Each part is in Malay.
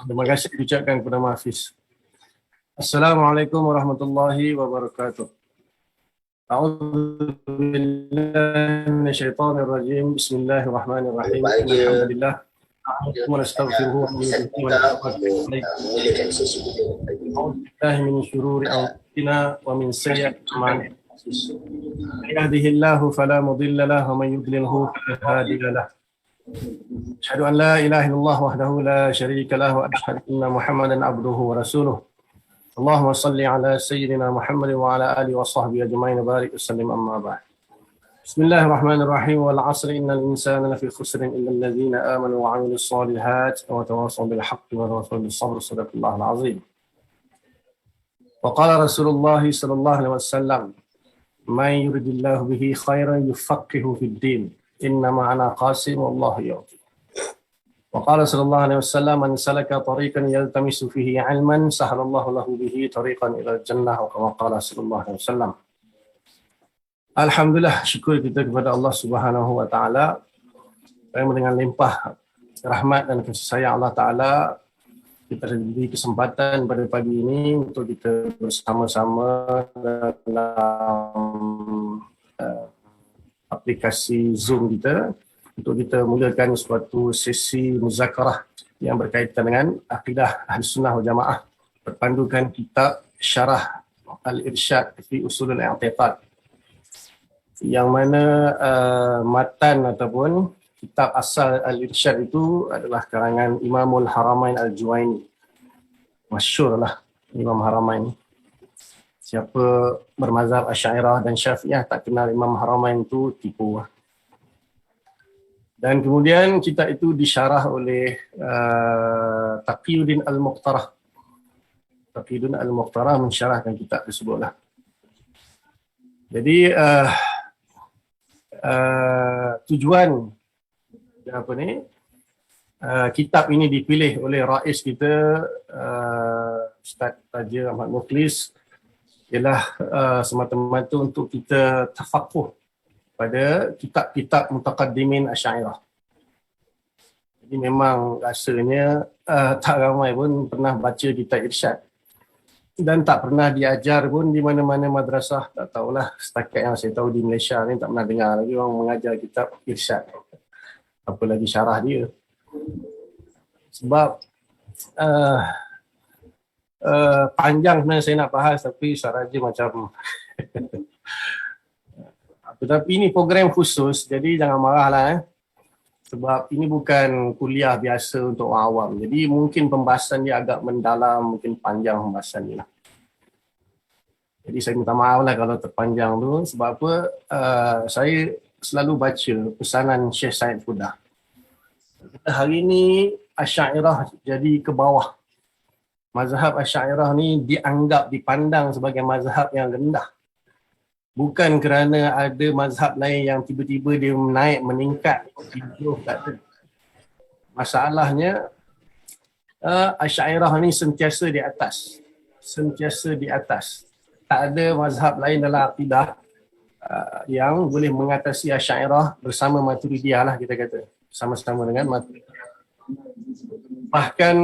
Terima kasih diucapkan kepada Hafiz. Assalamualaikum warahmatullahi wabarakatuh. A'udzu billahi minasyaitonir rajim. Bismillahirrahmanirrahim. Alhamdulillah. Wa nastaghfiruhu wa natubu ilaih. A'udzu billahi min syururi anfusina wa min sayyiati a'malina. Man yahdihillahu fala mudilla lahu wa man yudlilhu fala hadiya lahu. Asyhadu an la ilaha illallah wahdahu la syarika lahu wa asyhadu anna Muhammadan abduhu wa rasuluh. Allahumma salli ala sayyidina Muhammad wa ala alihi wa sahbihi ajma'in barik wasallim amma ba'd. Bismillahirrahmanirrahim. Wal 'asri innal insana lafi khusrin illa alladhina amanu wa 'amilus solihat wa tawassaw bil haqqi wa tawassaw bis sabr. Shadaqallahul 'azim. Wa qala Rasulullah sallallahu alaihi wasallam, "Man yuridillahu bihi khairan yufaqihu fid din. Innama ana qasim wallahu yu'ti." Wa qala sallallahu alaihi wasallam, "Man salaka tariqan yaltamisu fihi 'ilman sahalallahu lahu bihi tariqan ila jannah." Wa qala sallallahu alaihi wasallam. Alhamdulillah, syukur kita kepada Allah Subhanahu wa taala kerana dengan limpah rahmat dan kasih sayang Allah taala kita diberi kesempatan pada pagi ini untuk kita bersama-sama dalam aplikasi Zoom kita untuk kita mulakan suatu sesi muzakarah yang berkaitan dengan akidah Ahlus Sunnah wal Jamaah berpandukan kitab Syarah Al-Irsyad fi Ushul Al-I'tiqad, yang mana matan ataupun kitab asal Al-Irsyad itu adalah karangan Imamul Haramain Al-Juwaini. Masyhurlah Imam Haramain. Siapa bermazhab Asy'ariyah dan Syafi'iyah tak kenal Imam Haramain itu tipu. Dan kemudian kitab itu disyarah oleh Taqiyuddin Al-Muqtarah. Taqiyuddin Al-Muqtarah mensyarahkan kitab tersebutlah. Jadi tujuan kitab ini dipilih oleh rais kita Ustaz Taja Ahmad Mukhlis ialah semata-mata untuk kita tafakuh pada kitab-kitab mutaqaddimin Asy'ariyah. Jadi memang rasanya tak ramai pun pernah baca kitab Irsyad dan tak pernah diajar pun di mana-mana madrasah. Tak tahulah, setakat yang saya tahu di Malaysia ni tak pernah dengar lagi orang mengajar kitab Irsyad, apalagi syarah dia. Sebab panjang sebenarnya saya nak bahas, tapi sahaja macam tetapi ini program khusus, jadi jangan marahlah sebab ini bukan kuliah biasa untuk orang awam. Jadi mungkin pembahasan dia agak mendalam, mungkin panjang pembahasan ni lah. Jadi saya minta maaf lah kalau terpanjang tu. Sebab apa, saya selalu baca pesanan Syekh Syed Qudah. Hari ni Asy'ariyah jadi ke bawah. Mazhab Asy'ariyah ni dianggap, dipandang sebagai mazhab yang rendah. Bukan kerana ada mazhab lain yang tiba-tiba dia naik, meningkat, tidur, tak ada. Masalahnya, Asy'ariyah ni sentiasa di atas. Sentiasa di atas. Tak ada mazhab lain dalam akidah yang boleh mengatasi Asy'ariyah bersama Maturidiyah lah kita kata. Sama-sama dengan Maturidiyah. Bahkan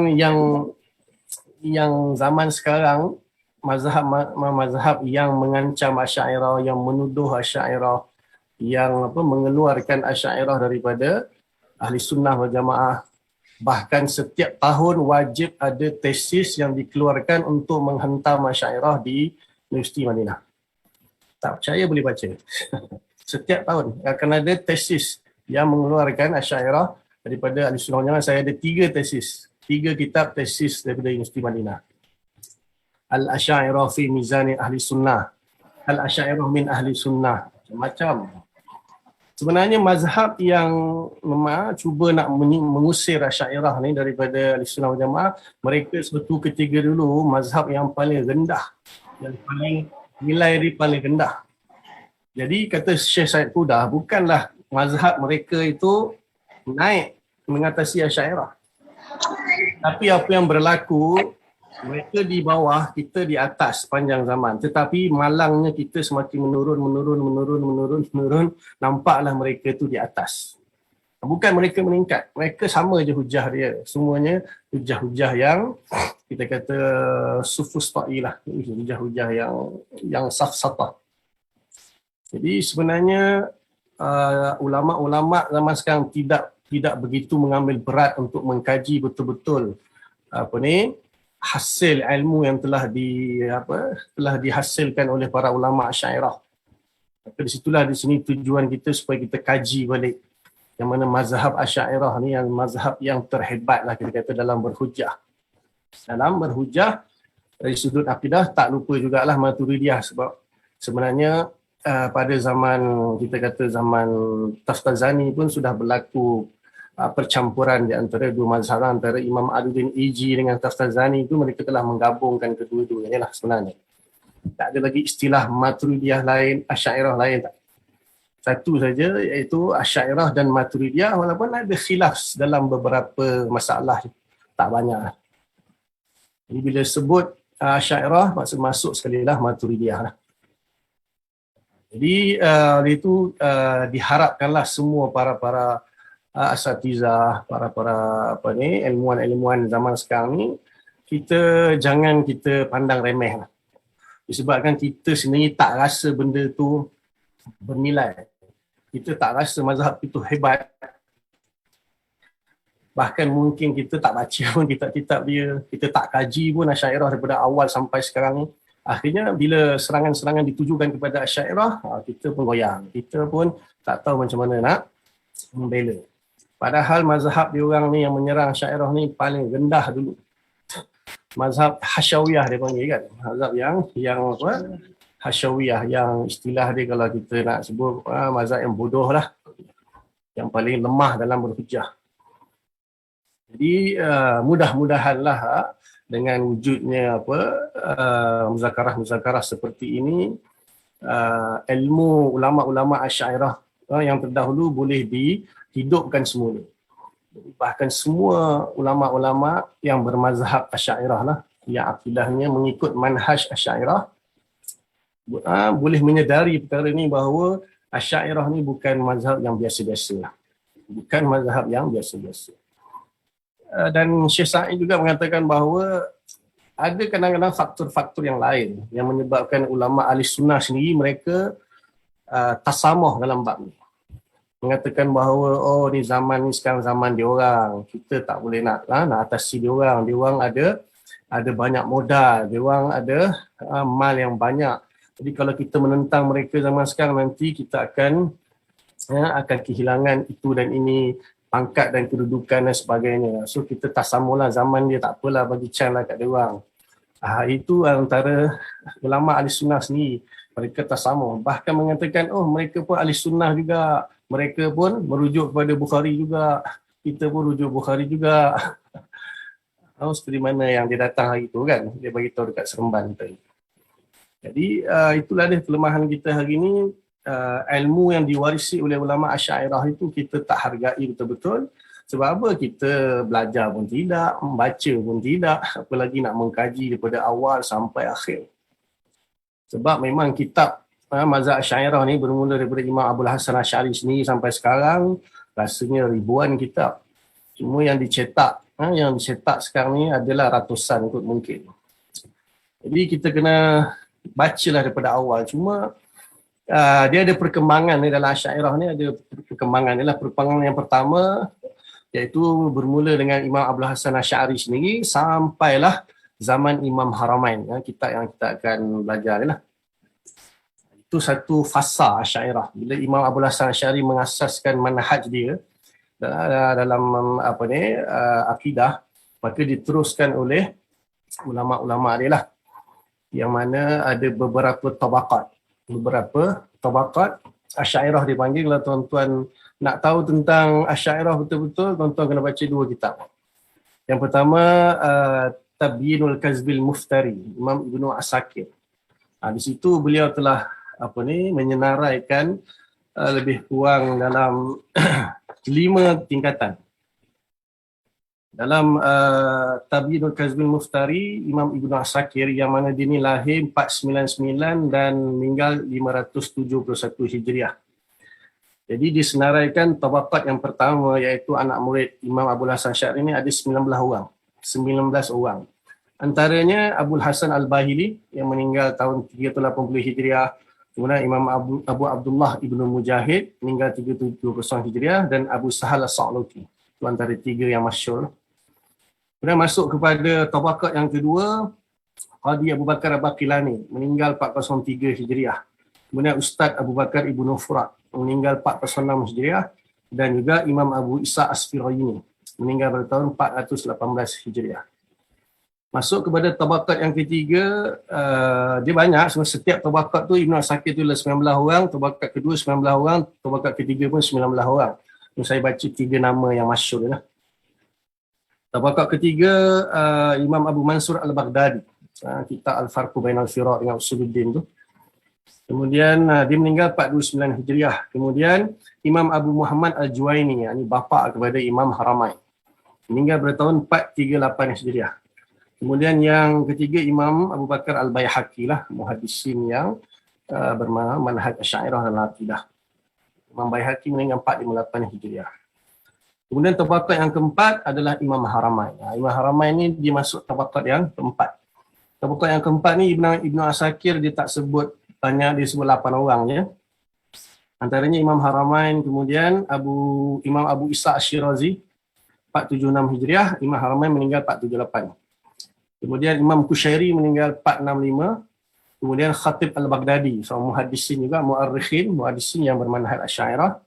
yang zaman sekarang, mazhab yang mengancam Asy'ariyah, yang menuduh Asy'ariyah, yang mengeluarkan Asy'ariyah daripada Ahli Sunnah wal Jamaah. Bahkan setiap tahun wajib ada tesis yang dikeluarkan untuk menghentam Asy'ariyah di Universiti Madinah. Tak percaya boleh baca. Setiap tahun akan ada tesis yang mengeluarkan Asy'ariyah daripada Ahli Sunnah wal Jamaah. Saya ada 3 tesis, 3 kitab tesis daripada Universiti Madinah. Al-Asy'ariyah fi Mizani Ahli Sunnah, Al-Asy'ariyah min Ahli Sunnah, macam-macam. Sebenarnya mazhab yang cuba nak mengusir Asy'ariyah ni daripada Ahli Sunnah wal Jamaah, mereka sebetulnya ketiga dulu mazhab yang paling rendah, yang paling nilai dia paling rendah. Jadi kata Syekh Syed Qudah, bukanlah mazhab mereka itu naik mengatasi Asy'ariyah, tapi apa yang berlaku, mereka di bawah, kita di atas sepanjang zaman. Tetapi malangnya kita semakin menurun. Nampaklah mereka itu di atas. Bukan mereka meningkat, mereka sama je hujah dia. Semuanya hujah-hujah yang kita kata sufustai lah, hujah-hujah yang safsatah. Jadi sebenarnya ulama-ulama zaman sekarang tidak begitu mengambil berat untuk mengkaji betul-betul hasil ilmu yang telah dihasilkan oleh para ulama Asy'ariyah. Maka di sini tujuan kita supaya kita kaji balik yang mana mazhab Asy'ariyah ni yang mazhab yang terhebat lah kita kata dalam berhujah. Dalam berhujah dari sudut akidah tak lupa jugalah Maturidiyah, sebab sebenarnya pada zaman kita kata zaman Taftazani pun sudah berlaku percampuran di antara dua mazhab, antara Imam Aluddin Iji dengan Taftazani itu mereka telah menggabungkan kedua-duanya lah sebenarnya. Tak ada lagi istilah Maturidiyah lain, Asy'ariyah lain tak. Satu saja iaitu Asy'ariyah dan Maturidiyah, walaupun ada khilaf dalam beberapa masalah, tak banyak. Jadi bila sebut Asy'ariyah maksud masuk sekali lah Maturidiyah lah. Jadi itu diharapkanlah semua para asatizah, para ilmuwan-ilmuwan zaman sekarang ni, jangan kita pandang remeh lah. Disebabkan kita sendiri tak rasa benda tu bernilai. Kita tak rasa mazhab itu hebat. Bahkan mungkin kita tak baca pun kitab-kitab dia, kita tak kaji pun Asy'ariyah daripada awal sampai sekarang ni. Akhirnya bila serangan-serangan ditujukan kepada Asy'ariyah, kita pun goyang. Kita pun tak tahu macam mana nak membela. Padahal mazhab diorang ni yang menyerang Asy'ariyah ni paling rendah dulu. Mazhab Hasyawiyah dia panggil kan. Mazhab yang Hasyawiyah, yang istilah dia kalau kita nak sebut mazhab yang bodoh lah. Yang paling lemah dalam berhujah. Jadi mudah-mudahanlah dengan wujudnya muzakarah-muzakarah seperti ini, ilmu ulama-ulama Asy'ariyah yang terdahulu boleh dihidupkan semula. Bahkan semua ulama-ulama yang bermazhab Asy'ariyah lah, yang akidahnya mengikut manhaj Asy'ariyah, boleh menyedari perkara ni bahawa Asy'ariyah ni bukan mazhab yang biasa-biasa. Bukan mazhab yang biasa-biasa. Dan Syekh Sa'id juga mengatakan bahawa ada kadang-kadang faktor-faktor yang lain yang menyebabkan ulama ahli sunnah sendiri mereka tasamuh dalam bab ni. Mengatakan bahawa ni zaman ni sekarang zaman diorang, kita tak boleh nak atasi diorang. Diorang ada banyak modal, diorang ada mal yang banyak. Jadi kalau kita menentang mereka zaman sekarang, nanti kita akan kehilangan itu dan ini, pangkat dan kedudukan dan sebagainya. So kita tasamulah zaman dia, tak apalah, bagi can lah kat dia orang. Itu antara ulama ahli sunnah sendiri. Mereka tasamuh. Bahkan mengatakan, mereka pun ahli sunnah juga. Mereka pun merujuk kepada Bukhari juga. Kita pun rujuk Bukhari juga. Seperti mana yang dia datang hari itu kan. Dia beritahu dekat Seremban tadi. Jadi itulah dia kelemahan kita hari ini. Ilmu yang diwarisi oleh ulama Asy'ariyah itu kita tak hargai betul-betul. Sebab apa? Kita belajar pun tidak, membaca pun tidak, apalagi nak mengkaji daripada awal sampai akhir. Sebab memang kitab mazhab Asy'ariyah ni bermula daripada Imam Abul Hasan Asy'ari sendiri sampai sekarang, rasanya ribuan kitab. Cuma yang dicetak sekarang ni adalah ratusan kot mungkin. Jadi kita kena bacalah daripada awal. Cuma dia ada perkembangan ni dalam Asy'ariyah ni, ada perkembangan. Inilah perkembangan yang pertama, iaitu bermula dengan Imam Abul Hasan Asy'ari sendiri sampailah zaman Imam Haramain, kitab yang kita akan belajar ni lah. Itu satu fasa Asy'ariyah. Bila Imam Abul Hasan Asy'ari mengasaskan manhaj dia dalam akidah, maka diteruskan oleh ulama-ulama dia lah, yang mana ada beberapa tabaqat Asy'ariyah dipanggil. Kalau tuan-tuan nak tahu tentang Asy'ariyah betul-betul, tuan-tuan kena baca dua kitab. Yang pertama Tabyinul Kazbil Muftari, Imam Ibnu Asakir. Di situ beliau telah menyenaraikan lebih kurang dalam 5 tingkatan. Dalam Tabyinul Kazbil Muftari, Imam Ibnu Asakir, yang mana dia ni lahir 499 dan meninggal 571 Hijriah. Jadi disenaraikan tabaqat yang pertama iaitu anak murid Imam Abdul Hasan Asy'ari ini ada 19 orang. 19 orang. Antaranya Abdul Hasan Al-Bahili yang meninggal tahun 380 Hijriah. Kemudian Imam Abu Abdullah Ibnu Mujahid meninggal 370 Hijriah dan Abu Sahal As-Sa'luki. Itu antara tiga yang masyhur. Kemudian masuk kepada tabaqat yang kedua, Qadi Abu Bakar Al-Baqilani meninggal 403 Hijriah. Kemudian Ustaz Abu Bakar Ibnu Furat meninggal 406 Hijriah dan juga Imam Abu Isa As-Firayini meninggal pada tahun 418 Hijriah. Masuk kepada tabaqat yang ketiga, dia banyak, setiap tabaqat tu Ibnu Asakir tu 19 orang, tabaqat kedua 19 orang, tabaqat ketiga pun 19 orang. Saya baca tiga nama yang masyhur lah. Tabaqat ketiga, Imam Abu Mansur Al-Baghdadi, kitab Al-Farqu Bainal Firaq dengan Usuluddin tu. Kemudian dia meninggal 429 Hijriah. Kemudian Imam Abu Muhammad Al-Juwaini, ini bapa kepada Imam Haramain, meninggal pada tahun 438 Hijriah. Kemudian yang ketiga Imam Abu Bakar Al-Baihaqi lah, muhaddisin yang bermanhaj Asy'ariyah dan Aqidah. Imam Baihaqi meninggal 458 Hijriah. Kemudian tabaqat yang keempat adalah Imam Haramain. Imam Haramain ni dia masuk tabaqat yang keempat. Tabaqat yang keempat ni Ibnu Asakir dia tak sebut banyak, dia sebut 8 orang je. Antaranya Imam Haramain, kemudian Imam Abu Isa Asy-Syirazi 476 Hijriah, Imam Haramain meninggal 478. Kemudian Imam Kushairi meninggal 465. Kemudian Khatib Al-Baghdadi, seorang muhaddisin juga, muhaddisin yang bermanhaj Asy'ariyah.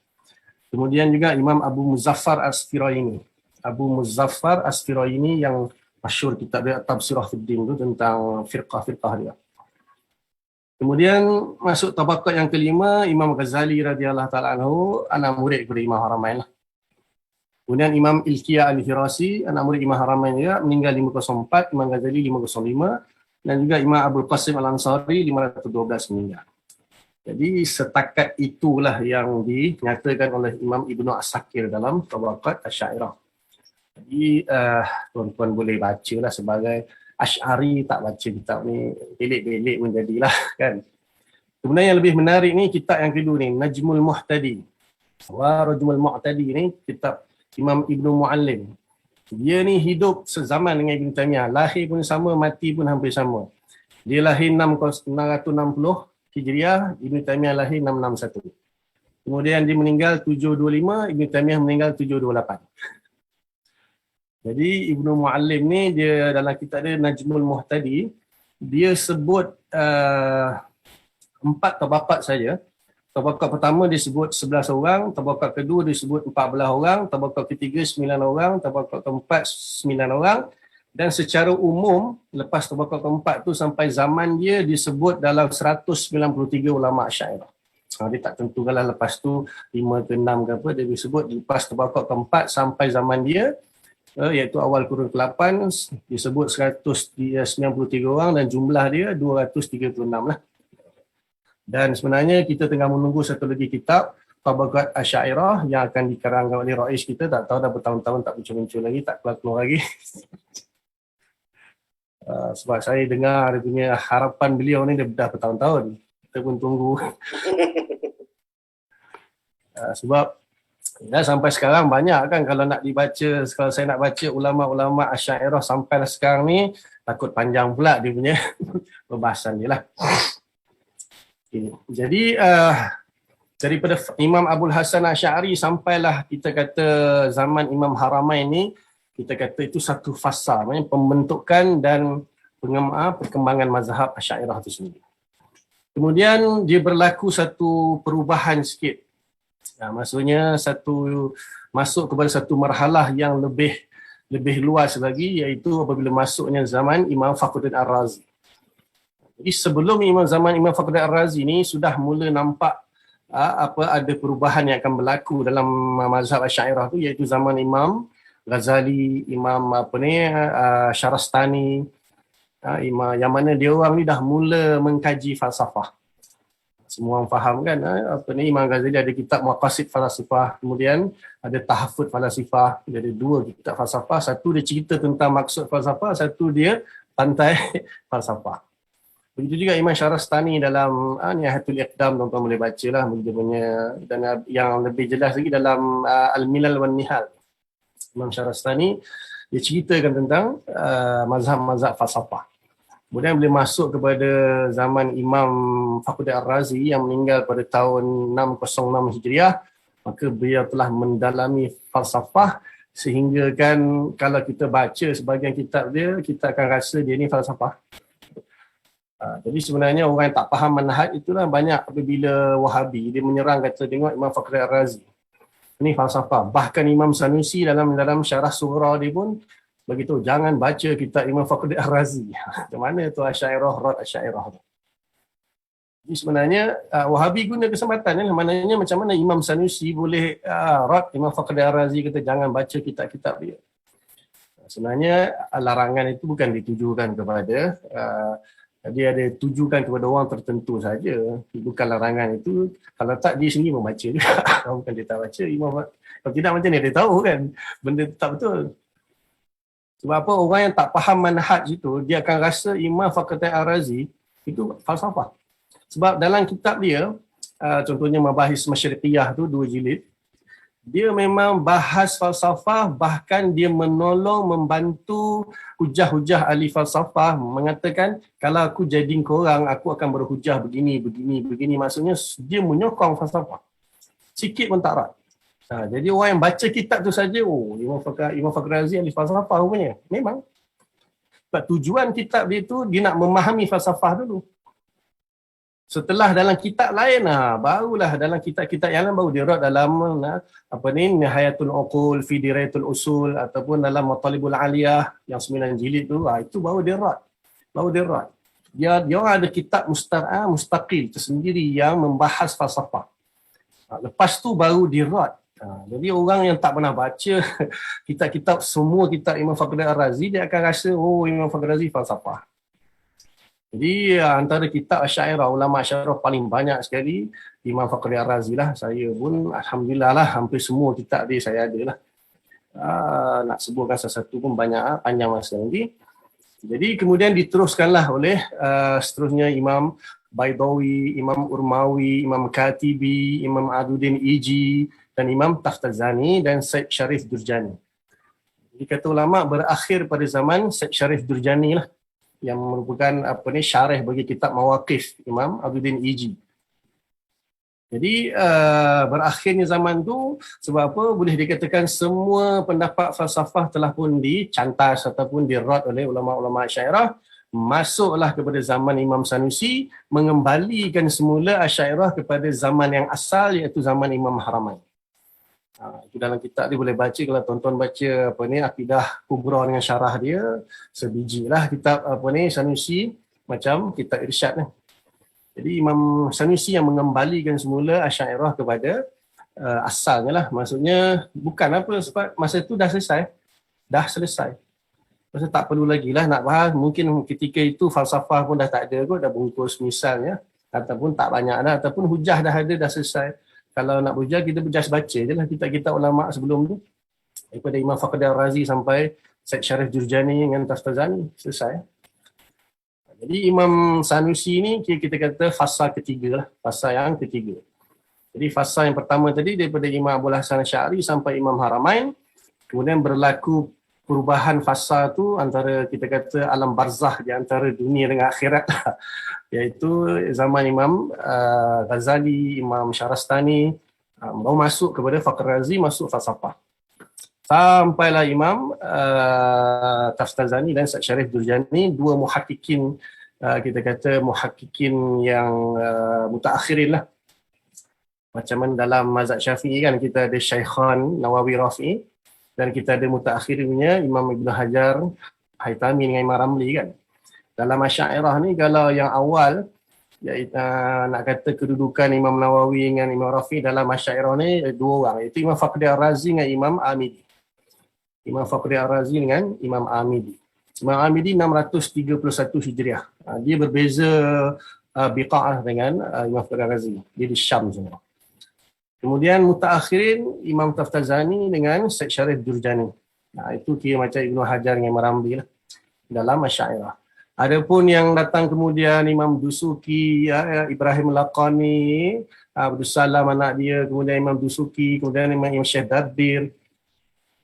Kemudian juga Imam Abu Muzaffar As-Firayini. Abu Muzaffar As-Firayini yang masyhur kitab dia Tabsirah Fiddin tu tentang firqah-firqah dia. Kemudian masuk tabaqat yang kelima, Imam Ghazali radhiyallahu taala anhu, anak murid kepada Imam Haramain lah. Kemudian Imam Ilqiyah Al-Firasi, anak murid Imam Haramain juga, meninggal 504, Imam Ghazali 505 dan juga Imam Abdul Qasim Al-Ansari 512 meninggal. Jadi setakat itulah yang dinyatakan oleh Imam Ibnu Asakir dalam Tabaqat Asy'ariyah. Jadi tuan-tuan boleh baca lah, sebagai Asy'ari tak baca kitab ni, belik-belik pun jadilah kan. Kemudian yang lebih menarik ni kitab yang kedua ni, Najmul Muhtadi wa Rajmul Mu'tadi ni, kitab Imam Ibnu Mu'allim. Dia ni hidup sezaman dengan Ibn Taymiyah. Lahir pun sama, mati pun hampir sama. Dia lahir 660 Hijriah, Ibn Taymiyah lahir 661. Kemudian dia meninggal 725, Ibn Taymiyah meninggal 728. Jadi Ibnu Mu'allim ni, dia dalam kitab dia Najmul Muhtadi, dia sebut 4 tabaqat saja. Tabaqat pertama disebut 11 orang, tabaqat kedua disebut 14 orang, tabaqat ketiga 9 orang, tabaqat keempat 9 orang, dan secara umum lepas tabaqat keempat tu sampai zaman dia disebut dalam 193 ulama Asy'ariyah. Dia tak tentukanlah lepas tu 5 ke 6 ke apa, dia disebut lepas tabaqat keempat sampai zaman dia, iaitu awal kurun ke-8, disebut 193 orang dan jumlah dia 236 lah. Dan sebenarnya kita tengah menunggu satu lagi kitab, Tabaqat Asy'ariyah, yang akan dikarangkan oleh Rais kita, tak tahu dah bertahun-tahun tak muncul-muncul lagi, tak keluar lagi. Sebab saya dengar dia punya harapan beliau ni dah bertahun-tahun. Kita pun tunggu. Sebab sampai sekarang banyak kan, kalau nak dibaca, kalau saya nak baca ulama-ulama Asy'ariyah sampai sekarang ni, takut panjang pula dia punya pembahasan dia lah. Okay. Jadi daripada Imam Abdul Hasan Asy'ari sampailah kita kata zaman Imam Haramain ni, kita kata itu satu fasa, maksudnya pembentukan dan perkembangan mazhab Asy'ariyah itu sendiri. Kemudian dia berlaku satu perubahan sikit. Maksudnya masuk kepada satu marhalah yang lebih luas lagi, iaitu apabila masuknya zaman Imam Fakhruddin Ar-Razi. Jadi sebelum zaman Imam Fakhruddin Ar-Razi ni sudah mula nampak ada perubahan yang akan berlaku dalam mazhab Asy'ariyah tu, iaitu zaman Imam Ghazali, Imam Syarastani, yang mana dia orang ni dah mula mengkaji falsafah. Semua orang faham kan, Imam Ghazali ada kitab Maqasid Falsafah, kemudian ada Tahafud Falsafah, dia ada 2 kitab falsafah, satu dia cerita tentang maksud falsafah, satu dia pantai falsafah. Begitu juga Imam Syarastani dalam Nihayatul Iqdam, tuan-tuan boleh baca lah dia punya, dan yang lebih jelas lagi dalam Al-Milal wan Nihal. Imam Syarastani dia ceritakan tentang mazhab-mazhab falsafah. Kemudian boleh masuk kepada zaman Imam Fakhruddin Ar-Razi yang meninggal pada tahun 606 Hijriah, maka beliau telah mendalami falsafah sehingga kan kalau kita baca sebahagian kitab dia, kita akan rasa dia ni falsafah. Jadi sebenarnya orang yang tak faham manhaj itulah banyak apabila Wahabi dia menyerang, kata tengok Imam Fakhruddin Ar-Razi ini falsafah. Bahkan Imam Sanusi dalam Syarah Sughra dia pun begitu, jangan baca kitab Imam Fakhruddin Ar-Razi. Macam mana tu Asy'ariyah, rad Asy'ariyah tu. Jadi sebenarnya Wahabi guna kesempatan ni, maknanya macam mana Imam Sanusi boleh rad Imam Fakhruddin Ar-Razi, kata jangan baca kitab-kitab dia. Sebenarnya larangan itu bukan ditujukan kepada dia ada tujukan kepada orang tertentu saja, bukan larangan itu. Kalau tak dia sendiri membaca juga. Bukan dia tak baca, kalau tidak macam ni dia tahu kan benda itu tak betul. Sebab apa? Orang yang tak faham manhaj itu, dia akan rasa Imam Fakhruddin Ar-Razi itu falsafah. Sebab dalam kitab dia, contohnya Mabahis Masyriqiyah tu 2 jilid, dia memang bahas falsafah, bahkan dia menolong, membantu hujah-hujah ahli falsafah, mengatakan kalau aku jadi korang, aku akan berhujah begini. Maksudnya dia menyokong falsafah. Sikit pun tak rat. Jadi orang yang baca kitab tu saja, Imam Fakhruddin Razi ahli falsafah rupanya. Memang. Sebab tujuan kitab dia tu, dia nak memahami falsafah dulu. Setelah dalam kitab lain, barulah dalam kitab-kitab yang lain baru dia rad dalam Nihayatul Uqul fi Dirayatul Usul, ataupun dalam Matalibul Aliyah yang 9 jilid tu, itu baru dia rad. Dia orang ada kitab mustaqil tersendiri yang membahas falsafah. Lepas tu baru dia rad. Jadi orang yang tak pernah baca kitab-kitab, semua kitab Imam Fakhruddin Ar-Razi, dia akan rasa Imam Fakhruddin Ar-Razi falsafah. Jadi antara kitab Asy'ariyah, ulama Asy'ariyah paling banyak sekali Imam Fakhruddin Ar-Razi lah. Saya pun alhamdulillah lah, hampir semua kitab dia saya ada lah. Nak sebutkan satu-satu pun banyak, panjang masa nanti. Jadi kemudian diteruskanlah oleh seterusnya Imam Baidawi, Imam Urmawi, Imam Katibi, Imam Aduddin Iji, dan Imam Taftazani dan Syed Syarif Durjani. Jadi kata ulama berakhir pada zaman Syed Syarif Durjani lah, yang merupakan syarah bagi kitab Mawaqif Imam Aduddin Iji. Jadi berakhirnya zaman tu, sebab apa? Boleh dikatakan semua pendapat falsafah telah pun dicantas ataupun dirad oleh ulama-ulama Asy'ariyah. Masuklah kepada zaman Imam Sanusi, mengembalikan semula Asy'ariyah kepada zaman yang asal, iaitu zaman Imam Haramain. Itu dalam kitab dia boleh baca, kalau tuan-tuan baca Akidah Kubra dengan syarah dia, sebiji lah kitab Sanusi, macam kitab Irsyad ni. Jadi Imam Sanusi yang mengembalikan semula Asy'ariyah kepada asalnya lah. Maksudnya bukan sebab masa tu dah selesai. Masa tak perlu lagi lah nak bahas. Mungkin ketika itu falsafah pun dah tak ada kot, dah bungkus misalnya, ataupun tak banyak dah, ataupun hujah dah ada, dah selesai. Kalau nak hujah, kita just baca je lah kitab-kitab ulama' sebelum tu, daripada Imam Fakhruddin Ar-Razi sampai Syed Syarif Durjani dengan Taftazani, selesai. Jadi Imam Sanusi ni kita kata fasa ketiga lah, fasa yang ketiga. Jadi fasa yang pertama tadi daripada Imam Abul Hasan Asy'ari sampai Imam Haramain, kemudian berlaku perubahan fasa tu antara kita kata alam barzah di antara dunia dengan akhirat, iaitu zaman Imam Ghazali, Imam Syarastani, baru masuk kepada Fakhruddin Razi, masuk falsafah. Sampailah Imam Taftazani dan Syed Syarif Durjani, dua muhakkikin, kita kata muhakkikin yang mutaakhirin lah. Macam mana dalam mazhab Syafi'i kan, kita ada Syaikhan Nawawi Rafi'i, dan kita ada mutaakhirnya Imam Ibn Hajar Haytami dengan Imam Ramli kan. Dalam Asy'ariyah ni, kalau yang awal, iaitu nak kata kedudukan Imam Nawawi dengan Imam Rafi'i dalam Asy'ariyah ni dua orang, iaitu Imam Fakhruddin Ar-Razi dengan Imam Amidi. Imam Fakhruddin Ar-Razi dengan Imam Amidi. Imam Amidi 631 Hijriah. Dia berbeza biqa'ah dengan Imam Fakhruddin Ar-Razi. Dia di Syam semua. Kemudian mutaakhirin Imam Taftazani dengan Syed Syarif Durjani. Itu kira macam Ibnu Hajar dengan Imam Ramli lah dalam Asy'ariyah. Adapun yang datang kemudian Imam Dusuki, Ibrahim Laqani, Abdul Salam anak dia, kemudian Imam Dusuki, kemudian Imam Syekh Dabbir,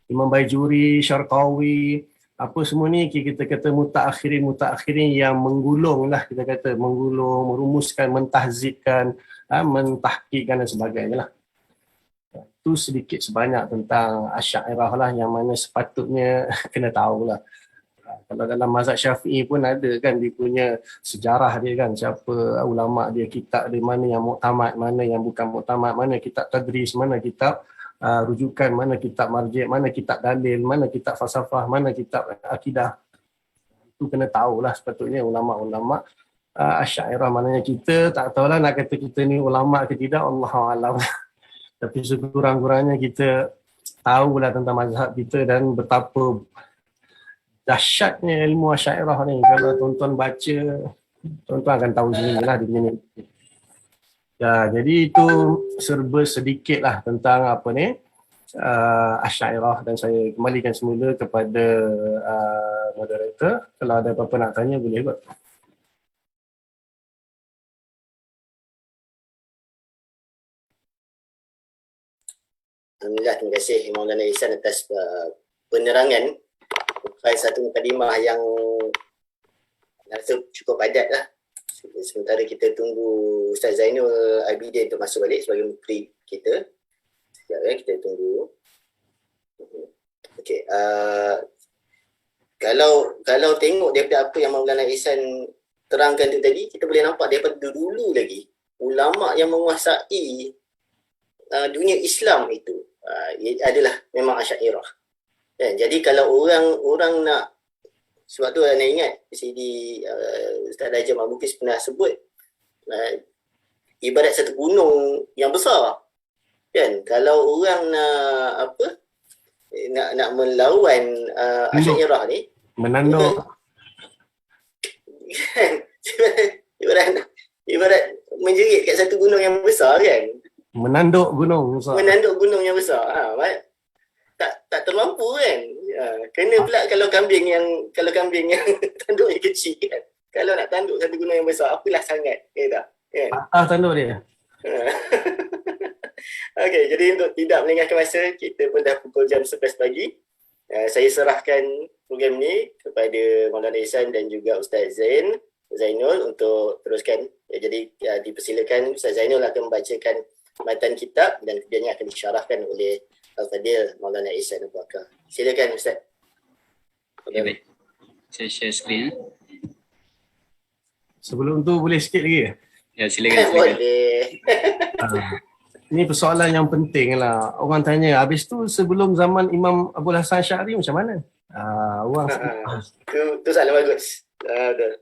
Imam Baijuri, Syarqawi, apa semua ni kita kata mutaakhirin yang menggulung lah, kita kata menggulung, merumuskan, mentahzibkan, mentahqiqkan dan sebagainya lah. Itu sedikit sebanyak tentang Asy'ariyah lah yang mana sepatutnya kena tahulah. Kalau dalam mazhab Syafi'i pun ada kan dia punya sejarah dia kan, siapa ulama dia, kitab dia, mana yang muktamad, mana yang bukan muktamad, mana kitab tadris, mana kitab rujukan, mana kitab marji', mana kitab dalil, mana kitab falsafah, mana kitab akidah. Itu kena tahulah sepatutnya ulama-ulama Asy'ariyah. Maknanya kita tak tahulah nak kata kita ni ulama ke tidak, Allahu a'lam. Tapi sekurang-kurangnya kita tahulah tentang mazhab kita dan betapa dahsyatnya ilmu Asy'ariyah ni. Kalau tuan-tuan baca, tuan-tuan akan tahu sendirilah di sini. Ya, jadi itu serba sedikit lah tentang apa ni Asy'ariyah, dan saya kembalikan semula kepada moderator. Kalau ada apa-apa nak tanya boleh buat. Alhamdulillah, terima kasih Maulana Ihsan atas penerangan. Bukan satu mukadimah yang rasa cukup padat lah. Sementara kita tunggu Ustaz Zainul Abidin untuk masuk balik sebagai mukri kita. Sekejap kita tunggu. Okey, kalau tengok daripada apa yang Maulana Ihsan terangkan tu tadi, kita boleh nampak daripada dulu lagi ulama yang menguasai dunia Islam itu adalah memang Asy'ariyah. Jadi kalau orang nak, sebab tu anda ingat CD Ustaz Raja Mabukis pernah sebut ibarat satu gunung yang besar kan. Kalau orang nak melawan Asy'ariyah ni, menanduk ibarat menjerit kat satu gunung yang besar kan. Menanduk gunung besar. Menanduk gunung yang besar. Tak termampu kan. Kena pula kalau kambing yang tanduknya kecil kan. Kalau nak tanduk satu gunung yang besar, apalah sangat. Kan? Tanduk dia. Okey, jadi untuk tidak melengahkan masa, kita pun dah pukul jam 11 pagi. Saya serahkan program ni kepada Maulana Ihsan dan juga Ustaz Zainul untuk teruskan. Jadi dipersilakan Ustaz Zainul akan membacakan matan kitab dan kemudiannya akan disyarahkan oleh Al-Fadil Maulana Ihsan Abu Bakar. Silakan Ustaz. Okay, baik. Saya share screen. Sebelum tu boleh sikit lagi? Ya, silakan. Boleh. Ini persoalan yang penting lah. Orang tanya, habis tu sebelum zaman Imam Abul Hasan Asy'ari macam mana? Itu soalan bagus.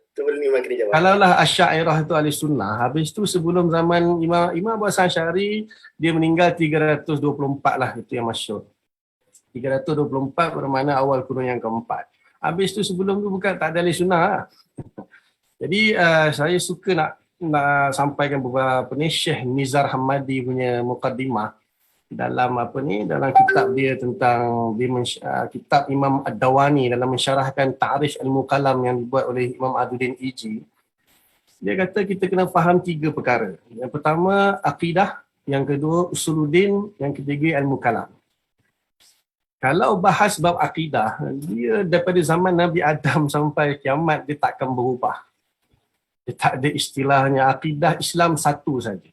Tu boleh memang kena jawab. Kalaulah Asy'ariyah itu ahli sunnah, habis tu sebelum zaman Imam Abul Hasan Asy'ari, dia meninggal 324 lah, itu yang masyhur. 324 bermakna awal kurun yang keempat. Habis tu sebelum tu bukan tak ada ahli sunnah lah. Jadi saya suka nak sampaikan beberapa ni Syekh Nizar Hamadi punya muqaddimah dalam dalam kitab dia tentang kitab Imam Ad-Dawani dalam mensyarahkan ta'rif ilmu kalam yang dibuat oleh Imam Aduddin Iji. Dia kata kita kena faham 3 perkara. Yang pertama akidah, yang kedua usuluddin, yang ketiga ilmu kalam. Kalau bahas bab akidah, dia daripada zaman Nabi Adam sampai kiamat dia takkan berubah. Dia tak ada istilahnya akidah Islam satu saja.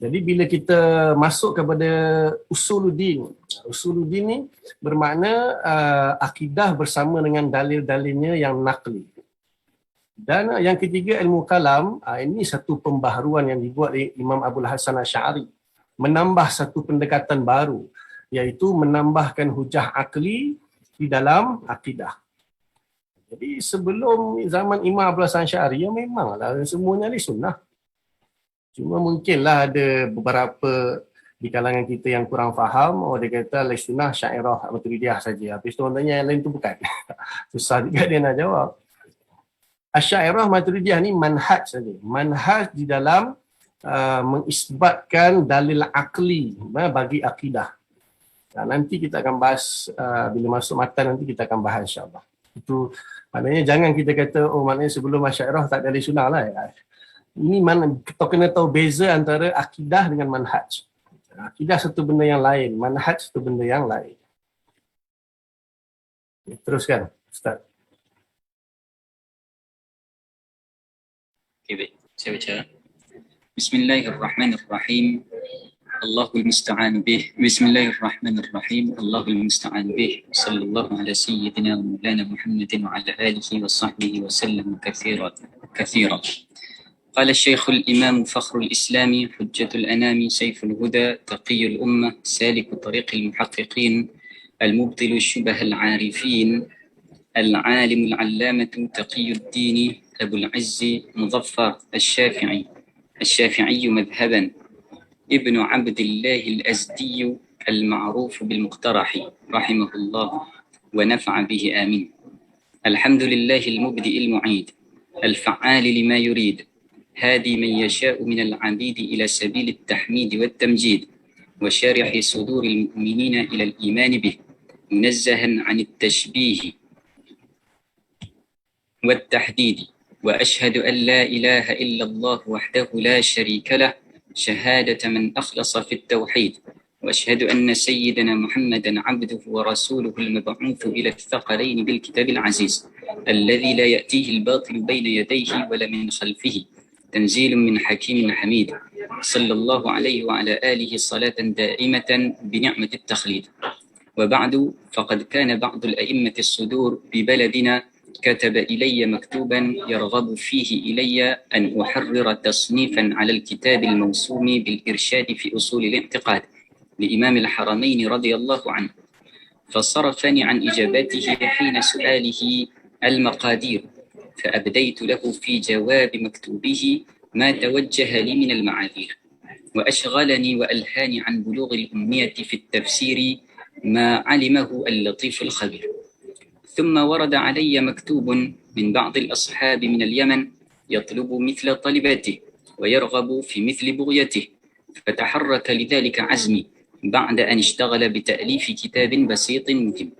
Jadi bila kita masuk kepada usuluddin ni bermakna akidah bersama dengan dalil-dalilnya yang naqli. Dan yang ketiga ilmu kalam, ini satu pembaharuan yang dibuat oleh Imam Abul Hasan Asy'ari. Menambah satu pendekatan baru, iaitu menambahkan hujah akli di dalam akidah. Jadi sebelum zaman Imam Abul Hasan Asy'ari, ya memanglah semuanya ahli sunnah. Cuma mungkinlah ada beberapa di kalangan kita yang kurang faham, dia kata ahli sunnah Asy'ariyah Maturidiyah saja. Habis tu orang tanya yang lain tu bukan. Susah juga dia nak jawab. Asy'ariyah Maturidiyah ni manhaj saja. Manhaj di dalam mengisbatkan dalil akli bagi akidah. Nanti kita akan bahas bila masuk matan, nanti kita akan bahas insya-Allah. Itu maknanya jangan kita kata oh maknanya sebelum Asy'ariyah tak ada ahli sunnah lah. Ini mana kita kena tahu beza antara akidah dengan manhaj. Akidah satu benda yang lain, manhaj satu benda yang lain. Teruskan, Ustaz. Okey, baik. Saya baca. Bismillahirrahmanirrahim. Allahul musta'an bih. Bismillahirrahmanirrahim. Allahul musta'an bih. Sallallahu ala sayyidina wa maulana Muhammadin wa ala alihi wa sahbihi wa sallam katsiran. قال الشيخ الإمام فخر الإسلام حجة الأنام سيف الهدى تقي الأمة سالك طريق المحققين المبطل الشبه العارفين العالم العلامة تقي الدين أبو العز مظفر الشافعي مذهبا ابن عبد الله الأزدي المعروف بالمقترح رحمه الله ونفع به آمين. الحمد لله المبدئ المعيد الفعال لما يريد هادي من يشاء من العبيد إلى سبيل التحميد والتمجيد وشارح صدور المؤمنين إلى الإيمان به منزها عن التشبيه والتحديد وأشهد أن لا إله إلا الله وحده لا شريك له شهادة من أخلص في التوحيد وأشهد أن سيدنا محمدا عبده ورسوله المبعوث إلى الثقلين بالكتاب العزيز الذي لا يأتيه الباطل بين يديه ولا من خلفه تنزيل من حكيم حميد صلى الله عليه وعلى آله صلاة دائمة بنعمة التخليد. وبعد فقد كان بعض الأئمة الصدور ببلدنا كتب إلي مكتوبا يرغب فيه إلي أن أحرر تصنيفا على الكتاب الموسوم بالإرشاد في أصول الاعتقاد لإمام الحرمين رضي الله عنه، فصرفني عن إجابته حين سؤاله المقادير، فأبديت له في جواب مكتوبه ما توجه لي من المعاذير، وأشغلني وألهاني عن بلوغ الأمنية في التفسير ما علمه اللطيف الخبير. ثم ورد علي مكتوب من بعض الأصحاب من اليمن يطلب مثل طلبته ويرغب في مثل بغيته، فتحرك لذلك عزمي بعد أن اشتغل بتأليف كتاب بسيط مهم.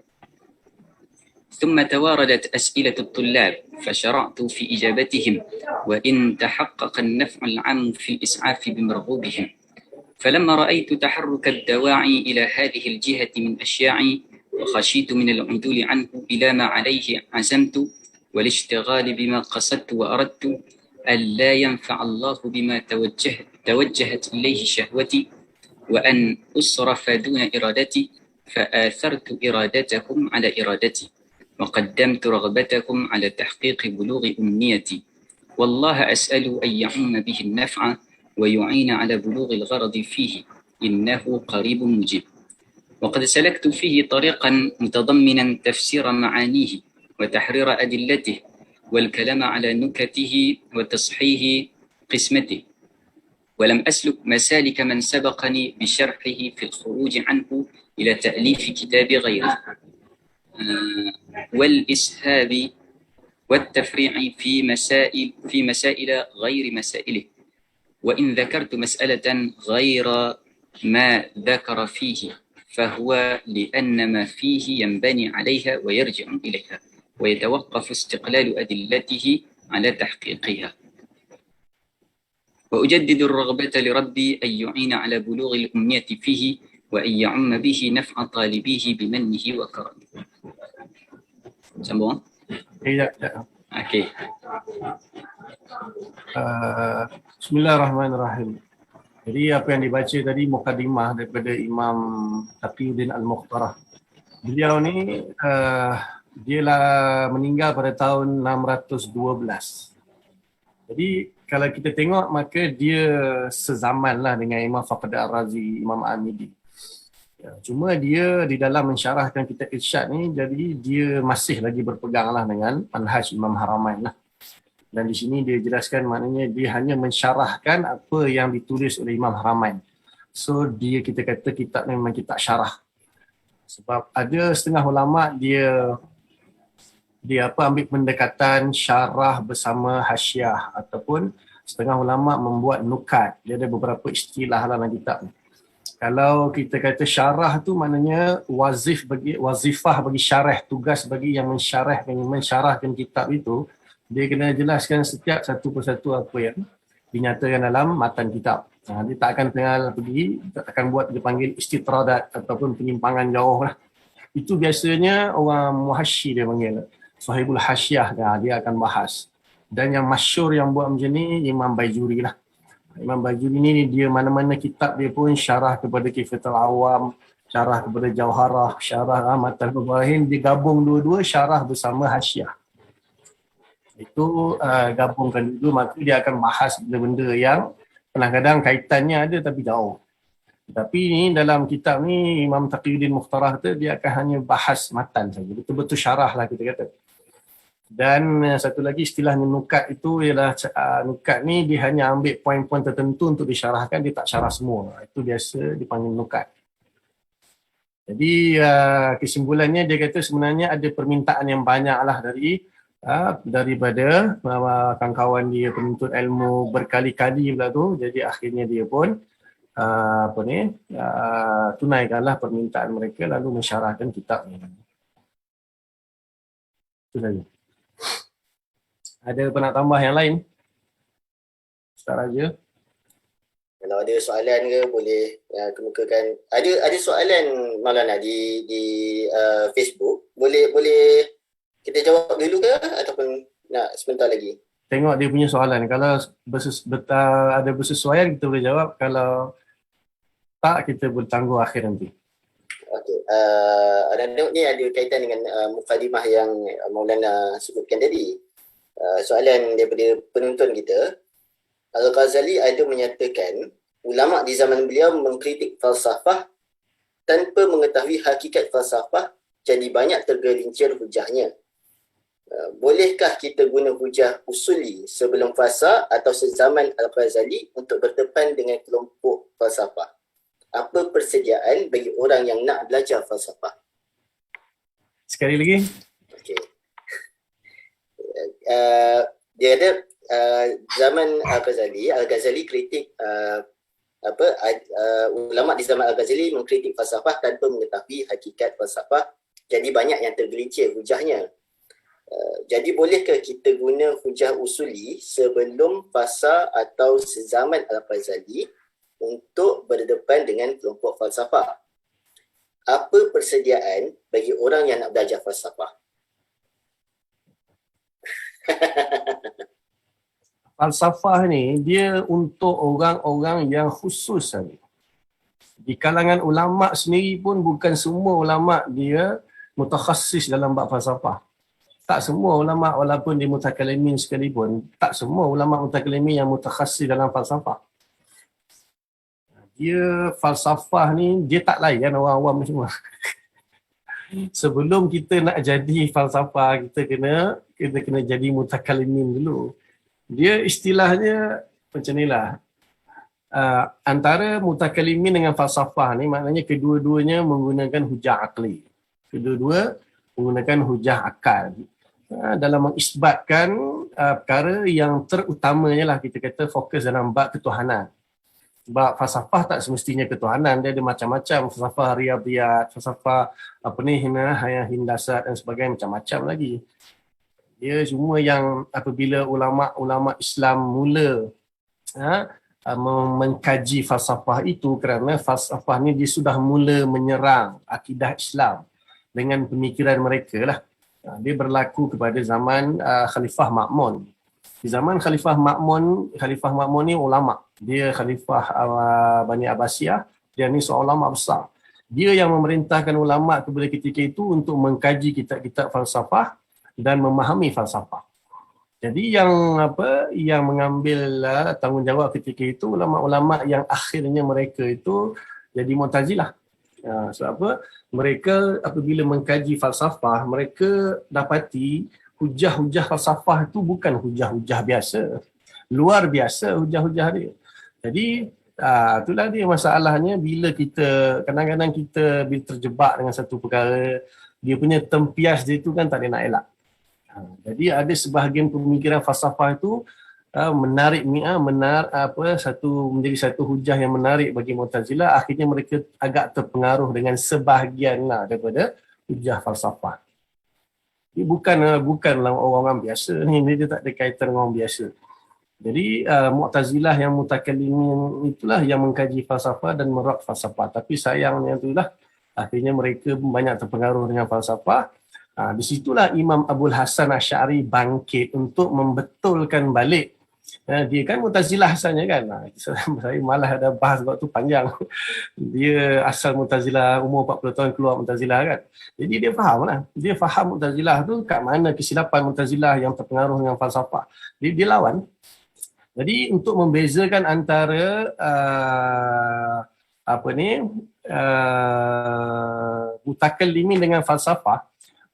ثم تواردت أسئلة الطلاب فشرعت في إجابتهم وإن تحقق النفع العام في الإسعاف بمرغوبهم. فلما رأيت تحرك الدواعي إلى هذه الجهة من أشياعي وخشيت من العدول عنه إلى ما عليه عزمت والاشتغال بما قصدت وأردت ألا ينفع الله بما توجهت إليه شهوتي وأن أصرف دون إرادتي، فآثرت إرادتهم على إرادتي وقدمت رغبتكم على تحقيق بلوغ أمنيتي، والله أسأل أن يعم به النفع ويعين على بلوغ الغرض فيه إنه قريب مجيب. وقد سلكت فيه طريقا متضمنا تفسير معانيه وتحرير أدلته والكلام على نكته وتصحيح قسمته، ولم أسلك مسالك من سبقني بشرحه في الخروج عنه إلى تأليف كتاب غيره والإسهاب والتفريع في مسائل غير مسائله. وإن ذكرت مسألة غير ما ذكر فيه فهو لأن ما فيه ينبني عليها ويرجع إليها ويتوقف استقلال أدلته على تحقيقها. وأجدد الرغبة لربي أن يعين على بلوغ الأمنية فيه وأن يعم به نفع طالبيه بمنه وكرمه. Sambung? Ya. Okey. Bismillahirrahmanirrahim. Jadi apa yang dibaca tadi mukadimah daripada Imam Taqiyuddin Al-Mukhtarah. Beliau ni dia lah meninggal pada tahun 612. Jadi kalau kita tengok maka dia sezaman lah dengan Imam Fakhr Ar-Razi, Imam Amidi. Ya, cuma dia di dalam mensyarahkan kitab Irsyad ni, jadi dia masih lagi berpegang lah dengan manhaj Imam Haramain lah. Dan di sini dia jelaskan maknanya dia hanya mensyarahkan apa yang ditulis oleh Imam Haramain. So kita kata kitab ni memang kitab syarah. Sebab ada setengah ulama dia ambil pendekatan syarah bersama hasyiah, ataupun setengah ulama membuat nukat. Dia ada beberapa istilah dalam kitab ni. Kalau kita kata syarah tu maknanya wazifah bagi syarah, tugas bagi yang mensyarahkan kitab itu, dia kena jelaskan setiap satu persatu apa yang dinyatakan dalam matan kitab. Dia tak akan tak akan buat dia panggil istitradat ataupun penyimpangan jauh lah. Itu biasanya orang muhasyi dia panggil, sahibul hasyiah, dia akan bahas. Dan yang masyhur yang buat macam ni Imam Baijuri lah. Imam Baijuri ni dia mana-mana kitab dia pun syarah kepada Kifatul Awam, syarah kepada Jauharah, syarah Matan Ibrahim, dia gabung dua-dua syarah bersama hasyiah. Itu gabungkan dulu, maka dia akan bahas benda-benda yang kadang-kadang kaitannya ada tapi jauh. Tapi ni dalam kitab ni Imam Taqiyuddin Mukhtarah tu dia akan hanya bahas matan saja, betul-betul syarah lah kita kata. Dan satu lagi istilahnya nukat itu ialah nukat ni dia hanya ambil poin-poin tertentu untuk disyarahkan, dia tak syarah semua. Itu biasa dipanggil nukat. Jadi kesimpulannya dia kata sebenarnya ada permintaan yang banyak lah daripada kawan-kawan dia penuntut ilmu berkali-kali pula tu. Jadi akhirnya dia pun tunaikanlah permintaan mereka lalu mensyarahkan kitab ni. Itu saja. Ada apa nak tambah yang lain? Ustaz Raja? Kalau ada soalan ke boleh kemukakan. Ada soalan Maulana di Facebook. Boleh kita jawab dulu ke ataupun nak sebentar lagi? Tengok dia punya soalan. Kalau ada bersesuaian kita boleh jawab. Kalau tak kita boleh tangguh akhir nanti. Okey. Ni ada kaitan dengan mukadimah yang Maulana sebutkan tadi. Soalan daripada penonton kita, Al-Ghazali ada menyatakan ulama di zaman beliau mengkritik falsafah tanpa mengetahui hakikat falsafah, jadi banyak tergelincir hujahnya. Bolehkah kita guna hujah usuli sebelum fasa atau sezaman Al-Ghazali untuk berdepan dengan kelompok falsafah? Apa persediaan bagi orang yang nak belajar falsafah? Sekali lagi. Okey. Dia ada zaman Al-Ghazali kritik ulama di zaman Al-Ghazali mengkritik falsafah tanpa mengetahui hakikat falsafah, jadi banyak yang tergelincir hujahnya. Jadi bolehkah kita guna hujah usuli sebelum fasa atau sezaman Al-Ghazali untuk berdepan dengan kelompok falsafah? Apa persediaan bagi orang yang nak belajar falsafah? Falsafah ni dia untuk orang-orang yang khusus saja. Di kalangan ulama sendiri pun bukan semua ulama dia mutakhassis dalam bab falsafah. Tak semua ulama walaupun dia mutakallimin sekalipun, tak semua ulama mutakallimin yang mutakhassis dalam falsafah. Dia falsafah ni dia tak layan orang-awam semua. Sebelum kita nak jadi falsafah, kita kena jadi mutakallimin dulu. Dia istilahnya macam inilah. Antara mutakallimin dengan falsafah ni maknanya kedua-duanya menggunakan hujah akli. Kedua-dua menggunakan hujah akal. Dalam mengisbatkan perkara yang terutamanya lah kita kata fokus dalam bab ketuhanan. Sebab falsafah tak semestinya ketuhanan, dia ada macam-macam. Falsafah riyadhiyat, falsafah hindasat dan sebagainya, macam-macam lagi. Dia semua yang apabila ulama-ulama Islam mula mengkaji falsafah itu, kerana falsafah ni dia sudah mula menyerang akidah Islam dengan pemikiran mereka lah. Dia berlaku kepada zaman Khalifah Ma'mun. Di zaman Khalifah Ma'mun ni ulama. Dia Khalifah Bani Abbasiyah, dia ni seorang ulama besar. Dia yang memerintahkan ulama kepada ketika itu untuk mengkaji kitab-kitab falsafah dan memahami falsafah. Jadi yang mengambil tanggungjawab ketika itu ulama-ulama yang akhirnya mereka itu jadi Mu'tazilah. Sebab apa? Mereka apabila mengkaji falsafah, mereka dapati hujah-hujah falsafah itu bukan hujah-hujah biasa. Luar biasa hujah-hujah dia. Jadi itulah dia masalahnya bila kita kadang-kadang kita bila terjebak dengan satu perkara, dia punya tempias dia itu kan tak ada nak elak. Jadi ada sebahagian pemikiran falsafah itu menjadi satu hujah yang menarik bagi Mu'tazilah. Akhirnya mereka agak terpengaruh dengan sebahagian daripada hujah falsafah. Dia bukanlah orang biasa ni, dia tak ada kaitan dengan orang biasa. Jadi Mu'tazilah yang mutakallimin itulah yang mengkaji falsafah dan merak falsafah. Tapi sayangnya itulah akhirnya mereka banyak terpengaruh dengan falsafah. Di situlah Imam Abul Hasan Asy'ari bangkit untuk membetulkan balik. Dia kan Mu'tazilah asalnya kan. Saya malah ada bahas waktu panjang. Dia asal Mu'tazilah, umur 40 tahun keluar Mu'tazilah kan. Jadi dia faham lah. Dia faham Mu'tazilah tu kat mana kesilapan Mu'tazilah yang terpengaruh dengan falsafah. Dia lawan. Jadi untuk membezakan antara mutakallimin dengan falsafah,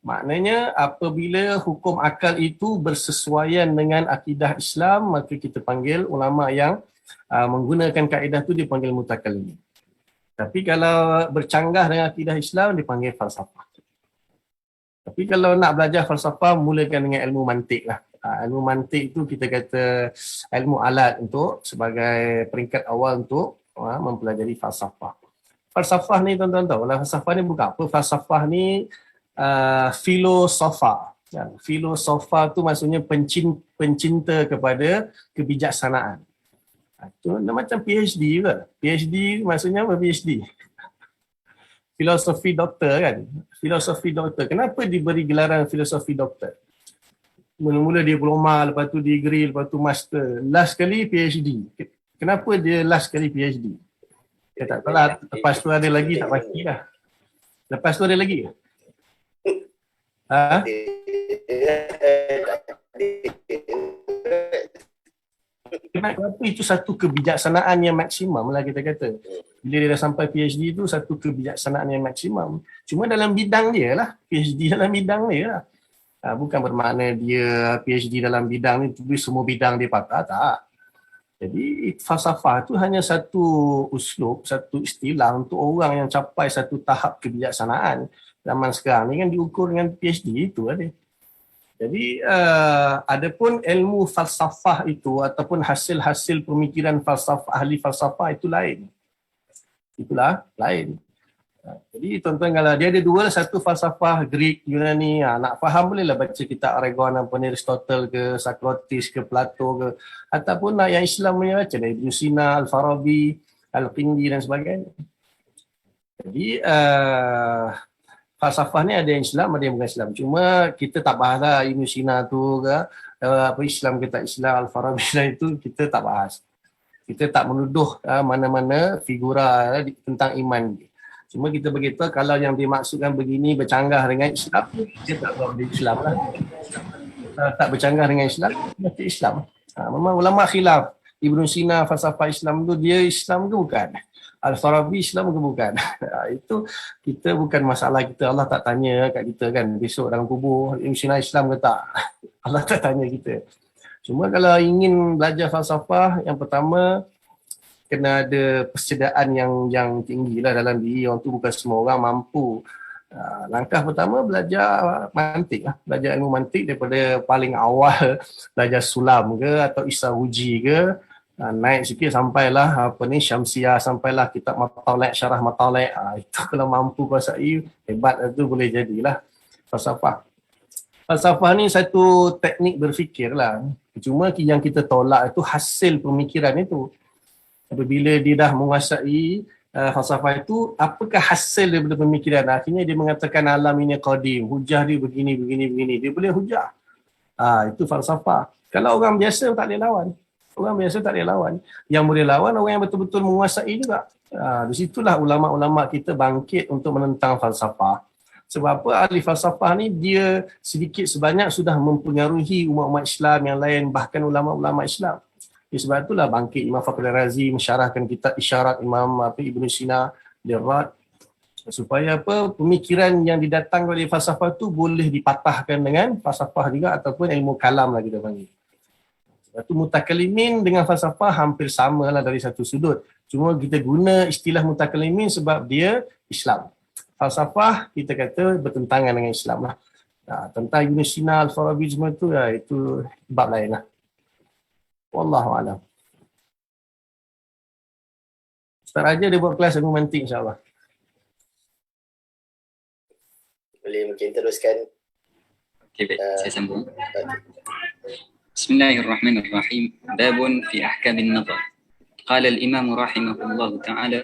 maknanya apabila hukum akal itu bersesuaian dengan akidah Islam, maka kita panggil ulama yang menggunakan kaedah itu dipanggil mutakallimin. Tapi kalau bercanggah dengan akidah Islam dipanggil falsafah. Tapi kalau nak belajar falsafah, mulakan dengan ilmu mantik lah. Ilmu mantik itu kita kata ilmu alat untuk sebagai peringkat awal untuk mempelajari falsafah. Falsafah ni tuan-tuan tahu lah, falsafah ni bukan apa. Falsafah ni filosofa. Filosofa tu maksudnya pencinta kepada kebijaksanaan. Itu macam PhD juga. PhD maksudnya apa PhD? Filosofi doktor kan. Filosofi doktor. Kenapa diberi gelaran filosofi doktor? Mula-mula dia diploma, lepas tu degree, lepas tu master. Last kali PhD. Kenapa dia last kali PhD? Ya tak tahu lah. Lepas tu ada lagi tak pasti lah. Lepas tu ada lagi ke? Kenapa itu satu kebijaksanaan yang maksimum lah kita kata. Bila dia dah sampai PhD tu satu kebijaksanaan yang maksimum. Cuma dalam bidang dia lah. PhD dalam bidang dia lah. Bukan bermakna dia PhD dalam bidang ni tulis semua bidang dia pakar, tak. Jadi falsafah tu hanya satu uslub, satu istilah untuk orang yang capai satu tahap kebijaksanaan. Zaman sekarang ni kan diukur dengan PhD itu ada. Jadi adapun ilmu falsafah itu ataupun hasil-hasil pemikiran falsafah, ahli falsafah itu lain. Itulah lain. Jadi tuan-tuan kalau dia ada dua, satu falsafah Greek, Yunani, nak faham bolehlah baca kitab Aragon, Aristotle ke, Socrates ke, Plato ke, ataupun nak yang Islam punya baca dari Ibn Sina, Al-Farabi, Al-Qindi dan sebagainya. Jadi falsafah ni ada yang Islam, ada yang bukan Islam. Cuma kita tak bahas lah Ibn Sina tu ke, apa Islam ke tak Islam, Al-Farabi itu kita tak bahas. Kita tak menuduh mana-mana figura tentang iman. Cuma kita beritahu kalau yang dimaksudkan begini bercanggah dengan Islam, dia tak tahu dia Islam lah. Tak bercanggah dengan Islam, dia Islam. Memang ulama khilaf. Ibn Sina falsafah Islam tu dia Islam ke bukan? Al-Farabi Islam ke bukan? Itu kita bukan masalah kita. Allah tak tanya kat kita kan besok dalam kubur Ibn Sina Islam ke tak? Allah tak tanya kita. Cuma kalau ingin belajar falsafah, yang pertama kena ada persediaan yang tinggi lah dalam diri. Orang tu bukan semua orang mampu. Langkah pertama belajar mantik lah. Belajar ilmu mantik daripada paling awal belajar sulam ke atau Isaruji ke, naik sikit sampailah Syamsiah, sampailah kitab Matalek, Syarah Matalek. Itu kalau mampu kuasai, hebat tu boleh jadilah falsafah. Falsafah ni satu teknik berfikir lah. Cuma yang kita tolak itu hasil pemikiran itu. Apabila dia dah menguasai falsafah itu, apakah hasil daripada pemikiran? Akhirnya dia mengatakan alam ini qadim, hujah dia begini. Dia boleh hujah. Itu falsafah. Kalau orang biasa tak boleh lawan. Orang biasa tak boleh lawan. Yang boleh lawan orang yang betul-betul menguasai juga. Di situlah ulama-ulama kita bangkit untuk menentang falsafah. Sebab apa? Ahli falsafah ni dia sedikit sebanyak sudah mempengaruhi umat-umat Islam yang lain, bahkan ulama-ulama Islam. Sebab itulah bangkit Imam Fakhr Razi mensyarahkan kitab Isyarat Imam Ibn Sina Dirrad, supaya apa pemikiran yang didatangkan oleh falsafah tu boleh dipatahkan dengan falsafah juga ataupun ilmu kalam lah kita panggil. Sebab tu mutakallimin dengan falsafah hampir sama lah dari satu sudut. Cuma kita guna istilah mutakallimin sebab dia Islam. Falsafah kita kata bertentangan dengan Islam lah. Tentang Ibn Sina, Al-Farabi semua tu itu bab lain lah. Wallahu a'lam. Ustaz Raja dia buat kelas argumentik insya-Allah. Boleh mungkin teruskan. Okey, baik. Saya sambung. Bismillahirrahmanirrahim. Babun fi ahkamin nazar. Qala al-imam rahimahullah ta'ala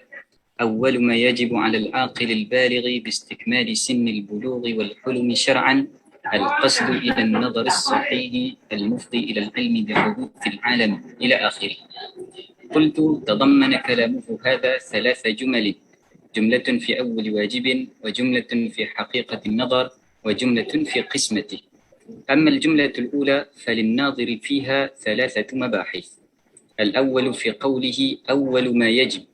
أول ما يجب على العاقل البالغ باستكمال سن البلوغ والحلم شرعا القصد إلى النظر الصحيح المفضي إلى العلم بحدوث العالم إلى آخره. قلت تضمن كلامه هذا ثلاث جمل: جملة في أول واجب، وجملة في حقيقة النظر، وجملة في قسمته. أما الجملة الأولى فللناظر فيها ثلاثة مباحث. الأول في قوله أول ما يجب: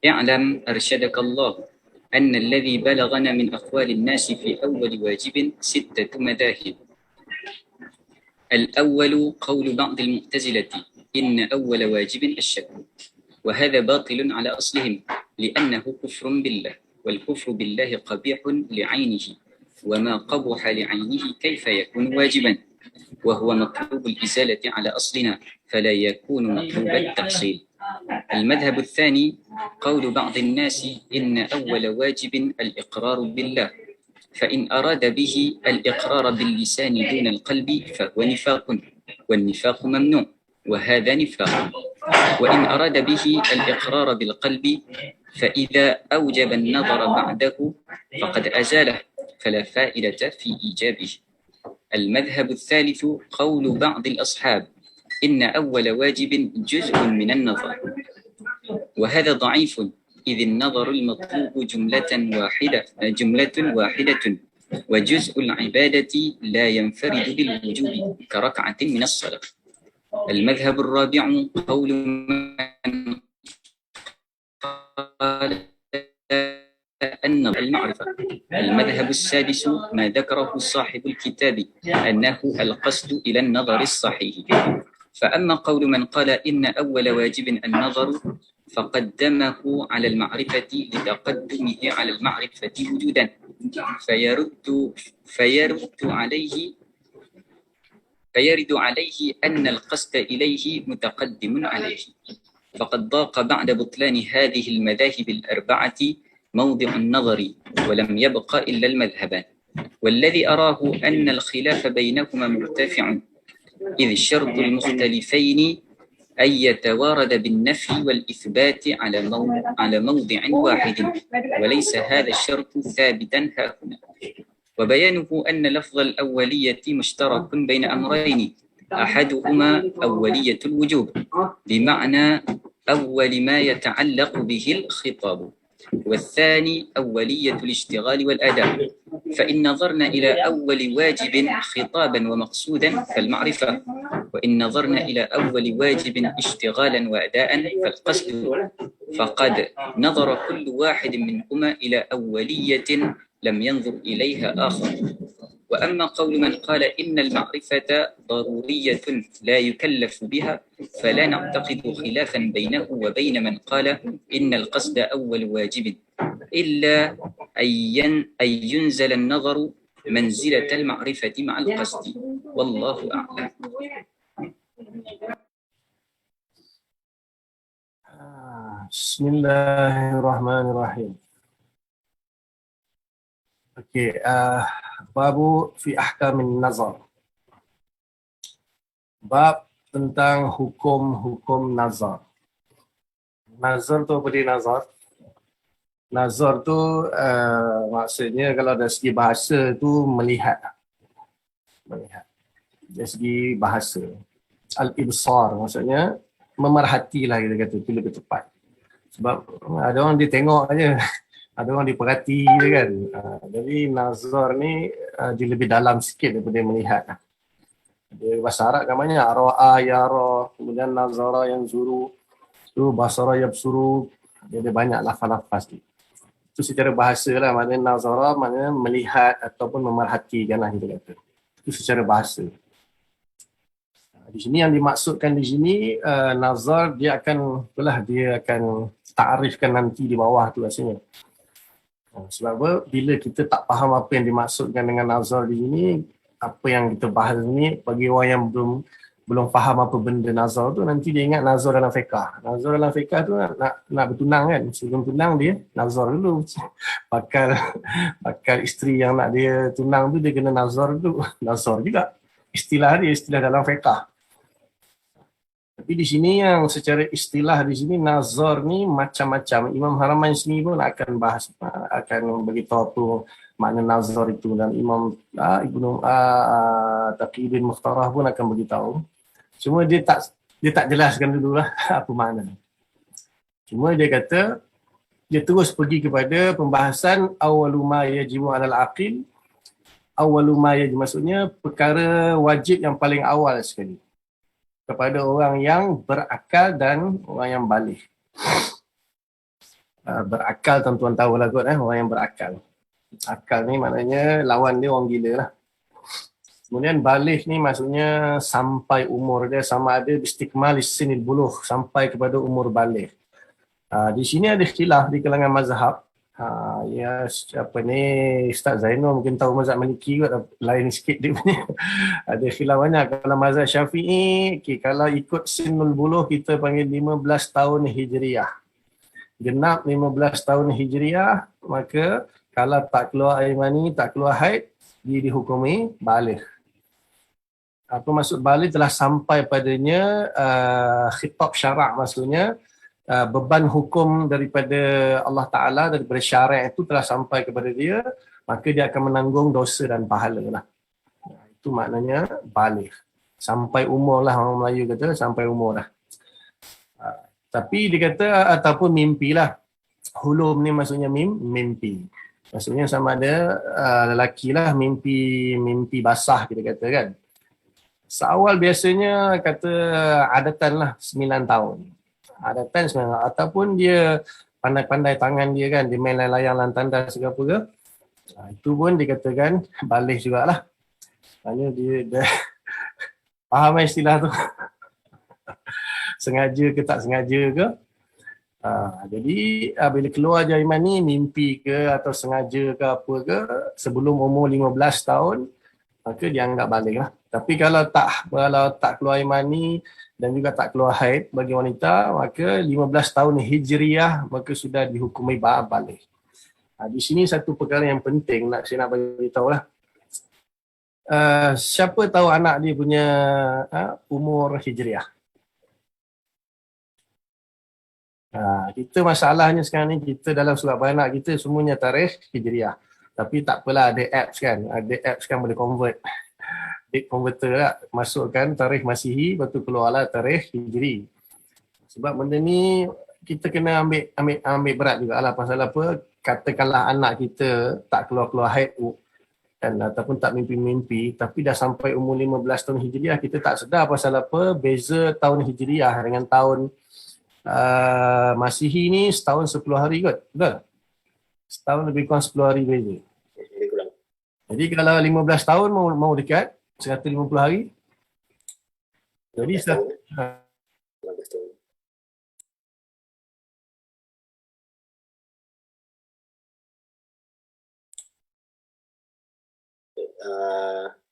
اعلم أرشدك الله أن الذي بلغنا من أقوال الناس في أول واجب 6 مذاهب. الأول قول بعض المعتزلة إن أول واجب الشك، وهذا باطل على أصلهم لأنه كفر بالله، والكفر بالله قبيح لعينه، وما قبح لعينه كيف يكون واجبا، وهو مطلوب الإزالة على أصلنا فلا يكون مطلوب التفصيل. المذهب الثاني قول بعض الناس إن أول واجب الإقرار بالله، فإن أراد به الإقرار باللسان دون القلب فهو نفاق، والنفاق ممنوع وهذا نفاق. وإن أراد به الإقرار بالقلب فإذا أوجب النظر بعده فقد أزاله فلا فائدة في إيجابه. المذهب الثالث قول بعض الأصحاب إن أول واجب جزء من النظر، وهذا ضعيف إذ النظر المطلوب جملة واحدة، وجزء العبادة لا ينفرد بالوجوب كركعة من الصلاة. المذهب الرابع قول من قال أن المعرفة. المذهب السادس ما ذكره صاحب الكتاب أنه القصد إلى النظر الصحيح. فأما قول من قال إن أول واجب النظر فقدمه على المعرفة لتقدمه على المعرفة وجودا، فيرد عليه أن القصد إليه متقدم عليه، فقد ضاق بعد بطلان هذه المذاهب الأربعة موضع النظر ولم يبق إلا المذهبان، والذي أراه أن الخلاف بينهما مرتفع، إذ الشرط المختلفين أن يتوارد بالنفي والإثبات على موضع واحد، وليس هذا الشرط ثابتا هاهنا. وبيانه أن لفظ الأولية مشترك بين أمرين: أحدهما أولية الوجوب بمعنى أول ما يتعلق به الخطاب، والثاني أولية الاشتغال والأداء. فإن نظرنا إلى أول واجب خطابا ومقصودا فالمعرفة، وإن نظرنا إلى أول واجب اشتغالا وأداء فالقصد، فقد نظر كل واحد منهما إلى أولية لم ينظر إليها آخر. وأما قول من قال إن المعرفة ضرورية لا يكلف بها فلا نعتقد خلافا بينه وبين من قال إن القصد أول واجب، إلا أن ينزل النظر منزلة المعرفة مع القصد، والله أعلم. Bismillahirrahmanirrahim. Okey, babu fi ahkamin nazar. Bab tentang hukum-hukum nazar. Nazar tu apa dia nazar? Nazar tu maksudnya kalau dari segi bahasa tu melihat. Dari segi bahasa. Al-ibsar maksudnya memerhati lah kita kata, itu lebih tepat. Sebab ada orang dia tengok aja. Ada orang diperhati je kan. Jadi nazar ni dia lebih dalam sikit daripada melihat. Dia bahasa Arab namanya ra'a yara, kemudian nazara yang zuru, basara yabsuru. Dia ada banyak lafaz-lafaz ni. Itu secara bahasa lah, maknanya nazara maknanya melihat ataupun memerhatikan lah kita kata. Itu secara bahasa. Di sini yang dimaksudkan di sini nazar dia akan ta'rifkan nanti di bawah tu rasanya. Sebab apa? Bila kita tak faham apa yang dimaksudkan dengan nazar di sini, apa yang kita bahas ni bagi orang yang belum belum faham apa benda nazar tu, nanti dia ingat nazar dalam fiqah. Nazar dalam fiqah tu nak bertunang kan. Sebelum tunang dia nazar dulu. Bakal isteri yang nak dia tunang tu dia kena nazar dulu. Nazar juga. Istilah dia, istilah dalam fiqah. Tapi di sini yang secara istilah di sini nazar ni macam-macam. Imam Haramain sini pun akan bahas, akan beritahu apa makna nazar itu, dan Imam Ibnu Taqiyuddin Mukhtarah pun akan beritahu. Cuma dia tak jelaskan dulu lah apa makna. Cuma dia kata dia terus pergi kepada pembahasan awwalu ma yajibu 'alal aqil. Awwalu ma yajibu maksudnya perkara wajib yang paling awal sekali kepada orang yang berakal dan orang yang baligh. Berakal tuan-tuan tahu lah kot, orang yang berakal. Akal ni maknanya lawan dia orang gila lah. Kemudian baligh ni maksudnya sampai umur dia, sama ada bistikmalis sinil buluh, sampai kepada umur baligh. Di sini ada ikhtilaf di kalangan mazhab. Ya, apa ni, Ustaz Zainul mungkin tahu mazhab Maliki kot, lain sikit dia punya. Ada khilaf banyak. Kalau mazhab Syafi'i, kalau ikut sinul buluh kita panggil 15 tahun Hijriah. Genap 15 tahun Hijriah, maka kalau tak keluar air mani, tak keluar haid, dia dihukumi baligh. Apa maksud baligh? Telah sampai padanya khitab syarak, maksudnya beban hukum daripada Allah Ta'ala, daripada syariat itu telah sampai kepada dia, maka dia akan menanggung dosa dan pahala lah. Itu maknanya baligh. Sampai umur lah, orang Melayu kata sampai umur lah. Tapi dia kata ataupun mimpi lah. Hulum ni maksudnya mimpi. Maksudnya sama ada lelaki lah mimpi basah kita kata kan. Seawal biasanya kata adatan lah 9 tahun. Adatan 9 tahun. Ataupun dia pandai-pandai tangan dia kan, dia main layang lantandas segala apa ke. Itu pun dikatakan baligh jugalah. Maksudnya dia dah faham istilah tu. Sengaja ke tak sengaja ke. Jadi bila keluar jari mani, mimpi ke atau sengaja ke apa ke, sebelum umur 15 tahun, maka dia anggap baligh lah. Tapi kalau tak keluar air mani dan juga tak keluar haid bagi wanita, maka 15 tahun Hijriah maka sudah dihukumi baligh. Di sini satu perkara yang penting saya nak bagi tahu lah. Siapa tahu anak dia punya umur Hijriah? Kita masalahnya sekarang ni, kita dalam surat beranak kita semuanya tarikh Hijriah. Tapi tak apalah, ada apps kan. Ada apps kan boleh convert. Date converter lah. Masukkan tarikh Masihi, lepas tu keluarlah tarikh Hijri. Sebab benda ni kita kena ambil berat juga lah. Pasal apa? Katakanlah anak kita tak keluar-keluar haid kan, ataupun tak mimpi-mimpi, tapi dah sampai umur 15 tahun Hijriah, kita tak sedar pasal apa beza tahun Hijriah dengan tahun Masihi ni setahun 10 hari kot. Betul? Setahun lebih kurang 10 hari beza. Jadi kalau 15 tahun mau dekat 150 hari. Jadi 15 tahun.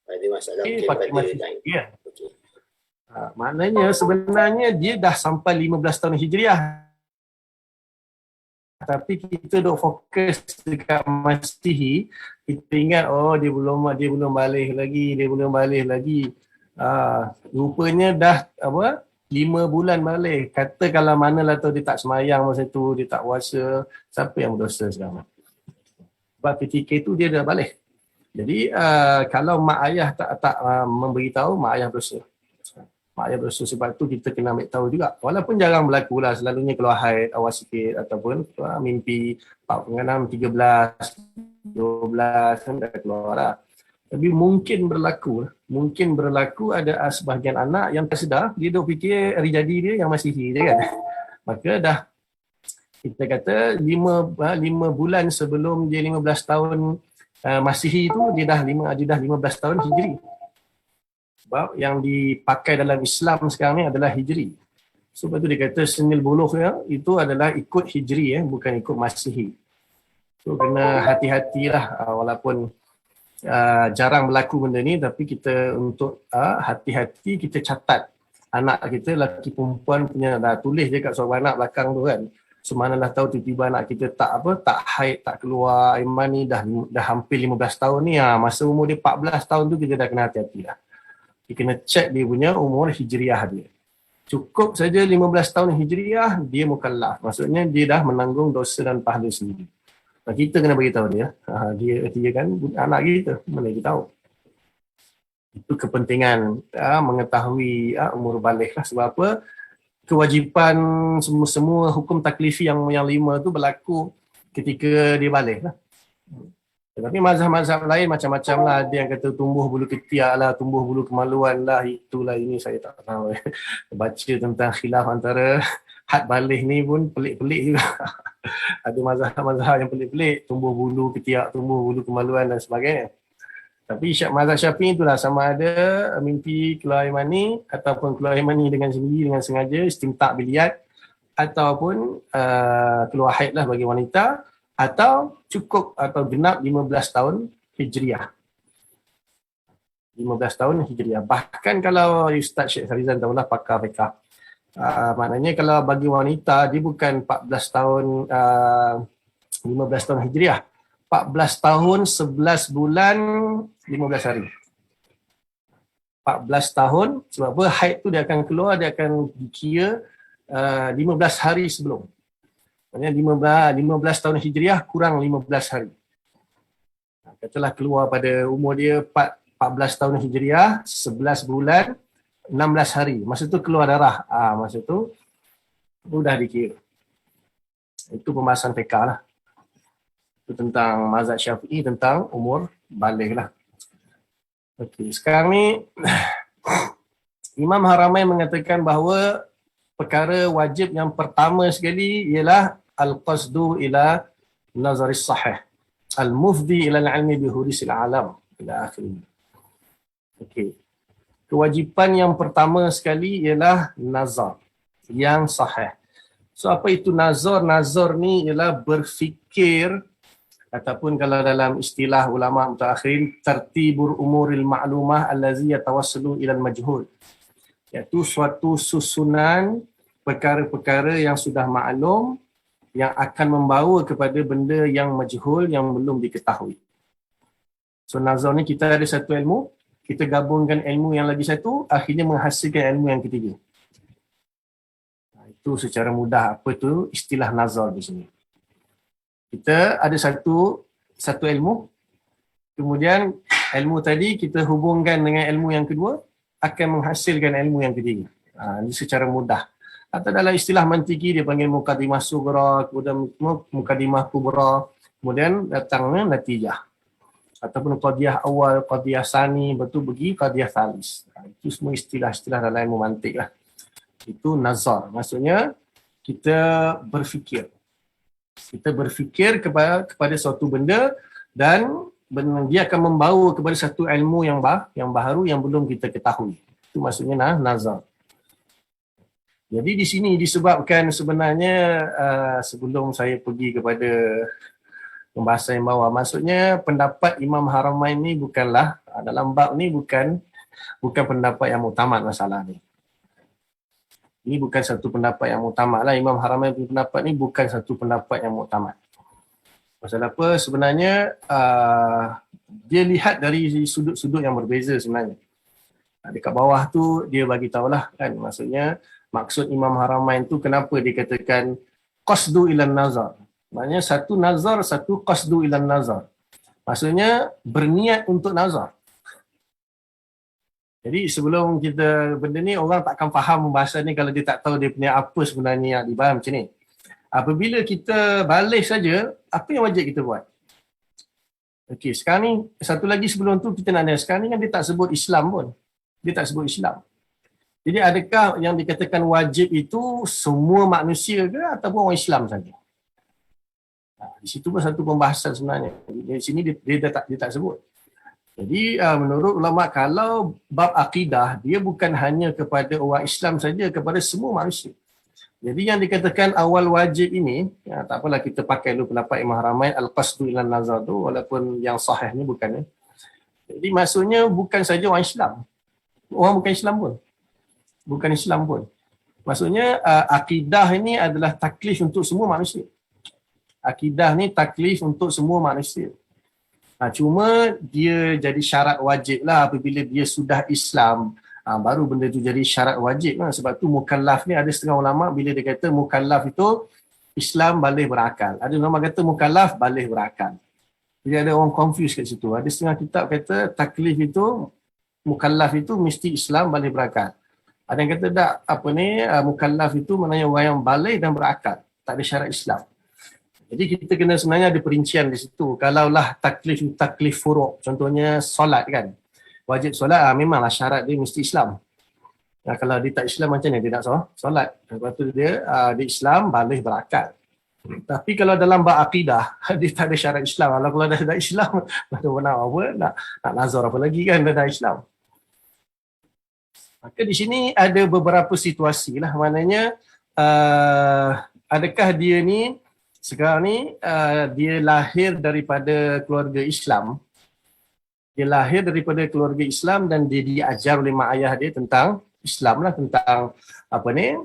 Ada masalah mungkin pakai pada Masihi. lain. Ya. Okay. Maknanya sebenarnya dia dah sampai 15 tahun Hijriah. Tapi kita duk fokus dekat Masihi, kita ingat dia belum balik lagi. Rupanya dah 5 bulan balik. Kata kalau manalah tahu dia tak semayang masa tu, dia tak puasa, siapa yang berdosa sekarang? Sebab ketika itu dia dah balik. Jadi kalau mak ayah tak memberitahu, mak ayah berdosa. Mak ayah berdosa, sebab tu kita kena ambil tahu juga. Walaupun jarang berlaku lah, selalunya keluar haid awal sikit ataupun mimpi 4, 6, 13, 12 kan dah keluar lah. Tapi mungkin berlaku ada sebahagian anak yang tersedar, dia duk fikir hari jadi dia yang Masihi je kan. Maka dah kita kata 5 bulan sebelum dia 15 tahun Masihi tu, dia dah 15 tahun Hijri. Sebab yang dipakai dalam Islam sekarang ni adalah Hijri. Sebab tu dia kata sinil buluh itu adalah ikut Hijri, bukan ikut Masihi. So kena hati-hatilah, walaupun jarang berlaku benda ni, tapi kita untuk hati-hati kita catat anak kita lelaki perempuan punya, dah tulis je kat seorang anak belakang tu kan. So manalah tahu tiba-tiba anak kita tak haid, tak keluar air mani dah hampir 15 tahun ni, masa umur dia 14 tahun tu kita dah kena hati-hati dah. Kita kena check dia punya umur hijriah dia. Cukup saja 15 tahun hijriah, dia mukallaf. Maksudnya dia dah menanggung dosa dan pahala sendiri. Kita kena bagi tahu dia. Dia kan anak kita, mana kita tahu. Itu kepentingan mengetahui umur baligh lah. Sebab apa? Kewajipan semua hukum taklifi yang 5 tu berlaku ketika dia baligh lah. Tapi mazhab-mazhab lain macam-macam lah. Ada yang kata tumbuh bulu ketiak lah, tumbuh bulu kemaluan lah, itulah ini saya tak tahu. Baca tentang khilaf antara had baligh ni pun pelik-pelik juga. Ada mazhab-mazhab yang pelik-pelik, tumbuh bulu ketiak, tumbuh bulu kemaluan dan sebagainya. Tapi mazhab Syafi'i itulah, sama ada mimpi keluar air mani ataupun keluar air mani dengan sendiri, dengan sengaja, istimta' biliat, ataupun keluar haid lah bagi wanita, atau cukup atau genap 15 tahun hijriah. 15 tahun hijriah. Bahkan kalau Ustaz Syekh Farizan tahulah, pakar fiqah. Maknanya kalau bagi wanita dia bukan 14 tahun 15 tahun hijriah. 14 tahun 11 bulan 15 hari. 14 tahun, sebab apa? Haid tu dia akan keluar, dia akan dikira 15 hari sebelum. Maksudnya 15 tahun hijriah kurang 15 hari. Katalah keluar pada umur dia 14 tahun hijriah, 11 bulan, 16 hari. Masa tu keluar darah. Masa tu dah dikira. Itu pembahasan fiqh lah. Itu tentang mazhab Syafi'i, tentang umur baligh lah. Okey, sekarang ni Imam Haramain mengatakan bahawa perkara wajib yang pertama sekali ialah al-qasdu ila nazaris sahih, al-mufdi ila al-ilmi bihurisil alam ila akhirnya. Okey. Kewajipan yang pertama sekali ialah nazar yang sahih. So apa itu nazar? Nazar ni ialah berfikir, ataupun kalau dalam istilah ulama mutaakhirin, tertibur umuril ma'lumah allazi yatawassalu ila al-majhul. Iaitu suatu susunan perkara-perkara yang sudah maklum yang akan membawa kepada benda yang majhul, yang belum diketahui. So nazar ni kita ada satu ilmu, kita gabungkan ilmu yang lagi satu, akhirnya menghasilkan ilmu yang ketiga. Itu secara mudah apa tu istilah nazar di sini. Kita ada satu ilmu, kemudian ilmu tadi kita hubungkan dengan ilmu yang kedua, akan menghasilkan ilmu yang ketiga. Ini secara mudah. Atau dalam istilah mantiki dia panggil muqaddimah sughra, kemudian muqaddimah kubra, kemudian datangnya natijah. Ataupun qadiyah awal, qadiyah sani, betul pergi qadiyah thalis. Itu semua istilah-istilah dalam ilmu mantik lah. Itu nazar. Maksudnya kita berfikir. Kita berfikir kepada suatu benda dan dia akan membawa kepada satu ilmu yang baru yang belum kita ketahui. Itu maksudnya nazar. Jadi di sini disebabkan sebenarnya sebelum saya pergi kepada pembahasan yang bawah, maksudnya pendapat Imam Haramain ni bukanlah dalam bab ni bukan pendapat yang muktamad masalah ni. Ini bukan satu pendapat yang muktamad lah. Imam Haramain punya pendapat ni bukan satu pendapat yang muktamad. Pasal apa? Sebenarnya dia lihat dari sudut-sudut yang berbeza sebenarnya. Dekat bawah tu dia bagi tahulah kan, maksudnya maksud Imam Haramain tu kenapa dikatakan qasdu ilan nazar. Maknanya satu nazar, satu qasdu ilan nazar. Maksudnya berniat untuk nazar. Jadi sebelum kita benda ni, orang takkan faham bahasa ni kalau dia tak tahu dia punya apa sebenarnya yang dibahas macam ni. Apabila kita balik saja, apa yang wajib kita buat? Okey, sekarang ni satu lagi sebelum tu kita nak lihat, sekarang ni kan dia tak sebut Islam pun. Dia tak sebut Islam. Jadi adakah yang dikatakan wajib itu semua manusia ke ataupun orang Islam saja? Di situ pun satu pembahasan sebenarnya. Di sini dia tak sebut. Jadi menurut ulama, kalau bab akidah, dia bukan hanya kepada orang Islam saja, kepada semua manusia. Jadi yang dikatakan awal wajib ini, tak apalah kita pakai dulu pendapat Imam Haramain, al-qasdu ilan nazar tu, walaupun yang sahih ni bukan. Jadi maksudnya bukan saja orang Islam. Orang bukan Islam pun. Bukan Islam pun. Maksudnya akidah ini adalah taklif untuk semua manusia. Akidah ni taklif untuk semua manusia. Cuma dia jadi syarat wajib lah apabila dia sudah Islam. Baru benda tu jadi syarat wajib lah. Sebab tu mukallaf ni ada setengah ulama bila dia kata mukallaf itu Islam balih berakal. Ada ulama kata mukallaf balih berakal. Jadi ada orang confuse kat situ. Ada setengah kitab kata taklif itu mukallaf itu mesti Islam balih berakal. Ada yang kata tak, mukallaf itu maknanya orang yang balih dan berakal. Tak ada syarat Islam. Jadi kita kena sebenarnya ada perincian di situ. Kalaulah taklif furu', contohnya solat kan. Wajib solat, memanglah syarat dia mesti Islam. Kalau dia tak Islam macam mana dia nak solat? Lepas tu dia Islam balih berakal. Tapi kalau dalam bab akidah, dia tak ada syarat Islam. Kalau dah ada Islam, nak nazar apa lagi kan dah ada Islam. Maka di sini ada beberapa situasi lah. Maknanya adakah dia ni sekarang ni dia lahir daripada keluarga Islam. Dia lahir daripada keluarga Islam dan dia diajar oleh mak ayah dia tentang Islam lah, tentang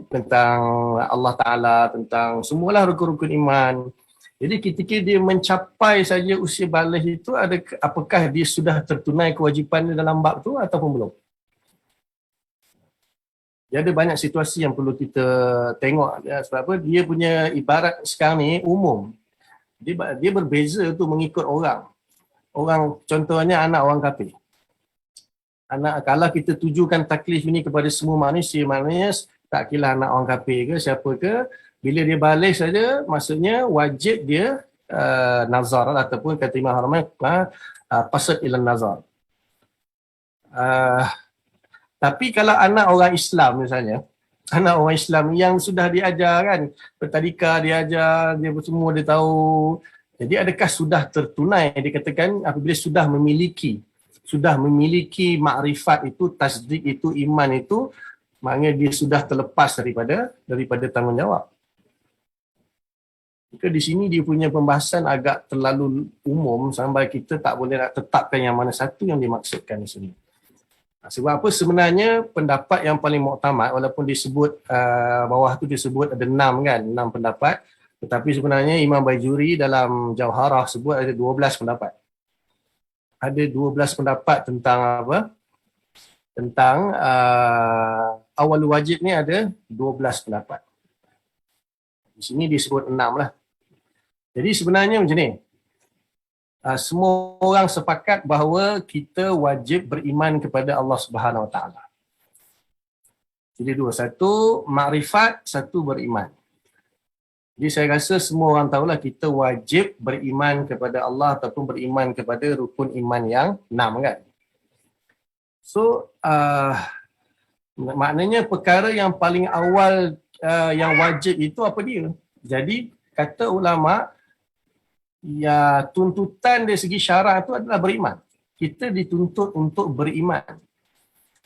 tentang Allah Ta'ala, tentang semualah rukun-rukun iman. Jadi ketika dia mencapai saja usia baligh itu, apakah dia sudah tertunai kewajipan dia dalam bab tu ataupun belum? Dia ada banyak situasi yang perlu kita tengok sebab apa? Dia punya ibarat sekarang ni umum. Dia berbeza tu mengikut orang. Orang contohnya anak orang kafir. Kalau kita tujukan taklif ini kepada semua manusia, maknanya tak kira anak orang kafir ke siapa ke, bila dia balik saja maksudnya wajib dia nazar ataupun kata Imam Haramain qasad ila nazar. Tapi kalau anak orang Islam misalnya, anak orang Islam yang sudah diajar kan, bertadika diajar, dia semua dia tahu. Jadi adakah sudah tertunai, dikatakan apabila sudah memiliki makrifat itu, tasdik itu, iman itu, maknanya dia sudah terlepas daripada tanggungjawab. Maka di sini dia punya pembahasan agak terlalu umum sampai kita tak boleh nak tetapkan yang mana satu yang dimaksudkan di sini. Sebab apa sebenarnya pendapat yang paling muktamad, walaupun disebut bawah tu disebut ada 6 pendapat, tetapi sebenarnya Imam Bajuri dalam Jauharah sebut ada 12 pendapat. Ada 12 pendapat tentang apa? Tentang awal wajib ni ada 12 pendapat. Di sini disebut 6 lah. Jadi sebenarnya macam ni. Semua orang sepakat bahawa kita wajib beriman kepada Allah Subhanahu Wa Taala. Jadi dua, satu makrifat, satu beriman. Jadi saya rasa semua orang tahulah kita wajib beriman kepada Allah ataupun beriman kepada rukun iman yang 6 kan. So maknanya perkara yang paling awal yang wajib itu apa dia? Jadi kata ulama, ya tuntutan dari segi syarak itu adalah beriman. Kita dituntut untuk beriman.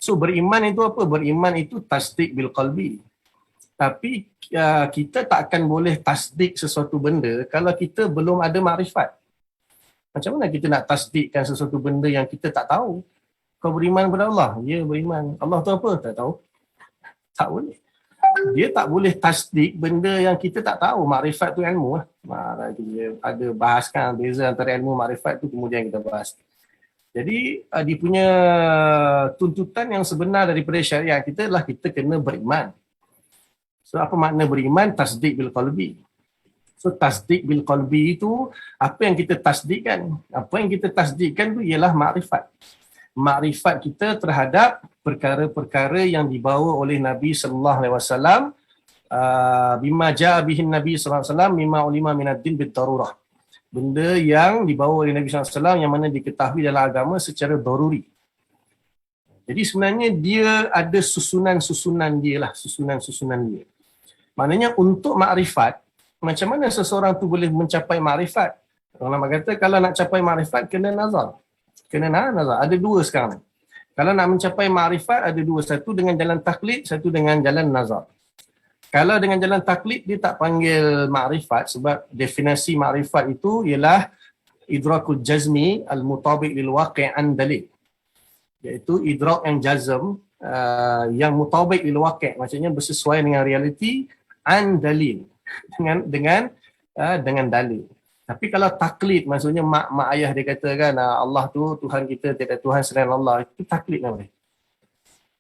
So beriman itu apa? Beriman itu tasdik bil qalbi. Tapi kita tak akan boleh tasdik sesuatu benda kalau kita belum ada makrifat. Macam mana kita nak tasdikkan sesuatu benda yang kita tak tahu? Kau beriman kepada Allah? Ya, beriman. Allah tu apa? Tak tahu. Tak boleh. Dia tak boleh tasdik benda yang kita tak tahu. Makrifat tu ilmu lah. Ada bahaskan beza antara ilmu makrifat tu kemudian kita bahas. Jadi dia punya tuntutan yang sebenar daripada syariat kita adalah kita kena beriman. So apa makna beriman? Tasdik bil qalbi. So tasdik bil qalbi itu apa yang kita tasdikkan? Apa yang kita tasdikkan tu ialah makrifat. Makrifat kita terhadap perkara-perkara yang dibawa oleh Nabi sallallahu alaihi wasallam, bima jaa bihin Nabi sallallahu alaihi wasallam mimma ulima minad din bid darurah. Benda yang dibawa oleh Nabi sallallahu alaihi wasallam yang mana diketahui dalam agama secara daruri. Jadi sebenarnya dia ada susunan-susunan dia lah, susunan-susunan dia. Maknanya untuk makrifat, macam mana seseorang tu boleh mencapai makrifat? Orang kata kalau nak capai makrifat kena nazar. Kena nazar. Ada dua sekarang. Kalau nak mencapai makrifat ada dua. Satu dengan jalan taklid, satu dengan jalan nazar. Kalau dengan jalan taklid dia tak panggil makrifat sebab definisi makrifat itu ialah idrakul jazmi al-mutabiq lil waqi' an dalil, iaitu idrak yang jazm yang mutabiq lil waqi', maksudnya bersesuaian dengan realiti, an dalil, dengan dalil. Tapi kalau taklid, maksudnya mak ayah dia katakan Allah tu Tuhan kita, tiada Tuhan selain Allah, itu taklid namanya.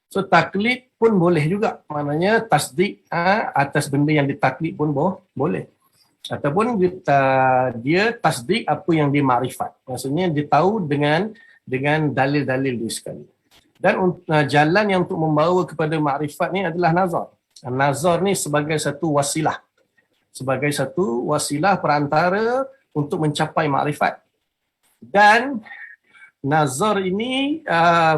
So taklid pun boleh juga, maknanya tasdik atas benda yang ditaklid pun boleh. Ataupun dia tasdik apa yang dia makrifat, maksudnya dia tahu dengan dalil-dalil dia sekali. Dan jalan yang untuk membawa kepada makrifat ni adalah nazar. Nazar ni sebagai satu wasilah, perantara untuk mencapai makrifat. Dan nazar ini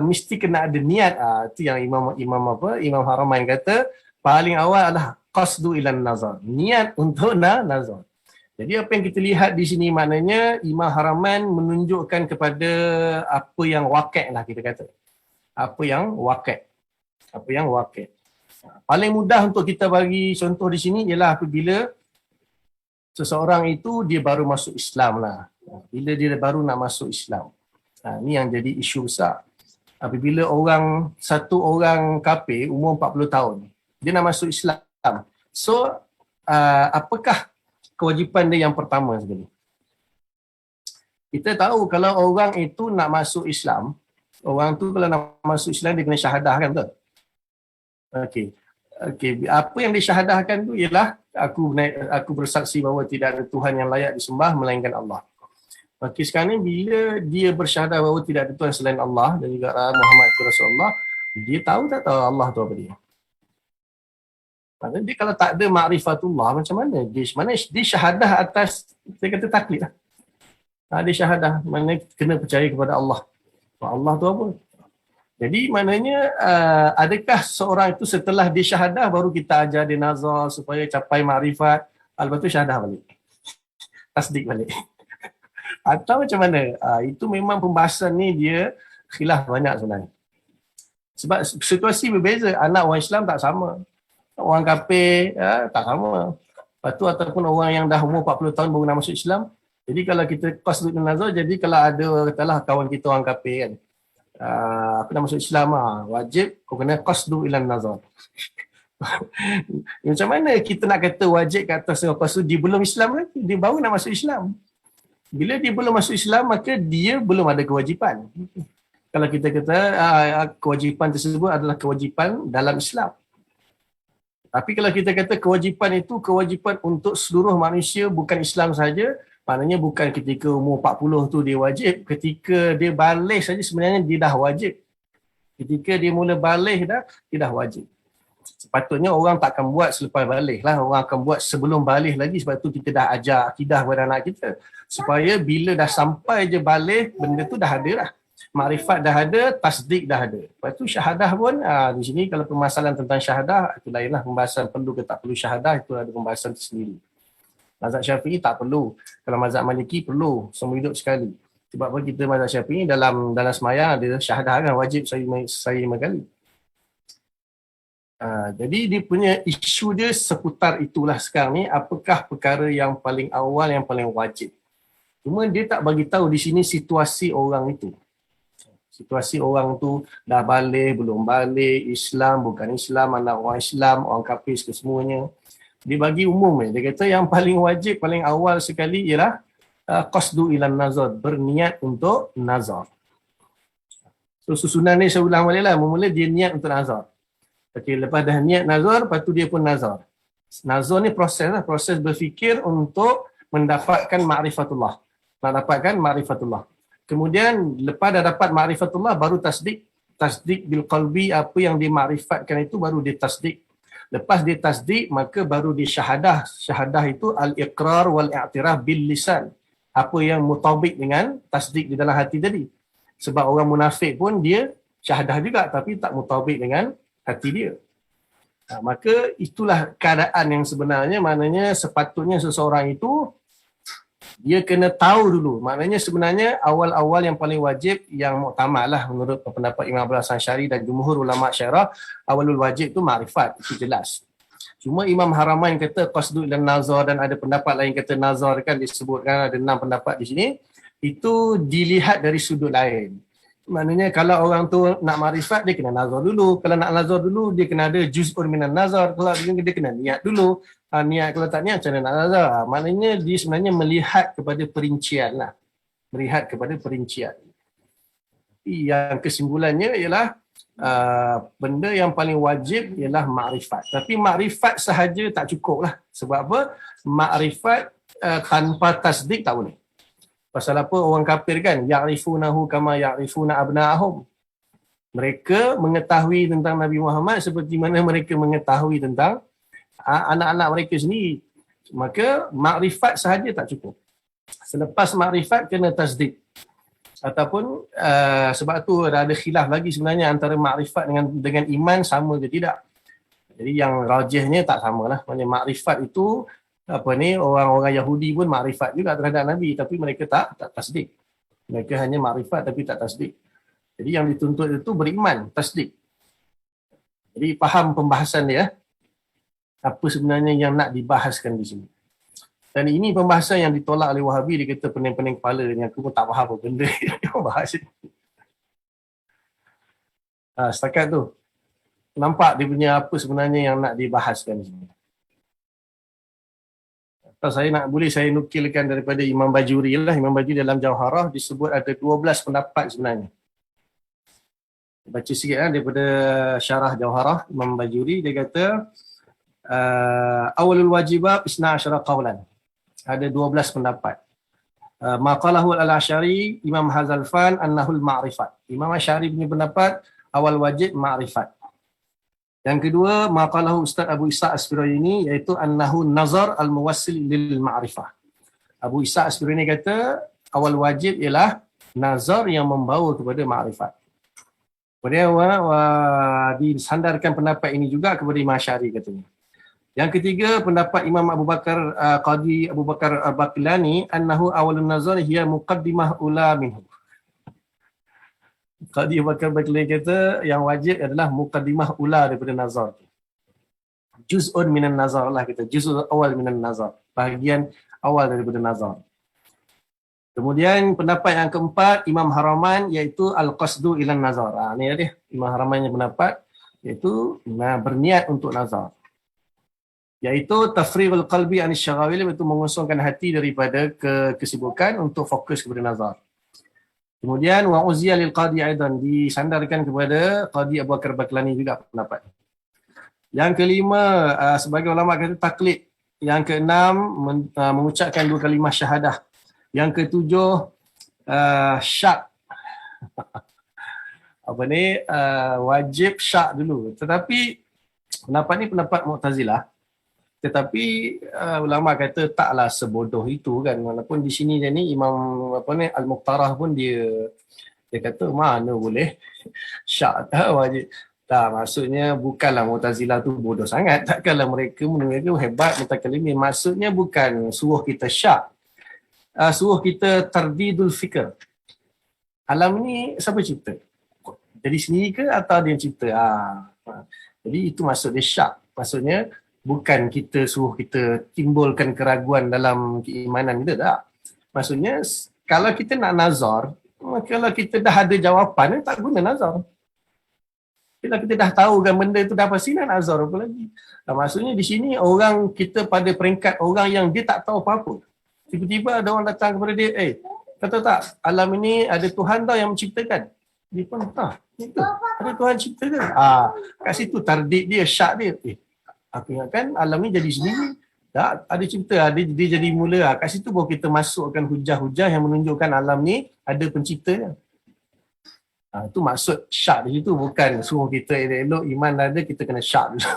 mesti kena ada niat. Itu yang Imam Haramain kata paling awal adalah qasdu ilan nazar, niat untuk nazar. Jadi apa yang kita lihat di sini maknanya Imam Haramain menunjukkan kepada apa yang waqi' lah, kita kata. Apa yang waqi'. Paling mudah untuk kita bagi contoh di sini ialah apabila seseorang itu dia baru masuk Islam lah. Bila dia baru nak masuk Islam. Ni yang jadi isu besar. Apabila satu orang kafir umur 40 tahun, dia nak masuk Islam. So, apakah kewajipan dia yang pertama sekali? Kita tahu kalau orang itu nak masuk Islam, orang tu kalau nak masuk Islam dia kena syahadah, kan, betul? Okey. Apa yang disyahadahkan tu ialah aku bersaksi bahawa tidak ada Tuhan yang layak disembah melainkan Allah. Okey, sekarang ni bila dia bersyahadah bahawa tidak ada Tuhan selain Allah dan juga Muhammad itu Rasulullah, dia tahu tak tahu Allah tu apa dia? Maksudnya dia kalau tak ada ma'rifatullah, macam mana? Dia syahadah atas, saya kata taklid lah. Dia syahadah, maknanya kena percaya kepada Allah. Allah tu apa? Jadi maknanya adakah seorang itu setelah dia syahadah baru kita ajar dia nazar supaya capai makrifat, lepas tu syahadah balik, tasdik balik? Atau macam mana? Itu memang pembahasan ni dia khilaf banyak sebenarnya. Sebab situasi berbeza, anak orang Islam tak sama, orang kafir tak sama. Lepas tu ataupun orang yang dah umur 40 tahun baru nak masuk Islam. Jadi kalau kita qasdul nazar, jadi kalau ada katalah kawan kita orang kafir kan, aku nak masuk Islam wajib kau kena qasdu ilan nazar. Macam mana kita nak kata wajib ke atas orang qasdu dia belum Islam lagi, dia baru nak masuk Islam. Bila dia belum masuk Islam maka dia belum ada kewajipan. Kalau kita kata kewajipan tersebut adalah kewajipan dalam Islam. Tapi kalau kita kata kewajipan itu kewajipan untuk seluruh manusia, bukan Islam saja, maknanya bukan ketika umur 40 tu dia wajib, ketika dia balik saja sebenarnya dia dah wajib. Ketika dia mula balik dia dah wajib. Sepatutnya orang tak akan buat selepas balik lah, orang akan buat sebelum balik lagi. Sebab tu kita dah ajar akidah kepada anak kita, supaya bila dah sampai je balik, benda tu dah ada lah. Makrifat dah ada, tasdik dah ada. Lepas tu syahadah pun, di sini kalau permasalahan tentang syahadah, itu lainlah pembahasan perlu ke tak perlu syahadah, itu ada pembahasan tersendiri. Mazhab Syafi'i tak perlu. Kalau mazhab Maliki perlu, semua hidup sekali. Sebab apa kita mazhab Syafi'i dalam semayang ada syahadah kan, wajib saya 5 kali. Jadi dia punya isu dia seputar itulah sekarang ni, apakah perkara yang paling awal, yang paling wajib. Cuma dia tak bagi tahu di sini situasi orang itu. Situasi orang tu dah balik, belum balik, Islam, bukan Islam, anak orang Islam, orang kafir ke semuanya. Dia bagi umum. Dia kata yang paling wajib, paling awal sekali ialah qasdu ilan nazar, berniat untuk nazar. So susunan ni saya ulang balik lah. Mula dia niat untuk nazar. Okey, lepas dah niat nazar, lepas tu dia pun nazar. Nazar ni proses lah, proses berfikir untuk mendapatkan ma'rifatullah. Nak dapatkan ma'rifatullah. Kemudian lepas dah dapat ma'rifatullah baru tasdik. Tasdik bil qalbi, apa yang dima'rifatkan itu baru ditasdik. Lepas dia tasdik, maka baru dia syahadah. Syahadah itu al-iqrar wal-i'tiraf bil lisan. Apa yang mutabik dengan tasdik di dalam hati tadi. Sebab orang munafik pun dia syahadah juga tapi tak mutabik dengan hati dia. Maka itulah keadaan yang sebenarnya, maknanya sepatutnya seseorang itu dia kena tahu dulu. Maknanya sebenarnya awal-awal yang paling wajib, yang muktamad lah menurut pendapat Imam Abdul Hasan Asy'ari dan jumhur ulama Syiah, awalul wajib tu makrifat, itu jelas. Cuma Imam Haramain kata qasdu ilan nazar, dan ada pendapat lain kata nazar kan disebutkan, ada 6 pendapat di sini. itu dilihat dari sudut lain. Maknanya kalau orang tu nak makrifat, dia kena nazar dulu. Kalau nak nazar dulu, dia kena ada juz'un minan nazar. Kalau dia kena niat dulu. Niat kalau tak niat, macam mana nak nazar? Maknanya dia sebenarnya melihat kepada perincian lah. Melihat kepada perincian. Yang kesimpulannya ialah benda yang paling wajib ialah makrifat. Tapi makrifat sahaja tak cukup lah. Sebab apa? Makrifat tanpa tasdik tak boleh. Pasal apa orang kafir kan? Ya'rifunahu kama ya'rifuna abna'ahum. Mereka mengetahui tentang Nabi Muhammad seperti mana mereka mengetahui tentang anak-anak mereka sendiri. Maka makrifat sahaja tak cukup. Selepas makrifat kena tasdik. Ataupun sebab tu ada khilaf lagi sebenarnya antara makrifat dengan iman sama ke tidak. Jadi yang rajihnya tak samalah. Maksudnya makrifat itu orang-orang Yahudi pun makrifat juga terhadap Nabi tapi mereka tak tasdik. Mereka hanya makrifat tapi tak tasdik. Jadi yang dituntut itu beriman, tasdik. Jadi faham pembahasan dia. Apa sebenarnya yang nak dibahaskan di sini. Dan ini pembahasan yang ditolak oleh Wahabi. Dia kata pening-pening kepala ni, aku pun tak faham apa benda yang bahas ni. Setakat tu nampak dia punya apa sebenarnya yang nak dibahaskan di sini. Kalau saya nukilkan daripada Imam Bajuri lah. Imam Bajuri dalam Jauharah disebut ada 12 pendapat sebenarnya. Baca sikit daripada syarah Jauharah Imam Bajuri. Dia kata awalul wajibah isna asyara qawlan. Ada 12 pendapat. Maqalahu al-Asy'ari Imam Hazalfan annahul ma'rifat. Imam Asy'ari punya pendapat awal wajib ma'rifat. Yang kedua, maqalahu Ustaz Abu Isa As-Firayini iaitu annahu nazar al-muwassil lil ma'rifah. Abu Isa As-Firayini kata awal wajib ialah nazar yang membawa kepada ma'rifat. Kemudian disandarkan pendapat ini juga kepada Imam Asy'ari katanya. Yang ketiga, pendapat Imam Abu Bakar Qadi Abu Bakar Al-Baqilani annahu awalun nazar hiya muqaddimah ula minhu. Qadi Abu Bakar Al-Baqilani kata yang wajib adalah muqaddimah ula daripada nazar. Juz'un minan nazar lah kita. Juz'un awal minan nazar. Bahagian awal daripada nazar. Kemudian pendapat yang keempat Imam Haraman iaitu al-qasdu ilan nazar. Ni dia Imam Haraman yang pendapat iaitu berniat untuk nazar. Iaitu tafrighul qalbi anis syaghawil, iaitu mengosongkan hati daripada kesibukan untuk fokus kepada nazar. Kemudian wa uziya lil qadi aidan, disandarkan kepada Qadi Abu Bakar Baqilani juga pendapat. Yang kelima sebagai ulama kata taklid. Yang keenam mengucapkan 2 kalimah syahadah. Yang ketujuh syak. Wajib syak dulu. Tetapi pendapat ni pendapat Mu'tazilah. Tetapi ulama kata taklah sebodoh itu kan. Walaupun di sini dia ni Imam Al-Muqtarah pun dia kata mana boleh syak tak wajib. Tak, maksudnya bukanlah Mu'tazilah tu bodoh sangat. Takkanlah mereka hebat mutakalimin. Maksudnya bukan suruh kita syak. Suruh kita tardidul fikr. Alam ni siapa cipta? Jadi sendiri ke atau dia cipta? Jadi itu maksud dia syak. Maksudnya bukan kita suruh kita timbulkan keraguan dalam keimanan kita, tak. Maksudnya kalau kita nak nazar, kalau kita dah ada jawapan, tak guna nazar. Bila kita dah tahu kan benda itu dah pasti, nak nazar apa lagi. Maksudnya di sini orang kita pada peringkat orang yang dia tak tahu apa-apa. Tiba-tiba ada orang datang kepada dia, kata tak, alam ini ada Tuhan tau yang menciptakan. Dia pun tak, ada Tuhan ciptakan. Kat situ tardid dia, syak dia. Aku ingatkan alam ni jadi sendiri. Tak, ada cipta, dia jadi mula. Kat situ baru kita masukkan hujah-hujah yang menunjukkan alam ni ada penciptanya. Itu maksud syak di situ, bukan suruh kita elok-elok iman ada, kita kena syak dulu.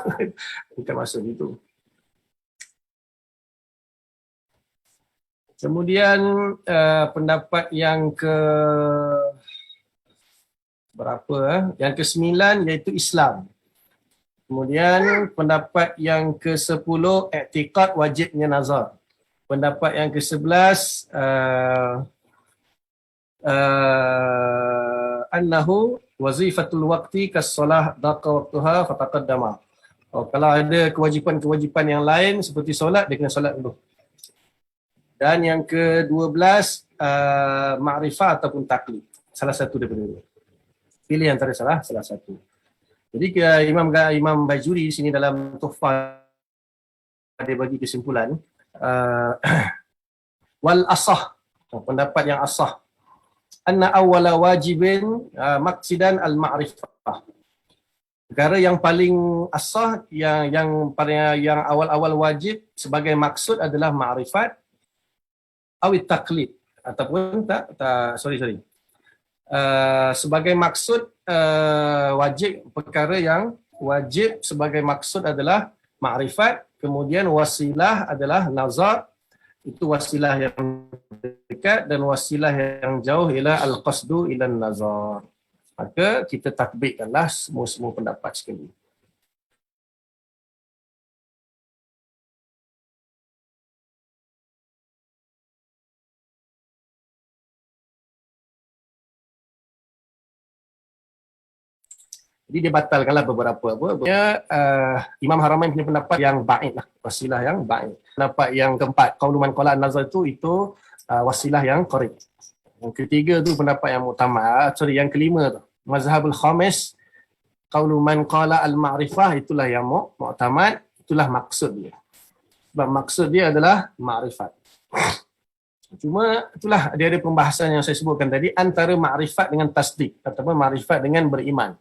Bukan maksud itu. Kemudian pendapat yang yang ke-9 iaitu Islam. Kemudian pendapat yang ke-10 i'tiqad wajibnya nazar. Pendapat yang ke-11 annahu wazifatul waqti kas-solah daqa waqtuha fataqaddama. Kalau ada kewajipan-kewajipan yang lain seperti solat, dia kena solat dulu. Dan yang ke-12 ma'rifah ataupun taklid. Salah satu daripada dua. Pilih antara salah satu. Jadi Imam Bajuri di sini dalam Tuhfah dia bagi kesimpulan wal asah, pendapat yang asah, anna awwala wajibin maqsidan al ma'rifah. Perkara yang paling asah yang awal-awal wajib sebagai maksud adalah ma'rifat awit taklid ataupun sebagai maksud perkara yang wajib sebagai maksud adalah ma'rifat, kemudian wasilah adalah nazar, itu wasilah yang dekat, dan wasilah yang jauh ialah al-qasdu ila nazar. Maka kita tatbikkanlah semua pendapat sekali. Jadi dia batalkanlah beberapa Imam Haramain punya pendapat yang ba'id lah, wasilah yang ba'id. Pendapat yang keempat, qaulu man qala an-nazar itu wasilah yang qarib. Yang ketiga tu pendapat yang mu'tamad, yang kelima tu mazhabul khamis, qaulu man qala al-ma'rifah, itulah yang mu'tamad, itulah maksud dia. Sebab maksud dia adalah ma'rifat. Cuma itulah dia ada pembahasan yang saya sebutkan tadi antara ma'rifat dengan tasdik ataupun ma'rifat dengan beriman.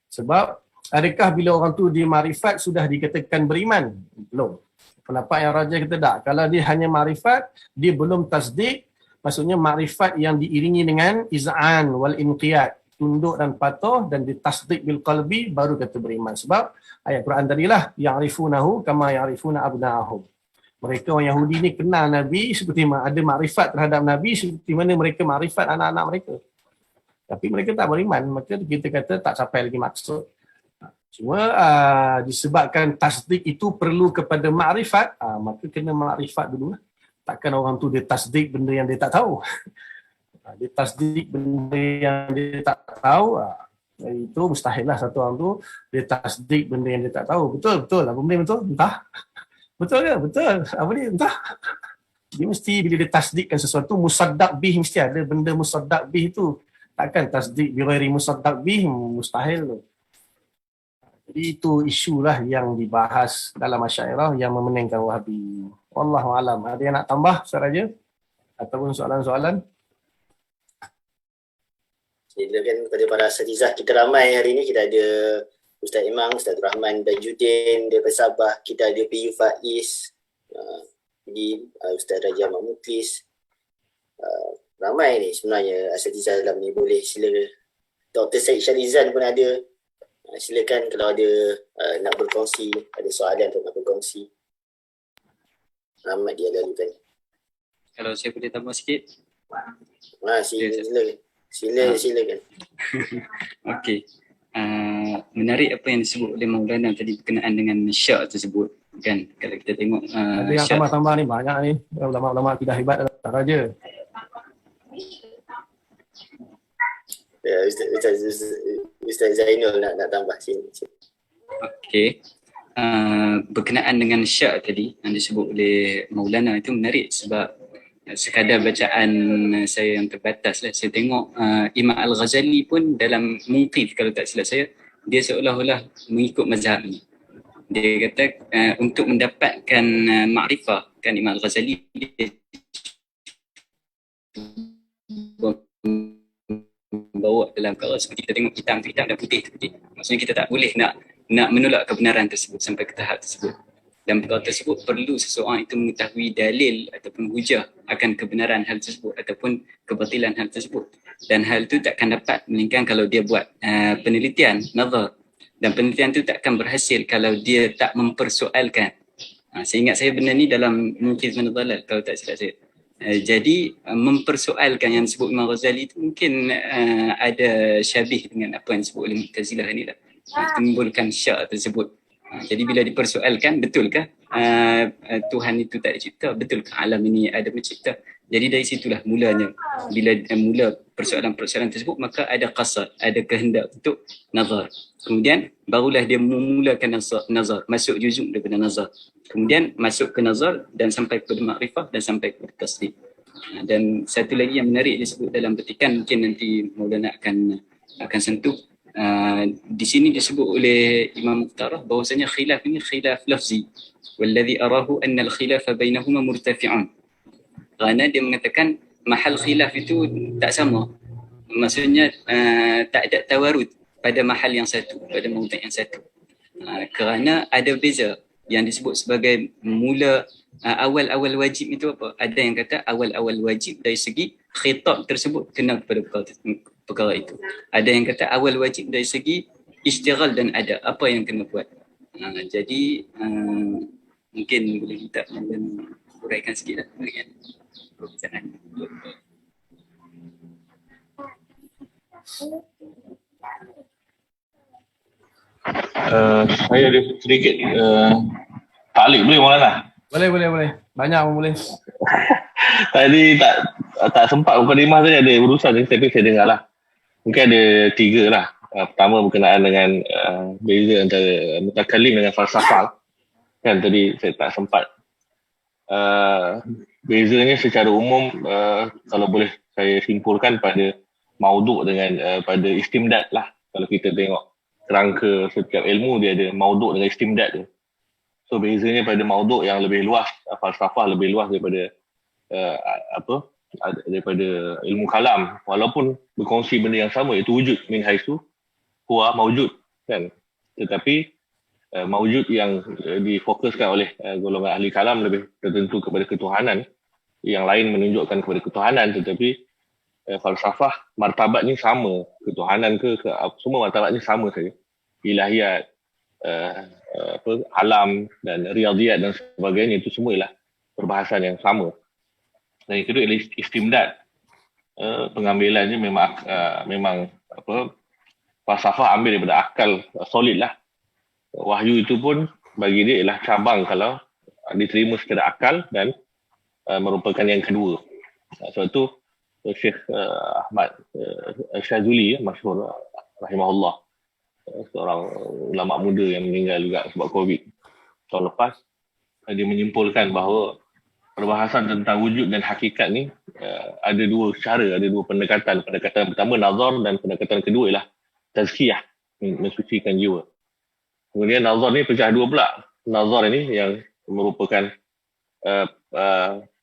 Sebab adakah bila orang tu dia ma'rifat sudah dikatakan beriman? Belum. Pendapat yang rajih kata tak. Kalau dia hanya ma'rifat, dia belum tasdik, maksudnya ma'rifat yang diiringi dengan iz'an wal inqiyad, tunduk dan patuh, dan ditasdik bil qalbi, baru kata beriman. Sebab ayat Quran tadilah, ya'rifunahu kama ya'rifuna abna'ahum. Mereka orang Yahudi ni kenal Nabi seperti ada makrifat terhadap Nabi seperti mana mereka makrifat anak-anak mereka. Tapi mereka tak beriman, maka kita kata tak sampai lagi maksud. Cuma disebabkan tasdik itu perlu kepada makrifat, maka kena makrifat dulu. Takkan orang tu dia tasdik benda yang dia tak tahu. Dia tasdik benda yang dia tak tahu, itu mustahil lah satu orang tu dia tasdik benda yang dia tak tahu. Betul. Apa benda betul? Entah. Betul ke? Betul. Apa dia? Entah. Dia mesti bila dia tasdikkan sesuatu, musaddaq bih, mesti ada benda musaddaq bih tu. Takkan tasdik bi ghairi musaddaq bih, mustahil tu. Jadi itu isulah yang dibahas dalam Asy'ariyah yang memenangkan Wahabi. Wallahu alam. Ada yang nak tambah sahaja ataupun soalan-soalan? Silakan kepada para asatizah. Kita ramai hari ini. Kita ada Ustaz Imam, Ustaz Rahman Bajuddin daripada Sabah. Kita ada PU Faiz, Ustaz Raja Ahmad Muklis. Ramai ni sebenarnya asatizah dalam ni. Boleh sila. Dr. Syed Syalizan pun ada. Silakan kalau ada nak berkongsi, ada soalan untuk nak berkongsi. Ramai dia lalukan. Kalau saya boleh tambah sikit. Silakan. Okey. Menarik apa yang disebut oleh Maulana tadi berkenaan dengan syak tersebut, kan? Kalau kita tengok ada yang tambah-tambah ni banyak ni, ulama-ulama akidah hebat tak saja. Ustaz Zainul nak tambah sini. Okey. Berkenaan dengan syak tadi yang disebut oleh Maulana itu menarik sebab sekadar bacaan saya yang terbatas lah. Saya tengok Imam Al-Ghazali pun dalam Munqidh, kalau tak silap saya, dia seolah-olah mengikut mazhab ni. Dia kata untuk mendapatkan ma'rifah, kan Imam Al-Ghazali dia bawa dalam kalau seperti kita tengok hitam dan putih tu putih. Maksudnya kita tak boleh nak menolak kebenaran tersebut sampai ke tahap tersebut. Dan perkara tersebut perlu seseorang itu mengetahui dalil ataupun hujah akan kebenaran hal tersebut ataupun kebatilan hal tersebut. Dan hal itu takkan dapat melainkan kalau dia buat penelitian, nazar. Dan penelitian itu takkan berhasil kalau dia tak mempersoalkan. Saya ingat saya benda ni dalam Munqidh min ad-dhalal kalau tak silap saya. Jadi mempersoalkan yang disebut Imam Ghazali itu mungkin ada syabih dengan apa yang disebut oleh Mu'tazilah ni lah. Timbulkan syak tersebut. Jadi bila dipersoalkan, betulkah Tuhan itu tak dicipta? Betulkah alam ini ada mencipta? Jadi dari situlah mulanya. Bila mula persoalan-persoalan tersebut, maka ada qasad, ada kehendak untuk nazar. Kemudian barulah dia memulakan nazar, masuk juzuk daripada nazar. Kemudian masuk ke nazar dan sampai kepada makrifah dan sampai kepada tasdik. Dan satu lagi yang menarik disebut dalam petikan, mungkin nanti Maulana akan sentuh. Di sini disebut oleh Imam Mukhtarah bahawasanya khilaf ini khilaf lafzi. Walladhi arahu anna al-khilafa bainahuma murtafi'un. Kerana dia mengatakan mahal khilaf itu tak sama. Maksudnya tak ada tawarud pada mahal yang satu, pada mawdu' yang satu. Kerana ada beza yang disebut sebagai mula awal-awal wajib itu apa? Ada yang kata awal-awal wajib dari segi khitab tersebut kena kepada perkara itu. Ada yang kata awal wajib dari segi istighal dan ada apa yang kena buat. Jadi mungkin boleh minta dan uraikan sikit lah dengan perbincangan. Saya ada sedikit taklid boleh Maulana? Boleh. Banyak pun boleh. Tadi tak sempat mukadimah tadi ada urusan ni, tapi saya dengar lah. Mungkin ada 3 lah. Pertama berkenaan dengan beza antara mutakallim dengan falsafah. Kan tadi saya tak sempat. Bezanya secara umum kalau boleh saya simpulkan pada mauduk dengan pada istimdad lah. Kalau kita tengok kerangka setiap ilmu dia ada mauduk dengan istimdad tu. So bezanya pada mauduk yang lebih luas, falsafah lebih luas daripada daripada ilmu kalam, walaupun berkongsi benda yang sama iaitu wujud min haisu huwa maujud kan, tetapi maujud yang difokuskan oleh golongan ahli kalam lebih tertentu kepada ketuhanan, yang lain menunjukkan kepada ketuhanan, tetapi falsafah martabat ni sama, ketuhanan ke semua martabat ni sama saja, ilahiyat, alam dan riyadiyat dan sebagainya, itu semua ialah perbahasan yang sama. Dan yang kedua ialah istimdad. Pengambilannya memang falsafah ambil daripada akal solid lah. Wahyu itu pun bagi dia ialah cabang kalau diterima secara akal dan merupakan yang kedua. Sebab itu Syekh Ahmad Syazuli, masyhur rahimahullah, seorang ulama muda yang meninggal juga sebab COVID tahun lepas, dia menyimpulkan bahawa perbahasan tentang wujud dan hakikat ni ada 2 cara, ada 2 pendekatan. Pendekatan pertama nazar dan pendekatan kedua ialah tazkiyah, mensucikan jiwa. Kemudian nazar ni pecah 2 pula. Nazar ini yang merupakan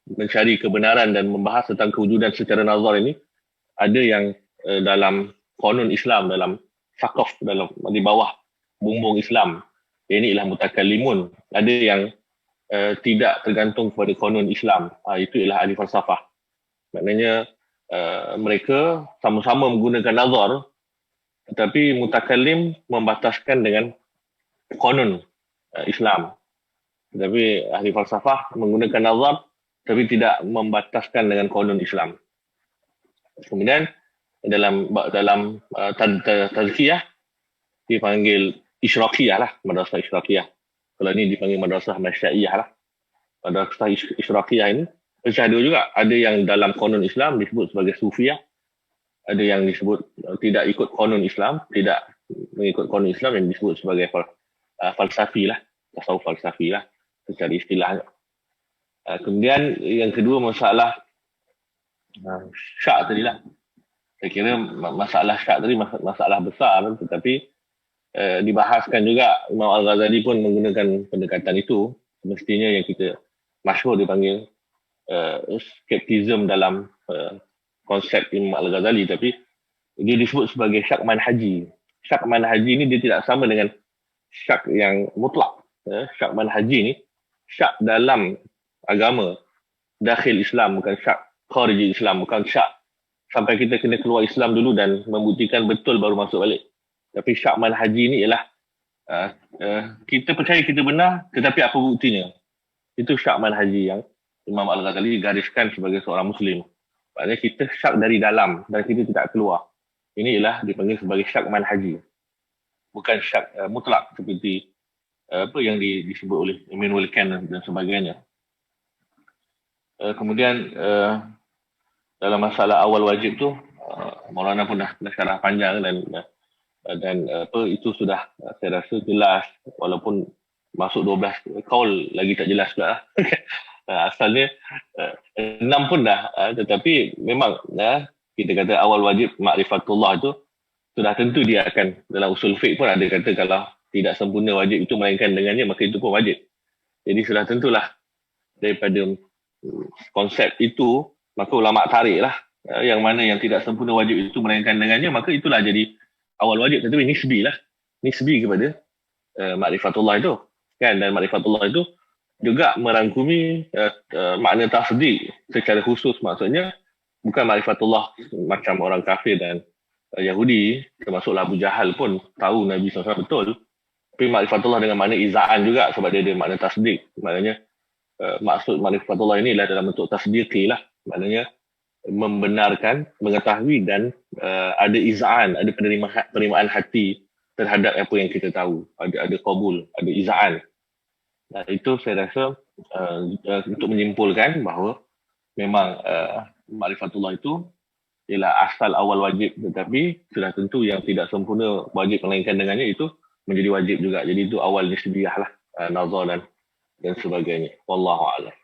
mencari kebenaran dan membahas tentang kewujudan secara nazar ini, ada yang dalam konon Islam, dalam sakaf, dalam di bawah bumbung Islam. Ini ialah mutakallimun. Ada yang tidak tergantung kepada konon Islam. Itu ialah ahli falsafah. Maknanya mereka sama-sama menggunakan nazar, tetapi mutakallim membataskan dengan konon Islam. Tetapi ahli falsafah menggunakan nazar tapi tidak membataskan dengan konon Islam. Kemudian dalam tazkiyah dipanggil isyraqiyah lah, madrasah isyraqiyah. Kalau ni dipanggil madrasah masyaiyah lah. Madrasah isyraqiyah ini pecah 2 juga. Ada yang dalam konon Islam disebut sebagai sufiyah. Ada yang disebut tidak ikut konon Islam, tidak mengikut konon Islam, yang disebut sebagai falsafi lah, tasawuf falsafi lah secara istilahnya. Kemudian yang kedua masalah syak tadi lah. Saya kira masalah syak tadi masalah besar, tetapi dibahaskan juga. Imam Al-Ghazali pun menggunakan pendekatan itu. Mestinya yang kita masyhur dipanggil skeptism dalam konsep Imam Al-Ghazali, tapi dia disebut sebagai syak manhaji. Syak manhaji ni dia tidak sama dengan syak yang mutlak. Syak manhaji ni syak dalam agama, dakhil Islam, bukan syak khariji Islam, bukan syak sampai kita kena keluar Islam dulu dan membuktikan betul baru masuk balik. Tapi syak manhaji ni ialah kita percaya kita benar, tetapi apa buktinya? Itu syak manhaji yang Imam Al-Ghazali gariskan sebagai seorang Muslim. Maknanya kita syak dari dalam dan kita tidak keluar. Ini ialah dipanggil sebagai syak manhaji. Bukan syak mutlak seperti apa yang disebut oleh Immanuel Kant dan sebagainya. Kemudian dalam masalah awal wajib tu, Maulana pun dah syarah panjang dan itu sudah saya rasa jelas, walaupun masuk 12 kaul lagi tak jelas pula lah. Asalnya 6 pun dah, tetapi memang kita kata awal wajib ma'rifatullah itu sudah tentu dia akan, dalam usul fiqh pun ada kata kalau tidak sempurna wajib itu melainkan dengannya, maka itu pun wajib. Jadi sudah tentulah daripada konsep itu, maka ulama tarik lah yang mana yang tidak sempurna wajib itu melainkan dengannya, maka itulah jadi awal wajib. Tetapi nisbi kepada ma'rifatullah itu kan, dan ma'rifatullah itu juga merangkumi makna tasdik secara khusus. Maksudnya bukan ma'rifatullah macam orang kafir dan Yahudi, termasuklah Abu Jahal pun tahu Nabi SAW betul, tapi ma'rifatullah dengan makna iza'an juga, sebab dia ada makna tasdik. Maknanya maksud ma'rifatullah ini adalah dalam bentuk tasdiqi lah, maknanya membenarkan, mengetahui dan ada iza'an, ada penerimaan hati terhadap apa yang kita tahu, ada qabul, ada iza'an. Nah, itu saya rasa untuk menyimpulkan bahawa memang ma'rifatullah itu ialah asal awal wajib, tetapi sudah tentu yang tidak sempurna wajib melainkan dengannya itu menjadi wajib juga. Jadi itu awal nisbiyah lah, nazar dan sebagainya. Wallahu a'lam.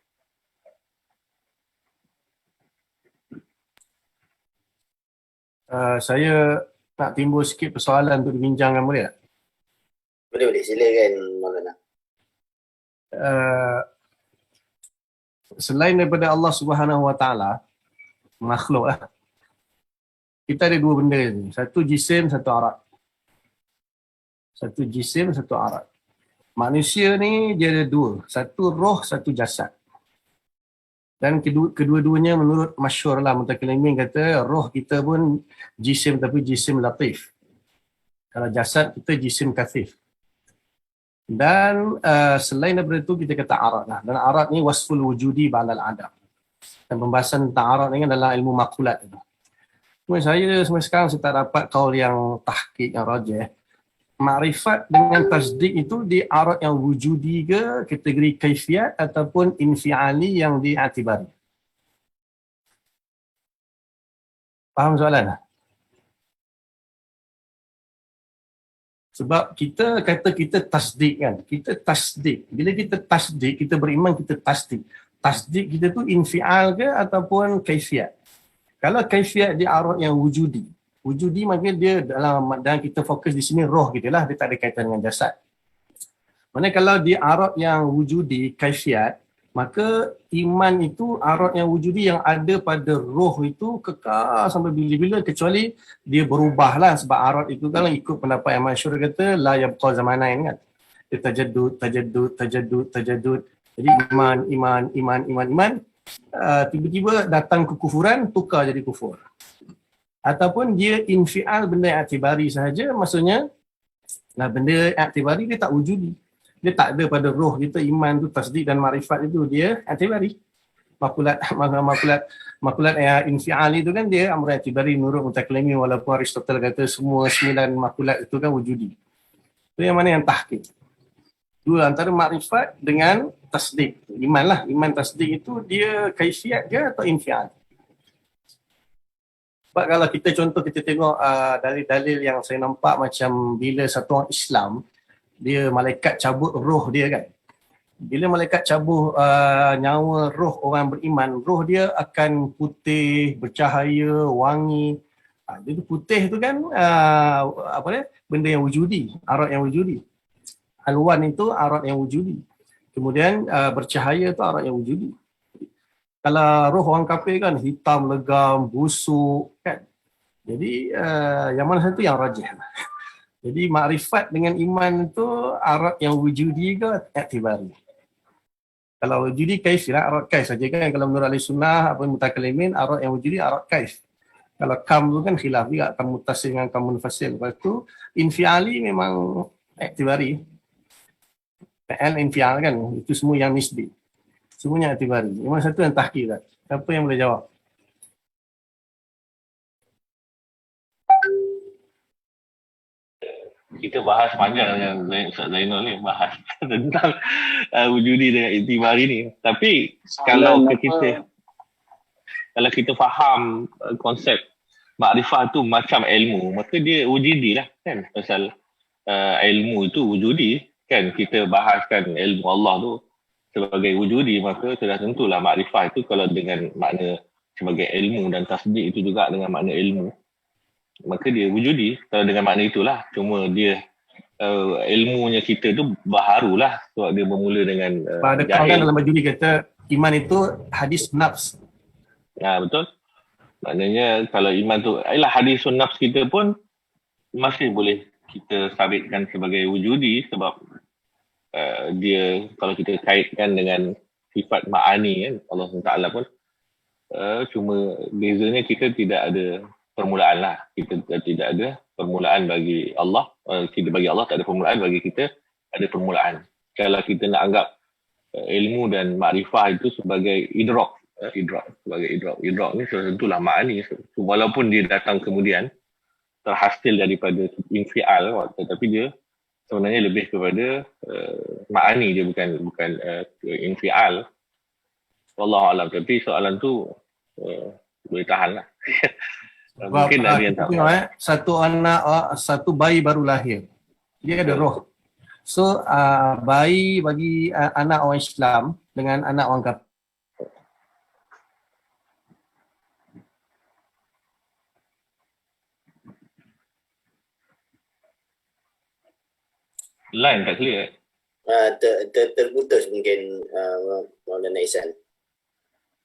Saya nak timbul sikit persoalan untuk dibincangkan, boleh tak? Boleh, silakan Maulana. Selain daripada Allah Subhanahu Wa Taala, makhluk lah, kita ada dua benda ni. Satu jisim, satu arat. Satu jisim, satu arat. Manusia ni dia ada dua. Satu roh, satu jasad. Dan kedua-duanya menurut masyhur lah, mutakallimin kata roh kita pun jisim, tapi jisim latif. Kalau jasad kita jisim kathif. Dan selain daripada itu kita kata arat lah. Dan arat ni wasful wujudi ba'dal adam. Dan pembahasan tentang arat ni kan dalam ilmu makulat itu. Cuma saya sampai sekarang saya tak dapat kaul yang tahqiq, yang rajih. Ma'rifat dengan tasdik itu di arat yang wujudi ke, kategori kaifiat ataupun infiali yang diaktibari. Faham soalan? Sebab kita kata kita tasdik kan. Kita tasdik. Bila kita tasdik, kita beriman, kita tasdik. Tasdik kita tu infial ke ataupun kaifiat. Kalau kaifiat di arat yang wujudi. Wujudi maknanya dia dalam kita fokus di sini roh kita lah. Dia tak ada kaitan dengan jasad. Maksudnya kalau di arat yang wujudi, kaifiat, maka iman itu arat yang wujudi yang ada pada roh itu kekal sampai bila-bila, kecuali dia berubah lah. Sebab arat itu kalau ikut pendapat yang masyhur kata la yabqa zamanain kan. Dia tajaddud. Jadi iman. Tiba-tiba datang kekufuran, tukar jadi kufur. Ataupun dia infial, benda yang aktibari sahaja, maksudnya benda yang dia tak wujudi. Dia tak ada pada roh kita, iman tu, tasdik dan marifat itu, dia aktibari. Makulat yang infial itu kan dia amr aktibari menurut mutakallimin, walaupun Aristotle kata semua 9 makulat itu kan wujudi. Itu yang mana yang tahqiq. Dua antara makrifat dengan tasdik. Iman lah. Iman tasdik itu dia kaifiat ke atau infial. Sebab kalau kita contoh kita tengok dalil-dalil yang saya nampak macam bila satu orang Islam, dia malaikat cabut roh dia kan. Bila malaikat cabut nyawa roh orang beriman, roh dia akan putih, bercahaya, wangi. Dia tu putih tu kan benda yang wujudi, arat yang wujudi. Alwan itu arat yang wujudi. Kemudian bercahaya itu arat yang wujudi. Kalau roh orang kafir kan hitam, legam, busuk kan. Jadi yang mana satu yang rajih. Jadi makrifat dengan iman itu arat yang wujudi ke i'tibari. Kalau wujudi kaif lah, arat kaif saja kan. Kalau menurut ahli sunnah apa mutakallimin, arat yang wujudi arat kaif. Kalau kam tu kan khilaf juga, kam muttasil dengan kam munfasil. Lepas tu infiali memang i'tibari. PL infial kan, itu semua yang nisbi. Semuanya i'tibari. Memang satu yang tahqiq tak. Siapa yang boleh jawab? kita bahas panjang dengan Ustaz Zainul ni, bahas tentang wujudi dengan itibari ni. Tapi kalau kita faham konsep makrifah tu macam ilmu, maka dia wujudi lah kan. Pasal ilmu itu wujudi kan. Kita bahaskan ilmu Allah tu sebagai wujudi, maka sudah tentulah makrifah itu kalau dengan makna sebagai ilmu dan tasdik itu juga dengan makna ilmu, maka dia wujudi kalau dengan makna itulah. Cuma dia ilmunya kita tu baharulah sebab dia bermula dengan Pada kalangan dalam wujudi kata iman itu hadis nafs. Betul. Maknanya kalau iman tu ialah hadisun nafs kita pun masih boleh kita sabitkan sebagai wujudi sebab dia kalau kita kaitkan dengan sifat ma'ani kan, Allah SWT pun cuma bezanya kita tidak ada permulaan lah. Kita tidak ada permulaan bagi Allah. Kita bagi Allah tak ada permulaan, bagi kita ada permulaan. Kalau kita nak anggap ilmu dan makrifah itu sebagai idrak ni tentulah ma'ani. Walaupun dia datang kemudian terhasil daripada infial, tetapi dia sebenarnya lebih kepada ma'ani, dia bukan infial. Wallahu a'lam. Tapi soalan tu boleh tahan lah. Mungkin ada yang tak tahu. Satu bayi baru lahir, dia ada roh. So bayi bagi anak orang Islam dengan anak orang kafir, line tak clear. Terputus mungkin Maulana Ihsan.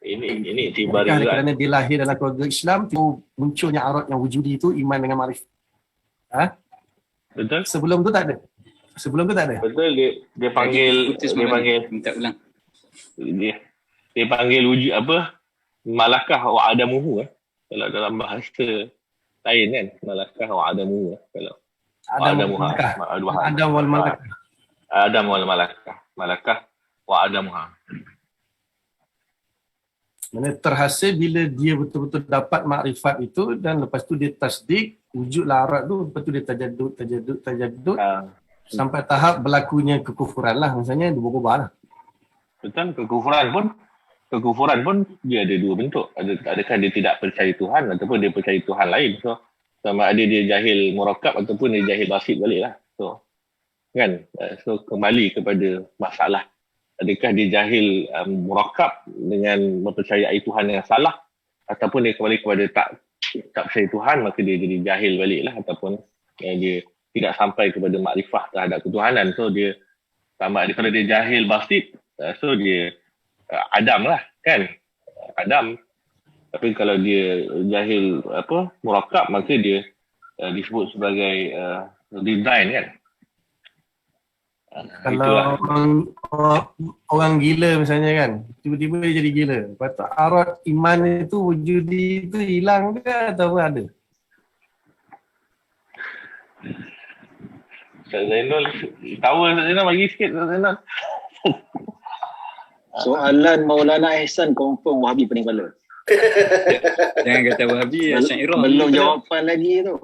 Ini itibari juga. kerana dia lahir dalam keluarga Islam, tu munculnya arat yang wujudi itu iman dengan makrifah. Betul? Sebelum tu tak ada. Betul, dia panggil Minta ulang. dia panggil wujud apa? Malakah wa adamuhu kalau dalam bahasa lain kan, malakah wa adamuhu kalau Adam wal malakah. Adam wal malakah. Malakah wa adamuha. Mana terhasil bila dia betul-betul dapat makrifat itu dan lepas tu dia tasdik wujudlah arat tu, lepas tu dia tajadud sampai tahap berlakunya kekufuran lah, misalnya dia berubah lah. Betul, kekufuran pun dia ada dua bentuk. Adakah dia tidak percaya Tuhan ataupun dia percaya Tuhan lain. So sama ada dia jahil murakab ataupun dia jahil basit balik lah. So kan, so kembali kepada masalah, adakah dia jahil murakab dengan mempercayai Tuhan yang salah, ataupun dia kembali kepada tak percaya Tuhan, maka dia jadi jahil balik lah, ataupun dia tidak sampai kepada makrifah terhadap ketuhanan. So dia sama ada kalau dia jahil basit, so dia Adam lah kan, Adam. Tapi kalau dia jahil murakab, maka dia disebut sebagai design kan. Kalau orang gila misalnya kan, tiba-tiba dia jadi gila, lepas tu arat iman itu wujudi itu hilang ke atau ada? Ustaz Zainul tahu, Ustaz Zainul bagi sikit Ustaz Zainul. Soalan Maulana Ihsan confirm Wahabi pening kepala. Jangan kata Wahabi, Asy'ariyah. Belum jawapan lagi tu.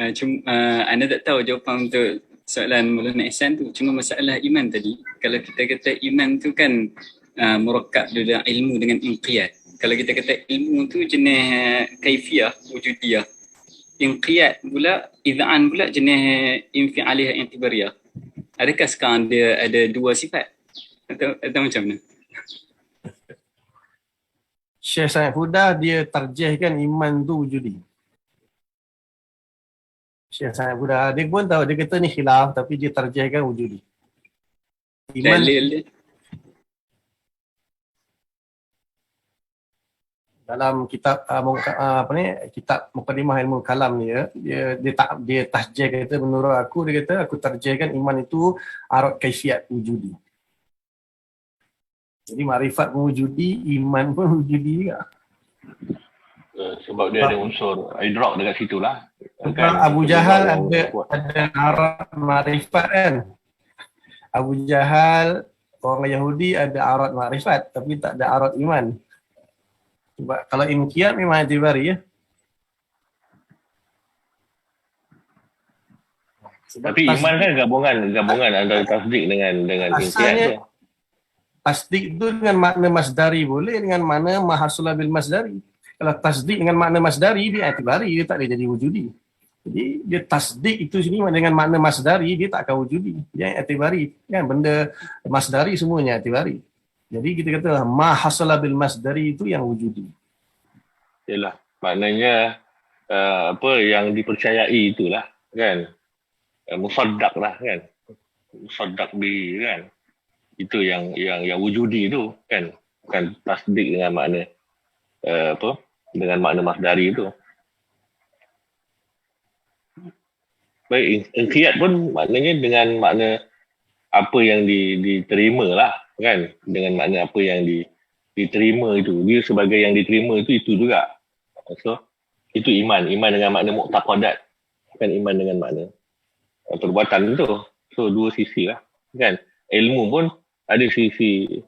Anda tak tahu jawapan untuk soalan Maulana Ihsan tu. Cuma masalah iman tadi, kalau kita kata iman tu kan murakkab dalam ilmu dengan inqiyad. Kalau kita kata ilmu tu jenis kaifiyah, wujudiyah. Inqiyad pula, idha'an pula jenis infi'aliyah, intibariyah. Adakah sekarang dia ada dua sifat? Atau macam mana? Syekh Syed Huda dia tarjihkan iman tu wujudi. Syekh Syed Huda dia pun tahu, dia kata ni khilaf tapi dia tarjihkan wujudi. Iman Dalil dia. dalam kitab kitab Muqaddimah Ilmu Kalam ni dia tahjih kata, menurut aku dia kata aku tarjihkan iman itu arat kaifiat wujudi. Jadi makrifat pun wujudi, iman pun wujudi juga. Sebab dia ada unsur idrak dekat situ lah. Sebab Abu Jahal ada arat makrifat kan. Abu Jahal orang Yahudi ada arat makrifat tapi tak ada arat iman. Sebab kalau inqiyad memang i'tibari ya. Sebab Tapi iman kan gabungan antara tasdik dengan inqiyad tu. asalnya tasdik tu dengan makna masdari boleh, dengan makna mahasula bil masdari. Kalau tasdik dengan makna masdari, dia i'tibari, dia tak boleh jadi wujudi. Jadi dia tasdik itu sini dengan makna masdari, dia tak akan wujudi. Dia i'tibari. Kan benda masdari semuanya i'tibari. Jadi kita kata mahasula bil masdari itu yang wujudi. Yalah, maknanya apa yang dipercayai itulah kan. Musaddaq lah kan. Musaddaq bi kan. Itu yang wujudi itu kan. Bukan tasdik dengan makna apa? Dengan makna masdari itu. Baik, inqiyad pun maknanya dengan makna apa yang diterima lah kan. Dengan makna apa yang diterima itu. Dia sebagai yang diterima itu juga. So, itu iman. Iman dengan makna mu'taqadat. Bukan iman dengan makna perbuatan itu. So, dua sisi lah. Kan? Ilmu pun ada sisi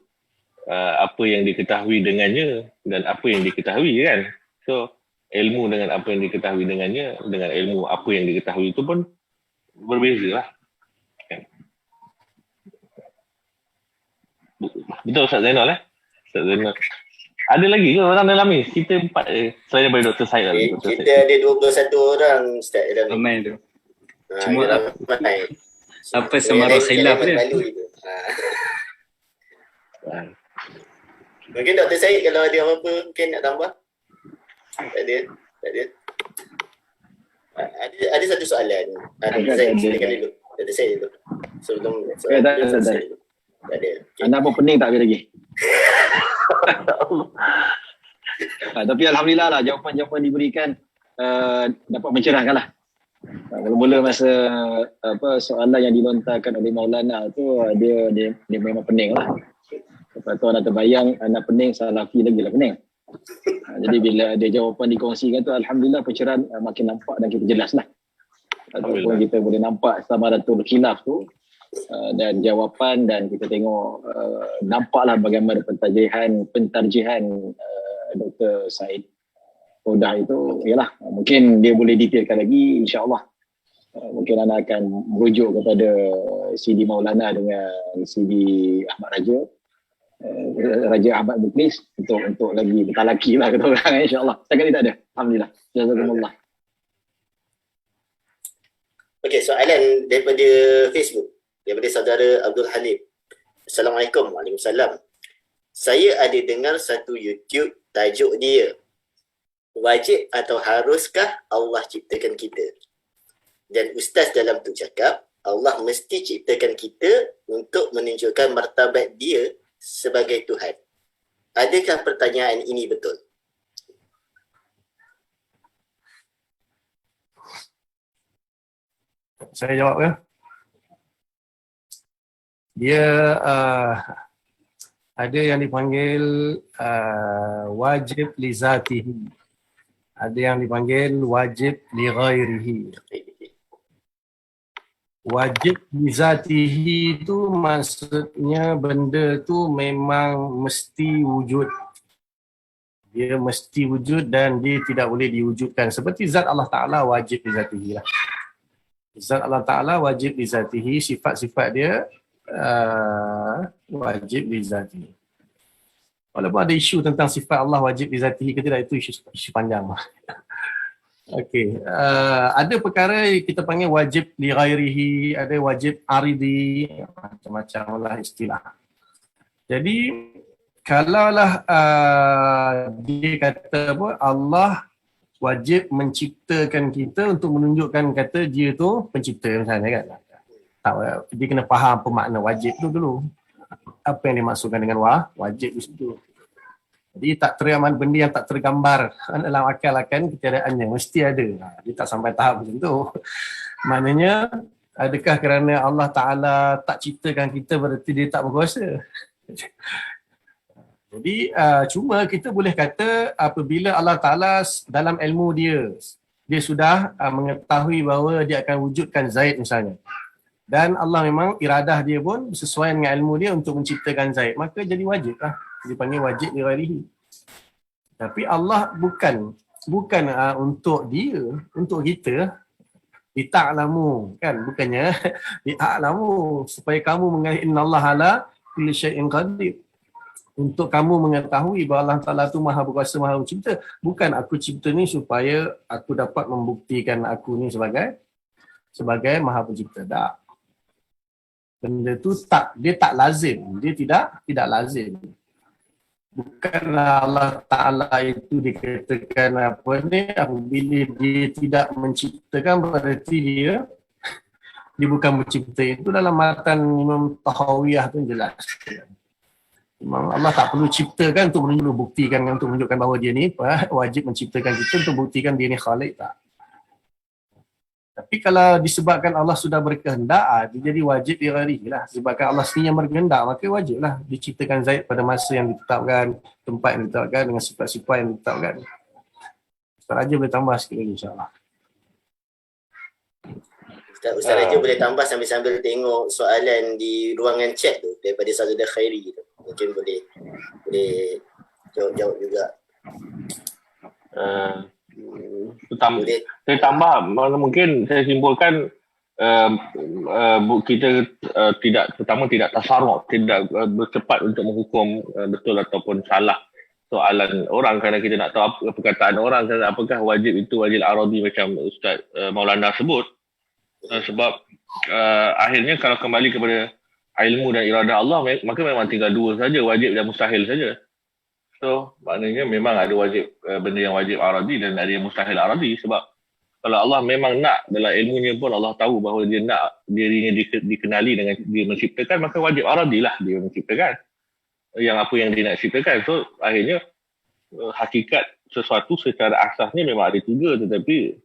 apa yang diketahui dengannya dan apa yang diketahui kan. So, ilmu dengan apa yang diketahui dengannya dengan ilmu apa yang diketahui itu pun berbeza lah. Kan? Betul Ustaz Zainal Ustaz Zainal. Ada lagi ke orang dalam ni? Kita 4 selain daripada Dr. Syed. Kita ada 21 orang Ustaz dalam ni. Ramai tu. Cuma ramai. Apa semaruh khilaf dia? Mungkin Dr. Syed kalau ada apa-apa mungkin nak tambah. Tak ada. Ada satu soalan. Dr. Syed silakan dulu. Dr. Syed dulu. Sebelum tak ada. Tak ada. Anda pun pening tak lagi? Tapi Alhamdulillah lah jawapan-jawapan diberikan dapat mencerahkan lah. Kalau mula masa soalan yang dilontarkan oleh Maulana tu dia memang pening lah. Lepas tu anda terbayang anak pening, Salafi lagi lah pening. Jadi bila ada jawapan dikongsikan tu Alhamdulillah pencerahan makin nampak dan kita jelas lah. Ataupun kita boleh nampak samaratul khilaf tu dan jawapan dan kita tengok nampaklah bagaimana pentarjihan Dr. Syed Odah itu ialah mungkin dia boleh detailkan lagi insya-Allah. Mungkin anda akan merujuk kepada CD Maulana dengan CD Ahmad Raja Ahmad Muklis untuk lagi bertalaki lah kata orang insya-Allah. Setakat ni tak ada. Alhamdulillah. Jazakumullah. Okey, soalan daripada Facebook. Daripada saudara Abdul Halim. Assalamualaikum. Waalaikumsalam. Saya ada dengar satu YouTube tajuk dia, wajib atau haruskah Allah ciptakan kita? Dan ustaz dalam tu cakap, Allah mesti ciptakan kita untuk menunjukkan martabat dia sebagai Tuhan. Adakah pertanyaan ini betul? Saya jawab ya. Dia ada yang dipanggil wajib li zatihi. Ada yang dipanggil wajib li ghairihi. Wajib li zatihi itu maksudnya benda tu memang mesti wujud. Dia mesti wujud dan dia tidak boleh diwujudkan. Seperti zat Allah Ta'ala wajib li zatihi lah. Zat Allah Ta'ala wajib li zatihi, sifat-sifat dia wajib li zatihi. Walaupun ada isu tentang sifat Allah wajib li zatihi ke tidak, itu isu panjang. Okey, ada perkara kita panggil wajib li ghairihi, ada wajib aridi, macam-macam lah istilah. Jadi kalaulah dia kata apa, Allah wajib menciptakan kita untuk menunjukkan kata dia tu pencipta misalnya kan. Tak, dia kena faham apa makna wajib tu dulu. Apa yang dimaksudkan dengan wajib di situ. Jadi tak teraman benda yang tak tergambar dalam akal akan ketiadaannya, mesti ada. Dia tak sampai tahap macam tu. Maknanya adakah kerana Allah Ta'ala tak ciptakan kita berarti dia tak berkuasa? Jadi cuma kita boleh kata apabila Allah Ta'ala dalam ilmu dia sudah mengetahui bahawa dia akan wujudkan Zaid misalnya. Dan Allah memang iradah dia pun sesuai dengan ilmu dia untuk menciptakan Zaid. Maka jadi wajib lah. Dipanggil wajib li ghairihi. Tapi Allah bukan untuk dia, untuk kita. Lita'lamu, kan, bukannya lita'lamu, supaya kamu mengetahui innallaha ala kulli syai'in qadir, untuk kamu mengetahui bahawa Allah Ta'ala tu maha berkuasa, maha mencipta. Bukan aku cipta ni supaya aku dapat membuktikan aku ni sebagai maha pencipta. Tak. Benda tu dia tak lazim, dia tidak lazim. Bukanlah Allah Ta'ala itu dikatakan apabila dia tidak menciptakan berarti dia bukan mencipta. Itu dalam matan Imam Tahawiyah tu jelas. Memang Allah tak perlu ciptakan untuk menunjukkan bahawa dia ni wajib menciptakan kita untuk buktikan dia ni khalik, tak. Tapi kalau disebabkan Allah sudah berkehendak, dia jadi wajib lah. Sebabkan Allah sendiri yang berkehendak, maka wajiblah diciptakan Zaid pada masa yang ditetapkan, tempat yang ditetapkan, dengan sifat-sifat yang ditetapkan. Ustaz Raja boleh tambah sikit lagi, insyaAllah. Ustaz Raja boleh tambah sambil-sambil tengok soalan di ruangan chat tu daripada Saudara Khairi tu. Mungkin boleh jawab juga. Saya tambah, mungkin saya simpulkan kita tidak tasarruf, tidak bercepat untuk menghukum betul ataupun salah soalan orang, kerana kita nak tahu apa perkataan orang, apakah wajib itu wajib aradi macam Ustaz Maulana sebut. Sebab akhirnya kalau kembali kepada ilmu dan iradah Allah, maka memang tinggal dua saja, wajib dan mustahil saja. So maknanya memang ada wajib, benda yang wajib aradi dan ada yang mustahil aradi. Sebab kalau Allah memang nak, dalam ilmunya pun Allah tahu bahawa dia nak dirinya dikenali dengan dia menciptakan, maka wajib aradi lah dia menciptakan yang apa yang dia nak ciptakan. So akhirnya hakikat sesuatu secara asasnya memang ada tiga, tetapi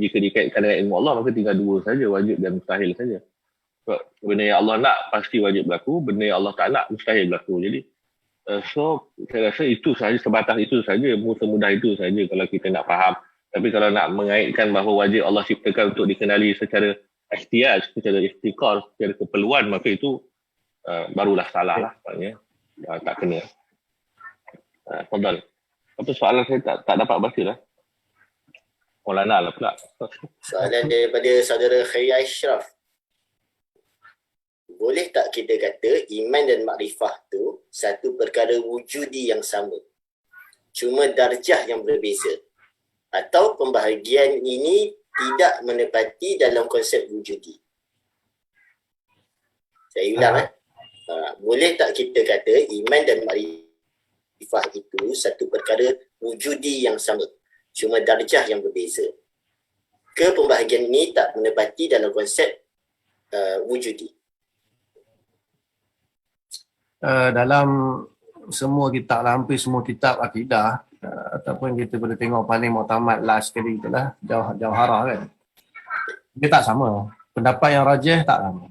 jika dikaitkan dengan ilmu Allah, maka tinggal dua saja, wajib dan mustahil saja. So, benda yang Allah nak pasti wajib berlaku, benda yang Allah tak nak mustahil berlaku. Jadi so saya rasa itu sahaja, sebatas itu saja, semudah itu saja kalau kita nak faham. Tapi kalau nak mengaitkan bahawa wajib Allah ciptakan untuk dikenali secara ikhtiyaj, secara iftikar, secara keperluan, maka itu barulah salah lah, maknanya tak kena. Fadal. Apa soalan saya tak dapat baca lah. Maulana lah pula. Soalan daripada Saudara Khairi Ashraf. Boleh tak kita kata iman dan makrifah tu satu perkara wujudi yang sama, cuma darjah yang berbeza, atau pembahagian ini tidak menepati dalam konsep wujudi? Saya ulang. Boleh tak kita kata iman dan makrifah itu satu perkara wujudi yang sama, cuma darjah yang berbeza, ke pembahagian ini tak menepati dalam konsep wujudi? Dalam semua kitab, hampir semua kitab akidah, ataupun kita boleh tengok paling muktamad last sekali itulah Jauharah kan, dia tak sama, pendapat yang rajih tak sama.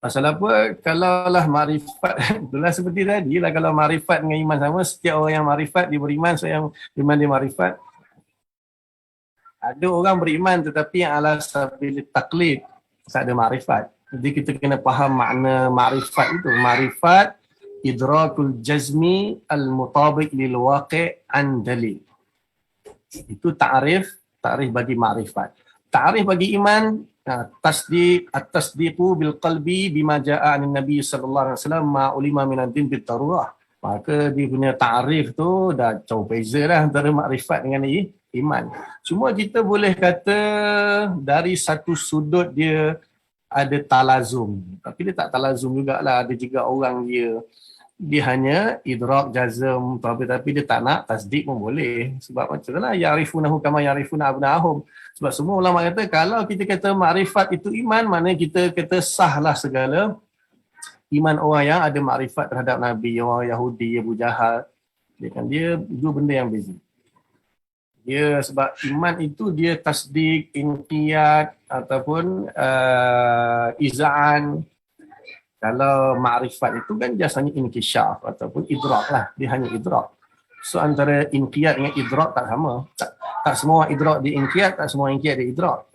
Pasal apa? Kalau lah makrifat, itulah seperti tadi lah, kalau makrifat dengan iman sama, setiap orang yang makrifat dia beriman, so yang iman dia makrifat. Ada orang beriman tetapi yang ala sabil taklid, tak ada makrifat. Jadi kita kena faham makna makrifat itu. Makrifat idrakul jazmi al-mutabiq lil waqi' an dalil. Itu ta'rif bagi makrifat. Ta'rif bagi iman, tasdiq, at-tasdiqu bil qalbi bima jaa'a an Nabi sallallahu alaihi wasallam ma ulima min ad-din bit darurah. Maka dia punya ta'rif tu dah jauh beza lah antara makrifat dengan iman. Cuma kita boleh kata dari satu sudut dia ada talazum, tapi dia tak talazum jugalah. Ada juga orang dia hanya idrak jazm, tapi dia tak nak tasdik pun boleh. Sebab macam mana ya'rifunahu kama ya'rifuna abna'ahum. Sebab semua ulama kata kalau kita kata makrifat itu iman, maknanya kita kata sahlah segala iman orang yang ada makrifat terhadap Nabi. Orang Yahudi, Abu Jahal, dia dua benda yang beza. Dia sebab iman itu dia tasdik, inqiyad ataupun iza'an. Kalau makrifat itu kan jasanya inkisyaf ataupun idrak lah, dia hanya idrak. So antara inqiyad dengan idrak tak sama. Tak semua orang idrak dia inqiyad, tak semua inqiyad dia idrak.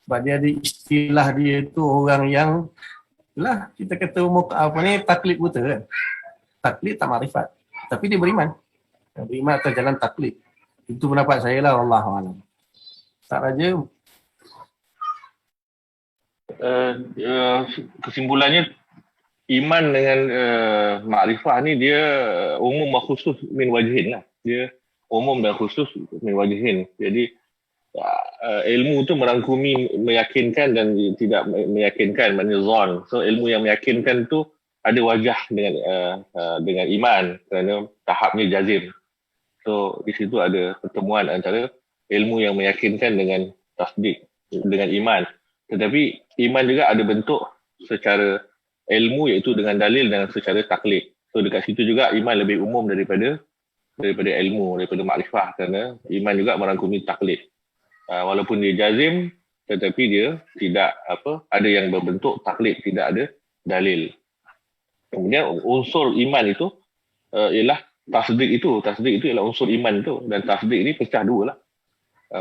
Sebab dia ada istilah dia tu orang yang kita kata taklid buta kan. Taklid tak makrifat, tapi dia beriman. beriman atas jalan taklid. Itu pendapat saya lah, wallahu a'lam. Tak Raja. Kesimpulannya, iman dengan makrifah ni dia umum dan khusus min wajhin lah. Dia umum dan khusus min wajhin. Jadi ilmu tu merangkumi meyakinkan dan tidak meyakinkan, maknanya zon. So ilmu yang meyakinkan tu ada wajah dengan iman kerana tahapnya jazim. So di situ ada pertemuan antara ilmu yang meyakinkan dengan tasdik, dengan iman. Tetapi iman juga ada bentuk secara ilmu, iaitu dengan dalil dan secara taklid. So dekat situ juga iman lebih umum daripada ilmu, daripada makrifah, kerana iman juga merangkumi taklid. Walaupun dia jazim, tetapi dia tidak ada yang berbentuk taklid, tidak ada dalil. Kemudian unsur iman itu ialah tasdik itu ialah unsur iman itu, dan tasdik ini pecah dua lah.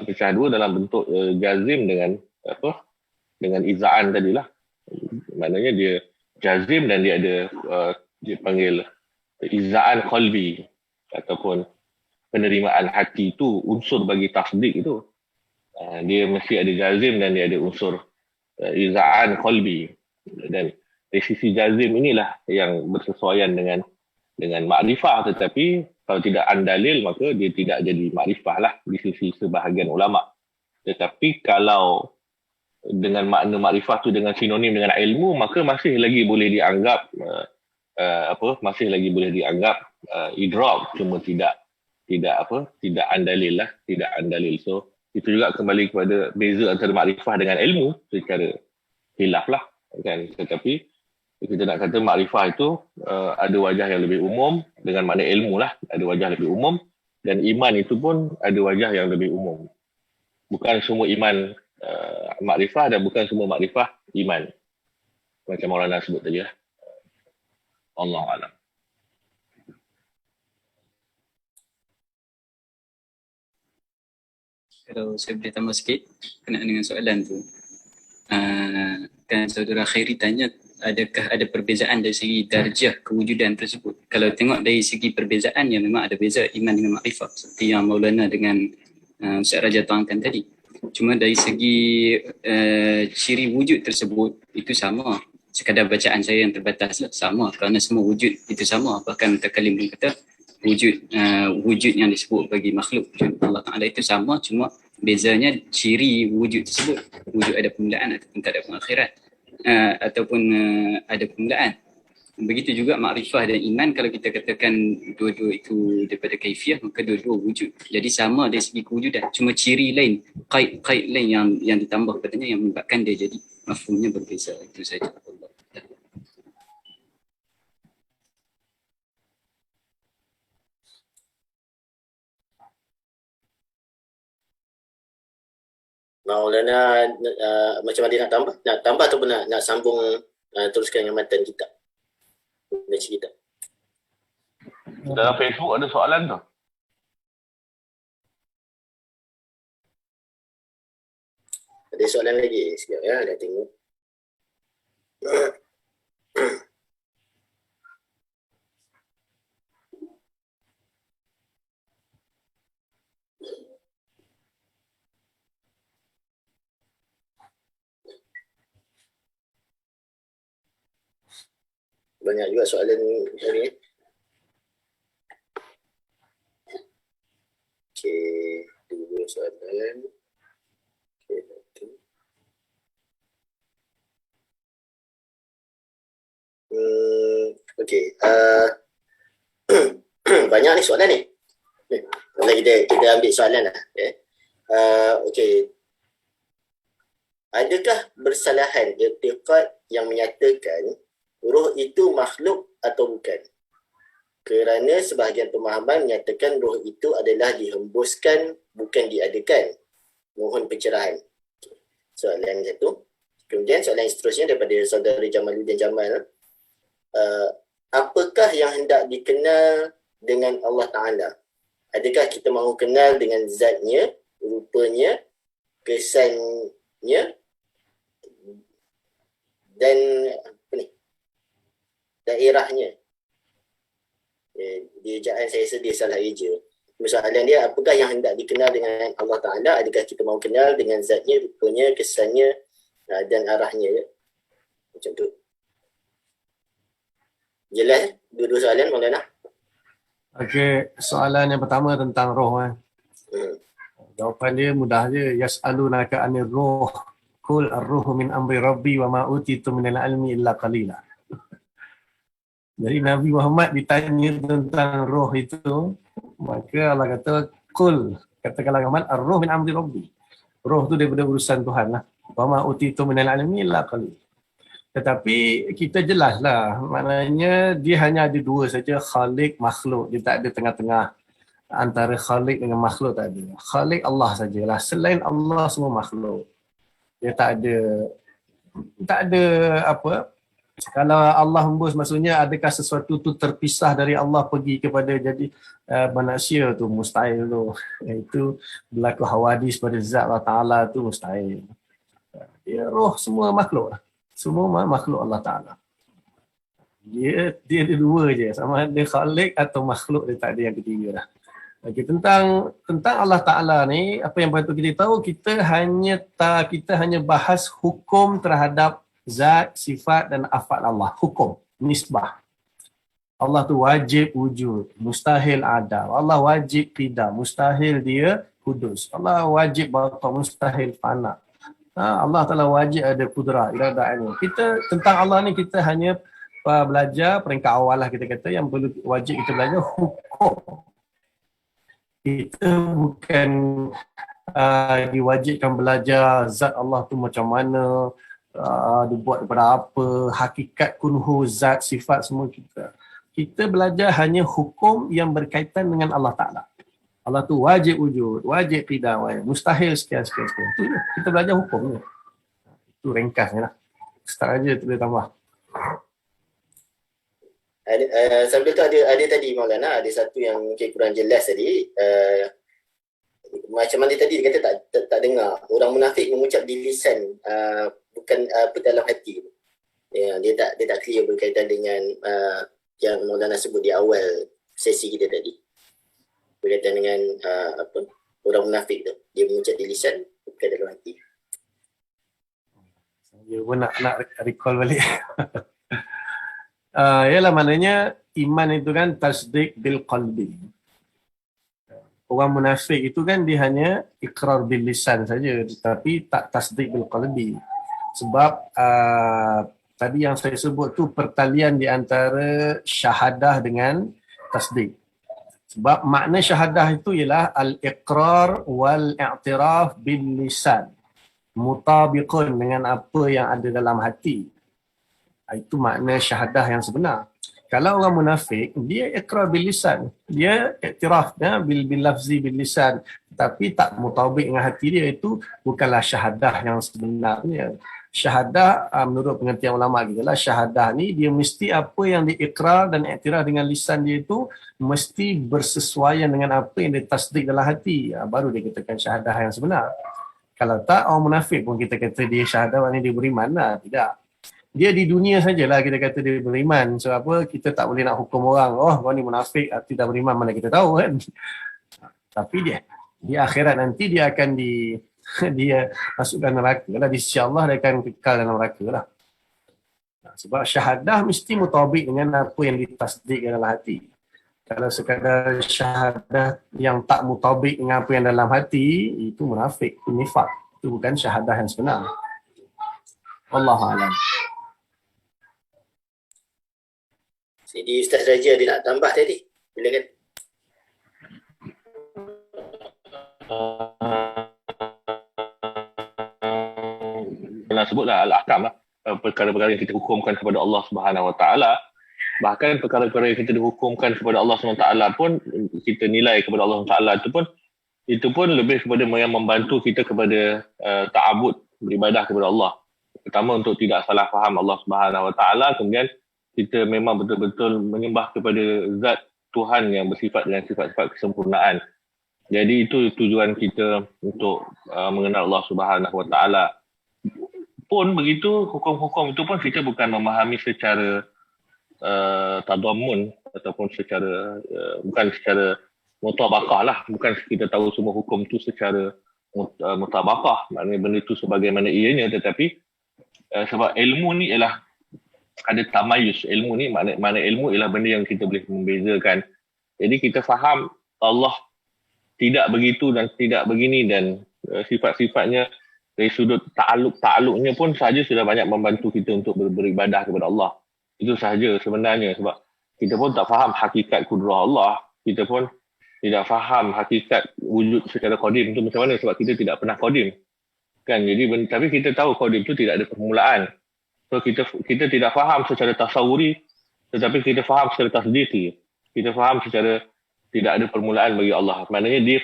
Pecah dua dalam bentuk jazim dengan dengan izaan tadilah. Maknanya dia jazim dan dia ada dia panggil izaan qalbi ataupun penerimaan hati. Itu unsur bagi tasdik itu. Dia mesti ada jazim dan dia ada unsur izaan qalbi. Dan dari sisi jazim inilah yang bersesuaian dengan makrifah, tetapi kalau tidak andalil maka dia tidak jadi makrifah lah di sisi sebahagian ulama. Tetapi kalau dengan makna makrifah tu dengan sinonim dengan ilmu, maka masih lagi boleh dianggap idrak, cuma tidak andalil lah, tidak andalil. So itu juga kembali kepada beza antara makrifah dengan ilmu secara khilaf lah kan. Tetapi kita nak kata makrifah itu ada wajah yang lebih umum, dengan makna ilmu lah ada wajah lebih umum, dan iman itu pun ada wajah yang lebih umum. Bukan semua iman makrifah dan bukan semua makrifah iman, macam Maulana sebut tadi lah. Allah alam. Kalau saya boleh tambah sikit berkenaan dengan soalan tu, kan saudara Khairi tanya adakah ada perbezaan dari segi darjah kewujudan tersebut. Kalau tengok dari segi perbezaan, ya memang ada beza iman dengan makrifah seperti yang Maulana dengan Ustaz Raja terangkan tadi. Cuma dari segi ciri wujud tersebut itu sama. Sekadar bacaan saya yang terbatas sama, kerana semua wujud itu sama. Bahkan Mutakalim pun kata wujud yang disebut bagi makhluk, wujud Allah Ta'ala itu sama, cuma bezanya ciri wujud tersebut. Wujud ada permulaan ataupun tak ada pengakhiran, ataupun ada permulaan. Begitu juga makrifah dan iman, kalau kita katakan dua-dua itu daripada kaifiah, maka dua-dua wujud. Jadi sama dari segi kewujudan, cuma ciri lain, qaid lain yang ditambah padanya yang menyebabkan dia jadi mafhumnya berbeza. Itu saja. Maulana macam mana nak tambah ataupun nak sambung teruskan dengan matan kita, baca kita. Dalam Facebook ada soalan tu. Ada soalan lagi? Sekejap ya, nak tengok. Banyak juga soalan hari ni. Okey, dua soalan. Okey, satu. Okey, banyak ni soalan ni. Kita ambil soalan lah. Okey. Adakah bersalahan i'tiqad yang menyatakan roh itu makhluk atau bukan? Kerana sebahagian pemahaman menyatakan roh itu adalah dihembuskan, bukan diadakan. Mohon pencerahan. Soalan satu. Kemudian soalan seterusnya daripada saudara Jamaluddin Jamal. Apakah yang hendak dikenal dengan Allah Ta'ala? Adakah kita mahu kenal dengan zatnya, rupanya, kesannya, dan daerahnya, Dia ejaan saya rasa dia salah eja. Soalan dia, apakah yang hendak dikenal dengan Allah Ta'ala? Adakah kita mahu kenal dengan zatnya, rupanya, kesannya dan arahnya? Macam tu. Jelas dua-dua soalan, Maulana? Okey, soalan yang pertama tentang roh. Jawapan dia mudah je. Yas'alunaka 'anir ruh. Qul ar-ruhu min amri rabbi wa ma utitu minal ilmi illa qalila. Jadi Nabi Muhammad ditanya tentang roh itu, maka Allah kata, Qul, katakanlah Muhammad, ar-ruh min amri rabbi. Roh tu daripada urusan Tuhan lah. Wa ma utitu minal ilmi illa qalila. Tetapi kita jelaslah, maknanya dia hanya ada dua saja, khalik, makhluk. Dia tak ada tengah-tengah antara khalik dengan makhluk, tak ada. Khalik Allah sajalah. Selain Allah semua makhluk. Dia tak ada apa. Kalau Allah hembus, maksudnya adakah sesuatu tu terpisah dari Allah pergi kepada jadi manusia tu mustahil tu. Itu berlaku hawadis pada zat Allah Ta'ala tu mustahil. Dia roh semua makhluk. Semua makhluk Allah Ta'ala. Dia ada dua je. Sama ada khalik atau makhluk, dia tak ada yang ketiga lah. Okay, tentang Allah Ta'ala ni, apa yang patut kita tahu, kita hanya bahas hukum terhadap zat, sifat dan afal Allah. Hukum, nisbah. Allah tu wajib wujud, mustahil ada. Allah wajib tidak, mustahil dia kudus. Allah wajib baqa, mustahil fana. Allah Ta'ala wajib ada kudrah, iradah ilmu. Kita tentang Allah ni kita hanya belajar peringkat awal lah, kita kata yang perlu wajib kita belajar hukum. Kita bukan diwajibkan belajar zat Allah tu macam mana, dibuat daripada apa, hakikat kunhu, zat, sifat semua kita belajar hanya hukum yang berkaitan dengan Allah Ta'ala. Allah tu wajib wujud, wajib tidak, mustahil sekian. Itu je. Kita belajar hukum je. Itu ringkasnya lah. Start aja tu boleh tambah. Sambil tu ada tadi Maulana, ada satu yang mungkin kurang jelas tadi. Macam mana tadi dia kata tak dengar. Orang munafik mengucap di lisan, bukan dalam hati. Dia tak clear berkaitan dengan yang Maulana sebut di awal sesi kita tadi. Berkaitan dengan orang munafik tu. Dia mengucap di lisan, bukan dalam hati. Saya pun nak recall balik. Ialah maknanya iman itu kan tasdik bil qalbi. Orang munafik itu kan dia hanya ikrar bil lisan saja, tetapi tak tasdik bil qalbi. Sebab tadi yang saya sebut tu pertalian di antara syahadah dengan tasdik. Sebab makna syahadah itu ialah al-iqrar wal-i'tiraf bil lisan. Mutabiqun dengan apa yang ada dalam hati. Itu makna syahadah yang sebenar. Kalau orang munafik, dia iqrar bil lisan. Dia i'tiraf bil lafzi bil lisan. Tapi tak mutabik dengan hati dia, itu bukanlah syahadah yang sebenarnya. Syahadah menurut pengertian ulama kita lah, syahadah ni dia mesti apa yang diikrar dan iktiraf dengan lisan dia itu mesti bersesuaian dengan apa yang ditasdik dalam hati. Baru dia katakan syahadah yang sebenar. Kalau tak, orang munafik pun kita kata dia syahadah, maknanya dia beriman lah. Tidak. Dia di dunia sajalah kita kata dia beriman. So apa, kita tak boleh nak hukum orang, oh orang ni munafik, tidak beriman, mana kita tahu kan. Tapi dia di akhirat nanti dia akan dia masukkan neraka lah. Di sisi Allah dia akan kekal dalam neraka lah. Sebab syahadah mesti mutabik dengan apa yang ditasdik dalam hati. Kalau sekadar syahadah yang tak mutabik dengan apa yang dalam hati, itu munafik, itu nifak. Itu bukan syahadah yang sebenar. Wallahu a'lam. Jadi Ustaz Raja dia nak tambah tadi. Silakan. Pernah sebutlah al-ahkam lah, perkara-perkara yang kita hukumkan kepada Allah Subhanahu Wa Taala. Bahkan perkara-perkara yang kita dihukumkan kepada Allah Subhanahu Wa Taala pun kita nilai kepada Allah Subhanahu Wa Taala itu pun lebih kepada yang membantu kita kepada ta'abud, beribadah kepada Allah. Pertama untuk tidak salah faham Allah Subhanahu Wa Taala, kemudian kita memang betul-betul menyembah kepada zat Tuhan yang bersifat dengan sifat-sifat kesempurnaan. Jadi itu tujuan kita untuk mengenal Allah Subhanahu Wa Taala. Pun begitu, hukum-hukum itu pun kita bukan memahami secara tadammun, ataupun secara bukan secara mutabakah lah, bukan kita tahu semua hukum tu secara mutabakah, maknanya benda tu sebagaimana ianya, tetapi sebab ilmu ni ialah ada tamayus. Ilmu ni makna ilmu ialah benda yang kita boleh membezakan. Jadi kita faham Allah tidak begitu dan tidak begini, dan sifat-sifatnya dari sudut ta'aluk-ta'aluknya pun sahaja sudah banyak membantu kita untuk beribadah kepada Allah. Itu sahaja sebenarnya, sebab kita pun tak faham hakikat kudrah Allah, kita pun tidak faham hakikat wujud secara qadim tu macam mana, sebab kita tidak pernah qadim kan. Jadi tapi kita tahu qadim tu tidak ada permulaan. So kita tidak faham secara tasawuri, tetapi kita faham secara tasdiqi. Kita faham secara tidak ada permulaan bagi Allah. Maknanya dia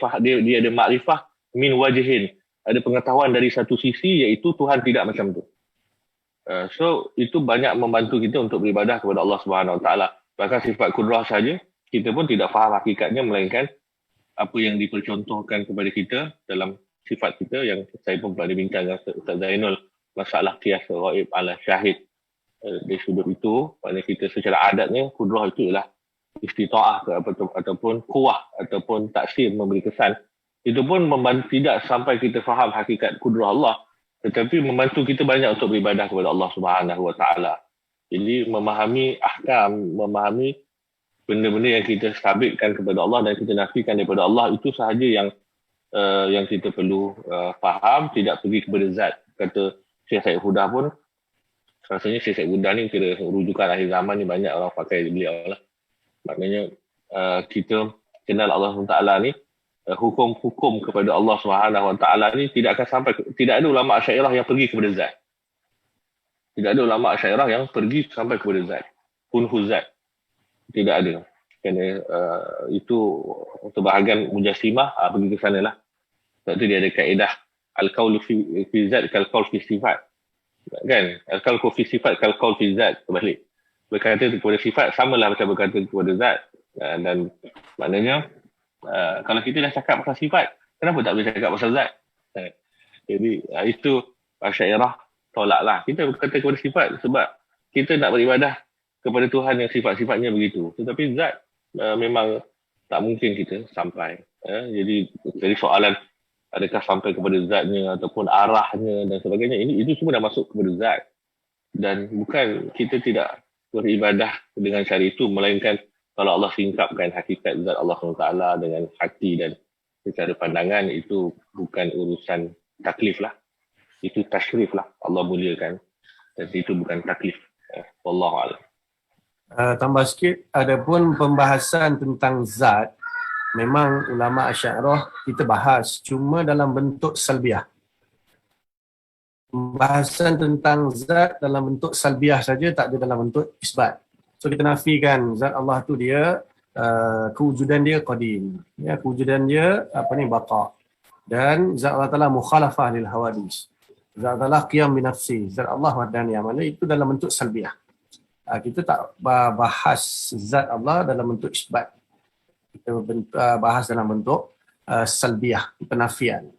ada makrifah min wajhin, ada pengetahuan dari satu sisi, iaitu Tuhan tidak macam tu. So itu banyak membantu kita untuk beribadah kepada Allah Subhanahu Wa Taala. Bahkan sifat kudrah saja kita pun tidak faham hakikatnya, melainkan apa yang dipercontohkan kepada kita dalam sifat kita, yang saya pun pernah bincang dengan Ustaz Zainul, masalah qiyas ghaib ala syahid. Dari sudut itu, maknanya kita secara adatnya kudrah itu ialah istita'ah ataupun kuwah ataupun taksir, memberi kesan. Itu pun membantu, tidak sampai kita faham hakikat kudrah Allah, tetapi membantu kita banyak untuk beribadah kepada Allah Subhanahu Wa Taala. Jadi memahami ahkam, memahami benda-benda yang kita sabitkan kepada Allah dan kita nafikan daripada Allah, itu sahaja yang kita perlu faham, tidak pergi kepada zat. Kata Syekh Syed Huda pun, rasanya Syekh Syed Huda ni kira rujukan akhir zaman ni, banyak orang pakai beliau lah. Maknanya kita kenal Allah SWT ni, hukum-hukum kepada Allah SWT ni tidak akan sampai, tidak ada ulama Asy'ariyah yang pergi kepada zat. Tidak ada ulama Asy'ariyah yang pergi sampai kepada zat. Kunhu zat. Tidak ada. Kerana itu sebahagian Mujassimah pergi ke sana lah. Sebab tu dia ada kaedah al-qaulu fi zat kal-qaul fi sifat. Kan? Al-qaulu fi sifat kal-qaul fi zat. Terbalik. Berkata kepada sifat samalah macam berkata kepada zat. Dan maknanya kalau kita dah cakap pasal sifat, kenapa tak boleh cakap pasal zat? Jadi itu Asy'ariyah tolaklah. Kita berkata kepada sifat sebab kita nak beribadah kepada Tuhan yang sifat-sifatnya begitu. Tetapi zat memang tak mungkin kita sampai. Jadi soalan adakah sampai kepada zatnya ataupun arahnya dan sebagainya, itu semua dah masuk kepada zat. Dan bukan, kita tidak beribadah dengan cara itu, melainkan kalau Allah singkapkan hakikat zat Allah SWT dengan hati dan secara pandangan, itu bukan urusan taklif lah. Itu tashrif lah. Allah muliakan. Dan itu bukan taklif. Wallahu'alam. Tambah sikit, adapun pembahasan tentang zat, memang ulama Asy'ariyah kita bahas, cuma dalam bentuk salbiah. Pembahasan tentang zat dalam bentuk salbiah saja, tak ada dalam bentuk isbat. So kita nafikan zat Allah tu dia kewujudan dia qadim, ya, kewujudan dia baqa, dan zat Allah Taala mukhalafah lil hawadis, zat Allah qiyam bi nafsi, zat Allah wahdaniyah, mana itu dalam bentuk salbiah. Kita tak bahas zat Allah dalam bentuk isbat, kita bahas dalam bentuk salbiah, penafian.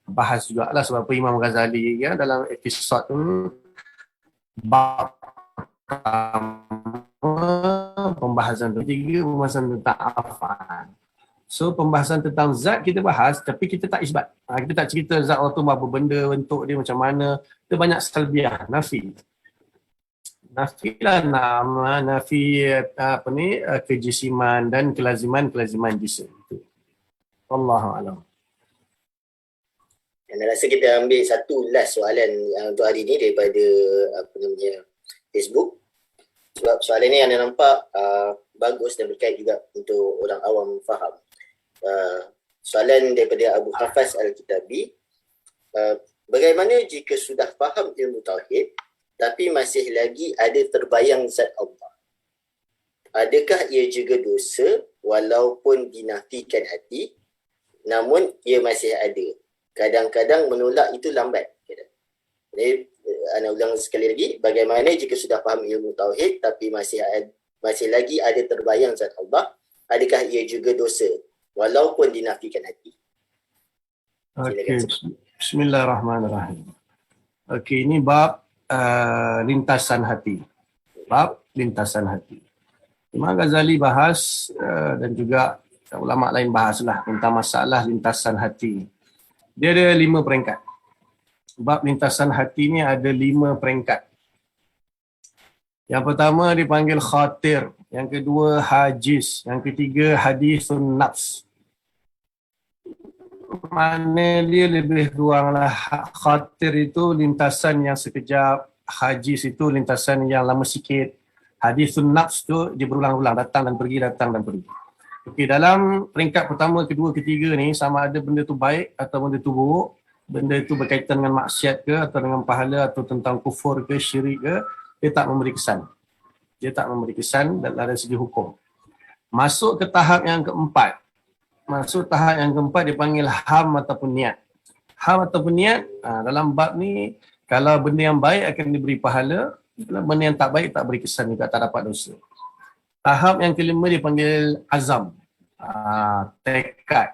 Bahas jugalah sebab Imam Ghazali ya, dalam episod tu bab pembahasan ketiga, pembahasan tentang afan. So pembahasan tentang zat kita bahas, tapi kita tak isbat. Kita tak cerita zat Allah tu apa benda, bentuk dia macam mana. Kita banyak salbiah, nafi. Nafi lah nama, nafi kejisiman dan kelaziman jisim. Wallahu a'lam. Dan rasa kita ambil satu last soalan untuk hari ni daripada Facebook. Sebab soalan ni anda nampak bagus dan berkait juga untuk orang awam faham. Soalan daripada Abu Hafaz Al-Kitabi. Bagaimana jika sudah faham ilmu tauhid tapi masih lagi ada terbayang zat Allah? Adakah ia juga dosa walaupun dinafikan hati, namun ia masih ada? Kadang-kadang menolak itu lambat. Jadi, anda ulang sekali lagi, bagaimana jika sudah faham ilmu tauhid tapi masih lagi ada terbayang zat Allah, adakah ia juga dosa walaupun dinafikan hati? Okey, bismillahirrahmanirrahim. Okey, ini bab lintasan hati. Bab lintasan hati. Imam Ghazali bahas dan juga ulama lain bahaslah tentang masalah lintasan hati. Dia ada 5 peringkat. Bab lintasan hati ni ada 5 peringkat. Yang pertama dipanggil khatir, yang kedua hajiz, yang ketiga hadisun nafs. Mana dia lebih kuranglah khatir itu lintasan yang sekejap, hajiz itu lintasan yang lama sikit, hadisun nafs tu dia berulang-ulang, datang dan pergi, datang dan pergi. Okey, dalam peringkat pertama, kedua, ketiga ni sama ada benda tu baik atau benda tu buruk, benda itu berkaitan dengan maksiat ke atau dengan pahala atau tentang kufur ke, syirik ke, dia tak memberi kesan. Dia tak memberi kesan dari segi hukum. Masuk ke tahap yang keempat. Masuk tahap yang keempat dipanggil ham ataupun niat. Ham ataupun niat, dalam bab ni, kalau benda yang baik akan diberi pahala, kalau benda yang tak baik tak beri kesan juga, tak dapat dosa. Tahap yang kelima dipanggil azam. Tekad.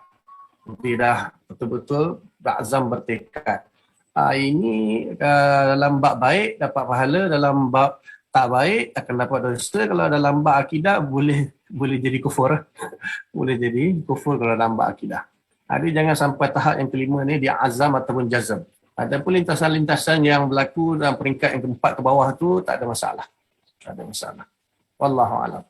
Dia dah betul-betul berazam, bertekad. Ini dalam bab baik dapat pahala, dalam bab tak baik akan dapat dosa. Kalau dalam bab akidah boleh jadi kufur. Boleh jadi kufur kalau dalam bab akidah. Jadi jangan sampai tahap yang kelima ni dia azam ataupun jazam. Adapun lintasan-lintasan yang berlaku dalam peringkat yang keempat ke bawah tu tak ada masalah. Tak ada masalah. Wallahu a'lam.